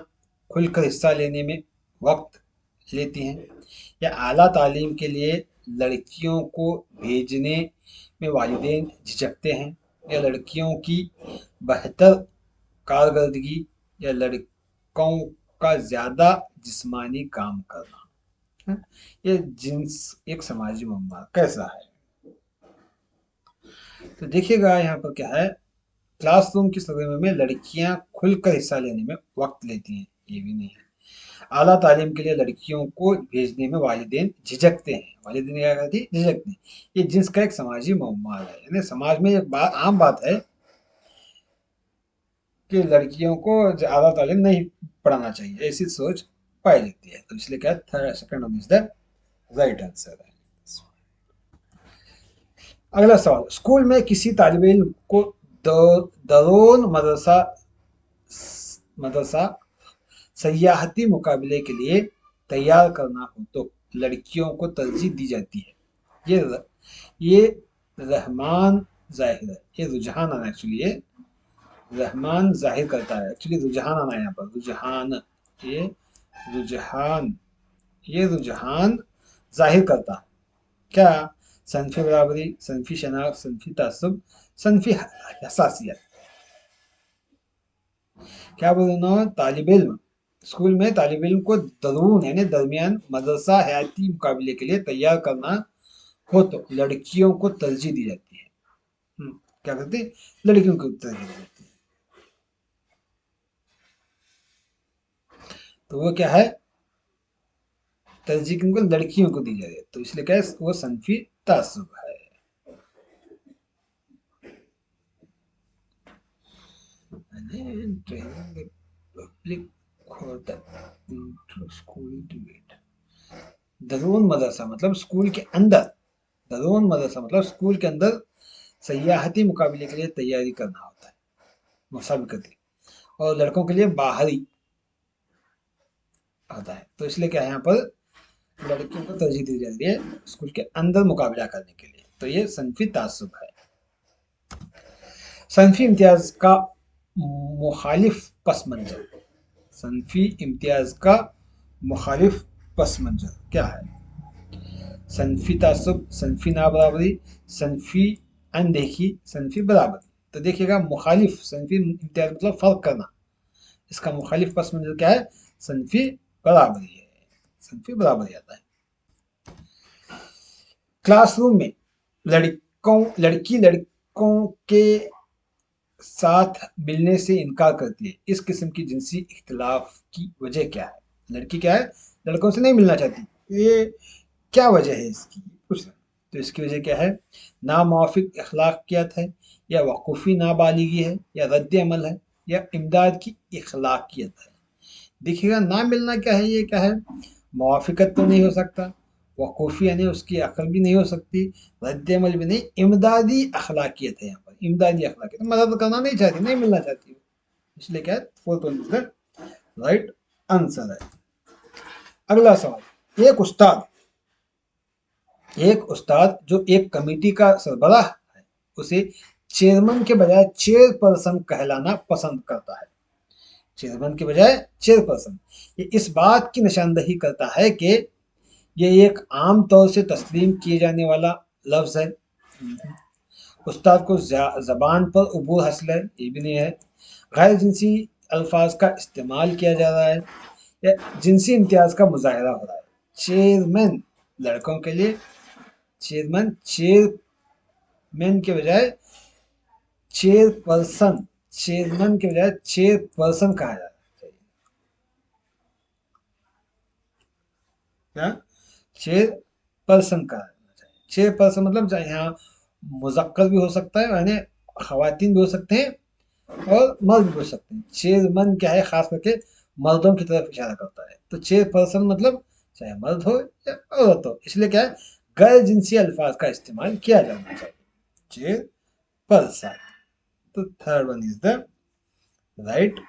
Speaker 2: खुलकर हिस्सा लेने में वक्त लेती हैं, या आला तालीम के लिए लड़कियों को भेजने में वालिदैन झिझकते हैं, या लड़कियों की बेहतर कारकर्दगी, या लड़कों का ज़्यादा जिस्मानी काम करना। ये जिन्स एक समाजी मुअम्मा कैसा है? तो देखिएगा यहाँ पर क्या है, क्लासरूम की सरगर्मी में लड़कियां खुलकर हिस्सा लेने में वक्त लेती हैं, ये भी नहीं है। आला तालीम के लिए लड़कियों को भेजने में वालिदैन झिझकते हैं, वालिदैन क्या कहती है, झिझकते हैं। ये जिन्स का एक समाजी मुअम्मा है, यानी समाज में एक बात आम बात है कि लड़कियों को आला तालीम नहीं पढ़ाना चाहिए, ऐसी सोच पाई जाती है। तो इसलिए क्या, third second one is the right answer है। अगला सवाल, स्कूल में किसी तालिब इल्म को दरोन मदरसा मदरसा सयाहती मुकाबले के लिए तैयार करना हो तो लड़कियों को तरजीह दी जाती है। ये रहमान जाहिर है, ये रुझान आना, एक्चुअली ये रहमान जाहिर करता है, एक्चुअली रुझान आना यहाँ पर, रुझान, ये रुझान, ये रुझान जाहिर करता है क्या, सनफी बराबरी, सनफी शनाख्त, सनफी तासुब, सनफी हसासियत। क्या बोल रहा हूँ, तालिब इल्म, स्कूल में तालिब इल्म को दरून यानी दरमियान मदरसा हयाती मुकाबले के लिए तैयार करना हो तो लड़कियों को तरजीह दी जाती है। क्या करते हैं, लड़कियों को तरजीह दी जाती है। तो वो क्या है, तरजीह किनको, लड़कियों को दी जाती है, तो इसलिए क्या है, वो सनफी तासुब है। पब्लिक स्कूल डिबेट, दरून मदरसा मतलब स्कूल के अंदर, दरून मदरसा मतलब स्कूल के अंदर सयाहती मुकाबले के लिए तैयारी करना होता है, मुसाबिकती, और लड़कों के लिए बाहरी होता है। तो इसलिए क्या है, यहाँ पर लड़कियों को तरजीह दी जाती है स्कूल के अंदर मुकाबला करने के लिए, तो ये सनफी तासुब है। सनफी इम्तियाज का मुखालिफ पस मंजर, सनफी इम्तियाज का मुखालिफ पस मंजर क्या है? सनफी तासुब, सनफी नाबराबरी, सनफी अनदेखी, सनफी बराबरी। तो देखिएगा मुखालिफ, सनफी इम्तियाज मतलब फर्क करना, इसका मुखालिफ पस मंजर क्या है? सनफी बराबरी है, सनफी बराबरी आता है। क्लासरूम में लड़की लड़कों के साथ मिलने से इनकार करती है, इस किस्म की जिनसी इख्तिलाफ की वजह क्या है? लड़की क्या है, लड़कों से नहीं मिलना चाहती, ये क्या वजह है इसकी, पूछ रहे। तो इसकी वजह क्या है? नामुवाफिक अखलाकियत है, या वकूफ़ी नाबालिगी है, या रद्द अमल है, या इमदाद की अखलाकियत है। देखिएगा ना मिलना क्या है, ये क्या है? मुवाफिकत तो नहीं हो सकता, वकूफ़ी यानी उसकी अकल भी नहीं हो सकती, रद्द अमल भी नहीं, इमदादी अखलाकियत है। यहाँ पर इमदादी अखलाकियत, मदद करना नहीं चाहती, नहीं मिलना चाहती, इसलिए क्या है? Fourth one is the right answer है। अगला सवाल, एक उस्ताद जो एक कमेटी का सरबराह है, उसे चेयरमैन के बजाय चेयरपर्सन कहलाना पसंद करता है। चेयरमैन के बजाय चेयरपर्सन, ये इस बात की निशानदही करता है कि ये एक आम तौर से तस्लीम किए जाने वाला लफ्ज है। उस्ताद को जबान पर उबूर हासिल है, ये भी नहीं है। गैर जिनसी अल्फाज का इस्तेमाल किया जा रहा है, या जिनसी इम्तियाज का मुजाहरा हो रहा है। चेयरमैन लड़कों के लिए, चेयरमैन चेयरमैन के बजाय चेयरपर्सन, चेयरमैन के बजाय चेयरपर्सन कहा जाता है। क्या? चेयरपर्सन कहा जाना चाहिए। चेयरपर्सन मतलब यहाँ मुजक्कर भी हो सकता है, यानी खवातीन भी हो सकते हैं और मर्द भी हो सकते हैं। चेयरमैन क्या है, खास करके मर्दों की तरफ इशारा करता है। तो चेयरपर्सन मतलब चाहे मर्द हो या औरत हो, इसलिए क्या है, गैर जिनसी अल्फाज का इस्तेमाल किया जाना चाहिए। चेयरपर्सन। तो third one is the right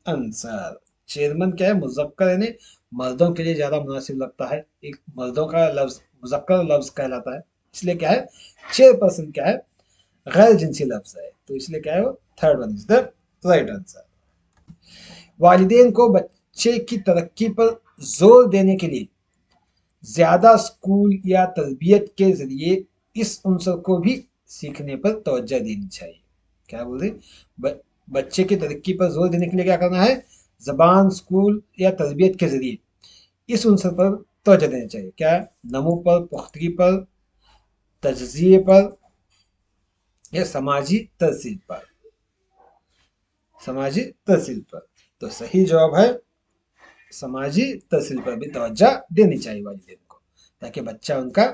Speaker 2: answer. Chairman क्या है, मुजक्कर यानी मर्दों के लिए ज्यादा मुनासिब लगता है, एक मर्दों का लफ्ज मुजक्कर लफ्ज कहलाता है, इसलिए क्या है, चेयरपर्सन क्या है, गैर जिनसी लफ्ज है, तो इसलिए क्या है वो third one is the right answer. वालिदैन को बच्चे की तरक्की पर जोर देने के लिए ज्यादा स्कूल या तरबियत के जरिए इस उनसर को भी सीखने पर तवज्जो देनी चाहिए। क्या बोल रहे? बच्चे की तरक्की पर जोर देने के लिए क्या करना है? जबान, स्कूल या तरबियत के जरिए इस उनसर पर तवज्जो देनी चाहिए। क्या? नमो पर, पुख्तगी पर, तजजिए पर, या समाजी तरसील पर, समाजी तरसील पर। तो सही जवाब है समाजी तरसील पर भी तवज्जो देनी चाहिए वालिदैन को, ताकि बच्चा उनका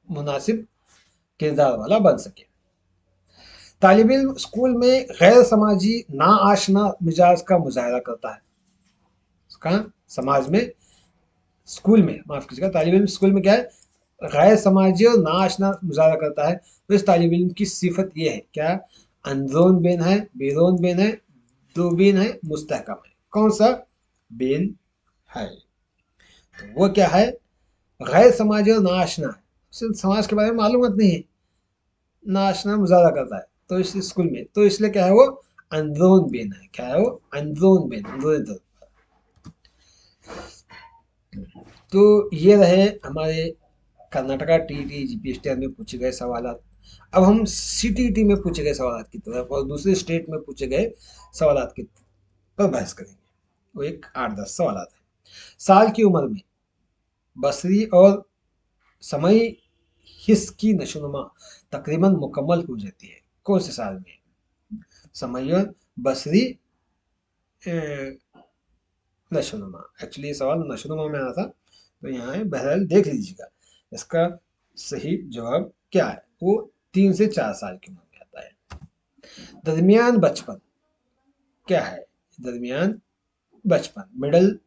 Speaker 2: मुनासिब किरदार वाला बन सके। तालिब इल्म स्कूल में गैर समाजी नाआशना मिजाज का मुजाहरा करता है। कहाँ? समाज में, स्कूल में, माफ कीजिएगा, तालिब इल्म स्कूल में क्या है, गैर समाजी और नाआशना मुजाहरा करता है। तो इस तालिब इल्म की सिफत ये है, क्या? अंदरून बेन है, बेरून बेन है, दूबीन है, मुस्तहकम है। कौन सा बेन है? तो वो क्या है? गैर समाजी और नाआशना है, उसे समाज के बारे में मालूमात नहीं है, नाशना मुजाहरा करता है तो इस स्कूल में, तो इसलिए क्या है वो अंदरून बेन है। क्या है वो? अंदरून बेन, अंदरून। तो ये रहे हमारे कर्नाटका टीटी जीपीएसटीआर में पूछे गए सवाल। अब हम सीटीटी में पूछे गए सवाल की तरफ और दूसरे स्टेट में पूछे गए सवाल की पर बहस करेंगे। वो एक 8-10 सवाल है। साल की उम्र में बसरी और समय हिस्स की नशोनुमा तकरीबन मुकम्मल हो जाती है, कौन से साल में? समय बसरी नशोनुमा, एक्चुअली ये सवाल नशोनुमा में आना था, तो यहाँ है, बहरहाल देख लीजिएगा इसका सही जवाब क्या है। वो 3 से 4 साल की उम्र में आता है। दरमियान बचपन क्या है? दरमियान बचपन, मिडल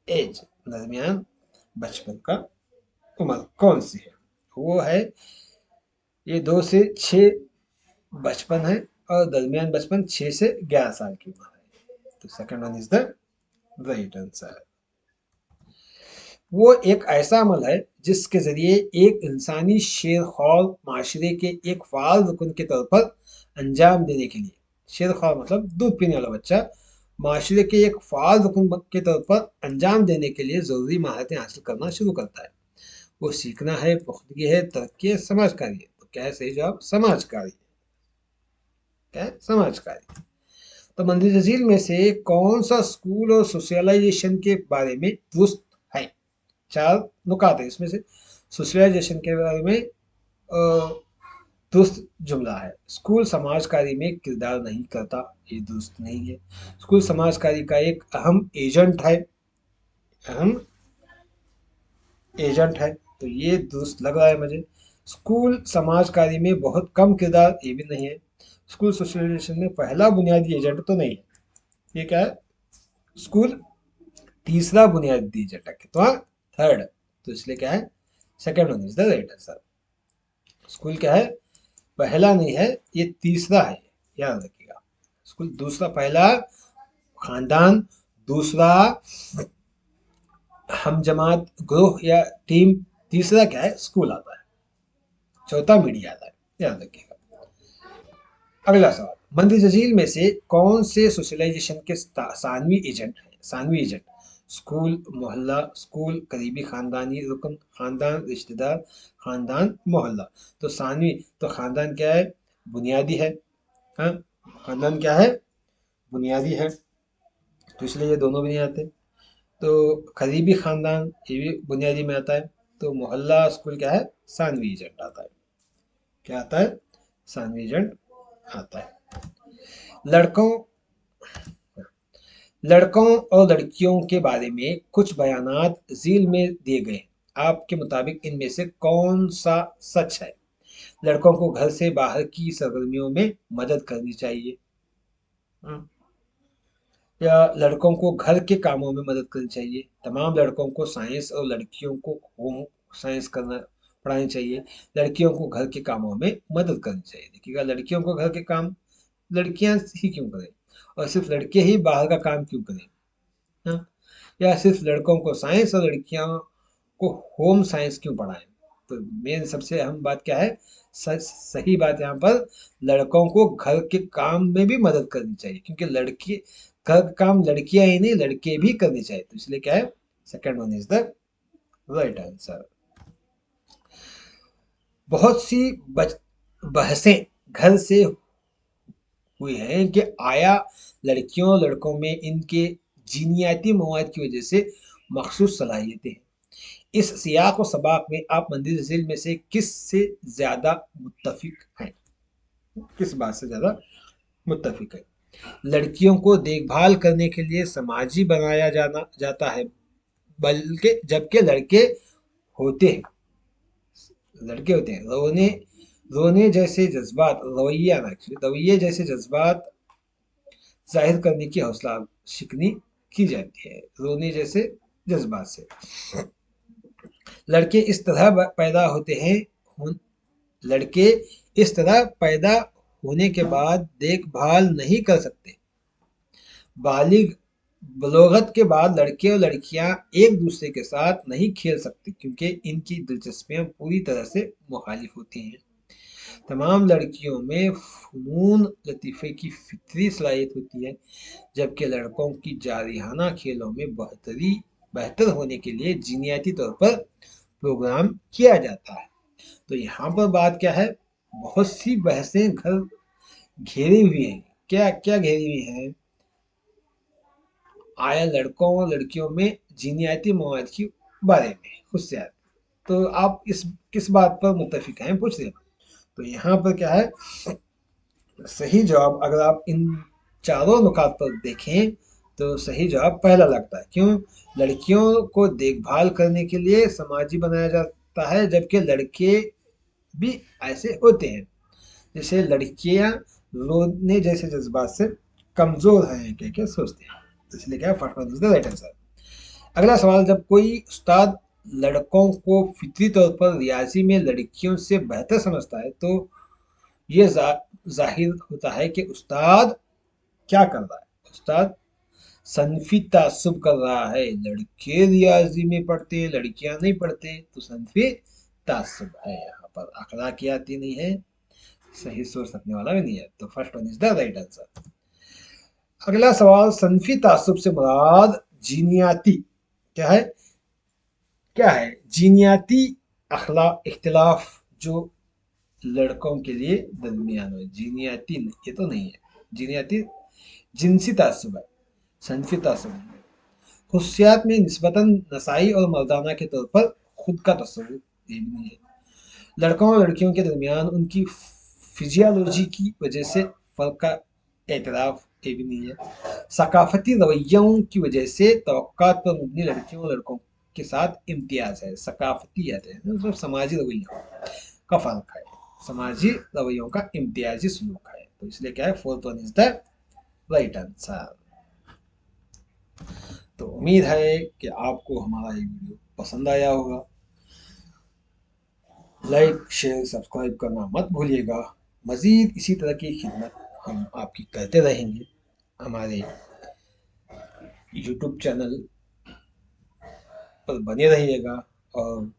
Speaker 2: एज, दरमियान बचपन का उम्र कौन सी है? वो है ये 2 से 6 बचपन है, और दरमियान बचपन 6 से 11 साल की उम्र है। तो second one is the right answer. वो एक ऐसा अमल है जिसके जरिए एक इंसानी शेरख्वार माशरे के एक फाल रुकन के तौर पर अंजाम देने के लिए, शेरख्वार मतलब दूध पीने वाला बच्चा, माशरे के एक फाल रुकन के तौर पर अंजाम देने के लिए जरूरी महारतें हासिल करना शुरू करता है। वो सीखना है, पुख्तगी है, तरक्की है, समाजकारी है। तो क्या है सही जवाब? समाजकारी। क्या है? समाजकारी। तो मंदिर जजील में से कौन सा स्कूल और सोशलाइजेशन के बारे में दुरुस्त है? 4 नुकात है इसमें से। सोशलाइजेशन के बारे में दुरुस्त जुमला है, स्कूल समाजकारी में किरदार नहीं करता, ये दुरुस्त नहीं है। स्कूल समाजकारी का एक अहम एजेंट है, अहम एजेंट है, तो ये दुरुस्त लग रहा है मुझे। स्कूल समाजकारी में बहुत कम किरदार, ये भी नहीं है। स्कूल सोशलाइजेशन में पहला बुनियादी एजेंट तो नहीं है, ये क्या है? स्कूल तीसरा बुनियादी एजेंट है, तो हाँ थर्ड, तो इसलिए क्या है? Second one is the right answer. School क्या है? पहला नहीं है, ये तीसरा है, याद रखिएगा। स्कूल दूसरा, पहला खानदान, दूसरा हम जमात ग्रुप या टीम, तीसरा क्या है? स्कूल आता है, चौथा मीडिया आता है, याद रखिएगा। अगला सवाल, मंदिर जजील में से कौन से सोशलाइजेशन के सानवी एजेंट है? सानवी एजेंट, स्कूल, मोहल्ला, स्कूल, करीबी खानदानी रुकन, खानदान, रिश्तेदार, खानदान, मोहल्ला। तो सानवी, तो खानदान क्या है? बुनियादी है। हाँ, खानदान क्या है? बुनियादी है, तो इसलिए ये दोनों भी नहीं आते। तो करीबी खानदान, ये भी बुनियादी में आता है। तो मोहल्ला स्कूल क्या है? सानवी एजेंट आता है। क्या आता है? सानवी एजेंट आता है। लड़कों लड़कों और लड़कियों के बारे में कुछ बयानात झील में दिए गए हैं, आपके मुताबिक इनमें से कौन सा सच है? लड़कों को घर से बाहर की सरगर्मियों में मदद करनी चाहिए, या लड़कों को घर के कामों में मदद करनी चाहिए, तमाम लड़कों को साइंस और लड़कियों को होम साइंस करना पढ़ानी चाहिए, लड़कियों को घर के कामों में मदद करनी चाहिए। देखिएगा, लड़कियों को घर के काम लड़कियां ही क्यों करें, और सिर्फ लड़के ही बाहर का काम क्यों करें? हाँ? या सिर्फ लड़कों को साइंस और लड़कियों को होम साइंस क्यों पढ़ाएं? तो मेन सबसे अहम बात क्या है? सही बात यहाँ पर, लड़कों को घर के काम में भी मदद करनी चाहिए, क्योंकि लड़की घर का काम लड़कियां ही नहीं लड़के भी करने चाहिए, तो इसलिए क्या है? Second one is the right answer. बहुत सी बहसें घर से हुई हैं कि आया लड़कियों लड़कों में इनके जीनियाती मवाद की वजह से मखसूस सलाहियतें हैं। इस सियाक व सबाक में आप मंदिर झील में से किस से ज्यादा मुत्तफिक हैं? किस बात से ज्यादा मुत्तफिक है? लड़कियों को देखभाल करने के लिए समाजी बनाया जाना जाता है, बल्कि जबकि लड़के होते हैं रोने रोने जैसे जज्बात, रवैया ना रवैये जैसे जज्बात जाहिर करने की हौसला शिकनी की जाती है, रोने जैसे जज्बात से। लड़के इस तरह पैदा होते हैं लड़के इस तरह पैदा होने के बाद देखभाल नहीं कर सकते। बालिग बलोगत के बाद लड़के और लड़कियां एक दूसरे के साथ नहीं खेल सकते, क्योंकि इनकी दिलचस्पियां पूरी तरह से मुखालिफ होती हैं। तमाम लड़कियों में फ़नून लतीफ़े की फितरी सलाहियत होती है, जबकि लड़कों की जारिहाना खेलों में बेहतर होने के लिए जीनियाती तौर पर प्रोग्राम किया जाता है। तो यहाँ पर बात क्या है? बहुत सी बहसें घर घेरी हुई हैं, क्या क्या घेरी हुई हैं? आया लड़कों और लड़कियों में जीनियाती मवाद की बारे में खुशियात। तो आप इस किस बात पर मुत्तफिक हैं, पूछ रहे हैं। तो यहाँ पर क्या है? सही जवाब अगर आप इन चारों नुकात पर देखें तो सही जवाब पहला लगता है। क्यों? लड़कियों को देखभाल करने के लिए समाजी बनाया जाता है, जबकि लड़के भी ऐसे होते हैं, जैसे लड़कियां रोने जैसे जज्बात से कमजोर हैं, क्या क्या सोचते हैं, तो इसलिए क्या first one is the right answer. अगला सवाल, जब कोई उस्ताद लड़कों को फितरी तौर पर रियाजी में लड़कियों से बेहतर समझता है, तो ये जाहिर होता है कि उस्ताद क्या कर रहा है? उस्ताद सनफी तासुब कर रहा है, लड़के रियाजी में पढ़ते लड़कियां नहीं पढ़ते, तो सनफी तासुब है। यहाँ पर अखलाकियाती नहीं है, सही सोच रखने वाला भी नहीं है, तो first one is the right answer. अगला सवाल, सनफी तासुब से मुराद जीनियाती क्या है? क्या है जीनियाती अखला इख्तिलाफ जो लड़कों के लिए दरमियान हो। जीनियाती ये तो नहीं है, जीनियाती जिनसी तासुब है, सनफी तासुब नहीं है। खुशियात में निस्बतन नसाई और मर्दाना के तौर पर खुद का तस्वुर, ये भी नहीं है। लड़कों और लड़कियों के दरमियान उनकी फिजियोलॉजी की वजह से फर्क का एतराफ, ये भी नहीं है। सकाफती रवैयों की वजह से तवक्कात पर मबनी लड़कियों और लड़कों के साथ इम्तियाज है। सकाफती आते हैं मतलब समाजी रवैयों का फर्क है, समाजी रवैयों का इम्तियाजी सलूक है, तो इसलिए क्या है, fourth one is the right answer. तो उम्मीद है कि आपको हमारा ये वीडियो पसंद आया होगा। लाइक शेयर सब्सक्राइब करना मत भूलिएगा। मज़ीद इसी तरह की खिदमत हम आपकी करते रहेंगे। हमारे यूट्यूब चैनल पर बने रहिएगा, और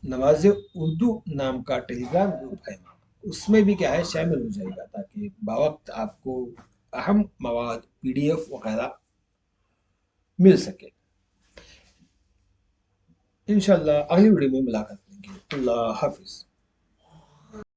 Speaker 2: नवाज़ उर्दू नाम का टेलीग्राम ग्रुप है, उसमें भी क्या है शामिल हो जाएगा, ताकि बावक्त आपको अहम मवाद PDF वगैरह मिल सके। इंशाल्लाह अगली वीडियो में मुलाकात करेंगे। अल्लाह हाफिज़।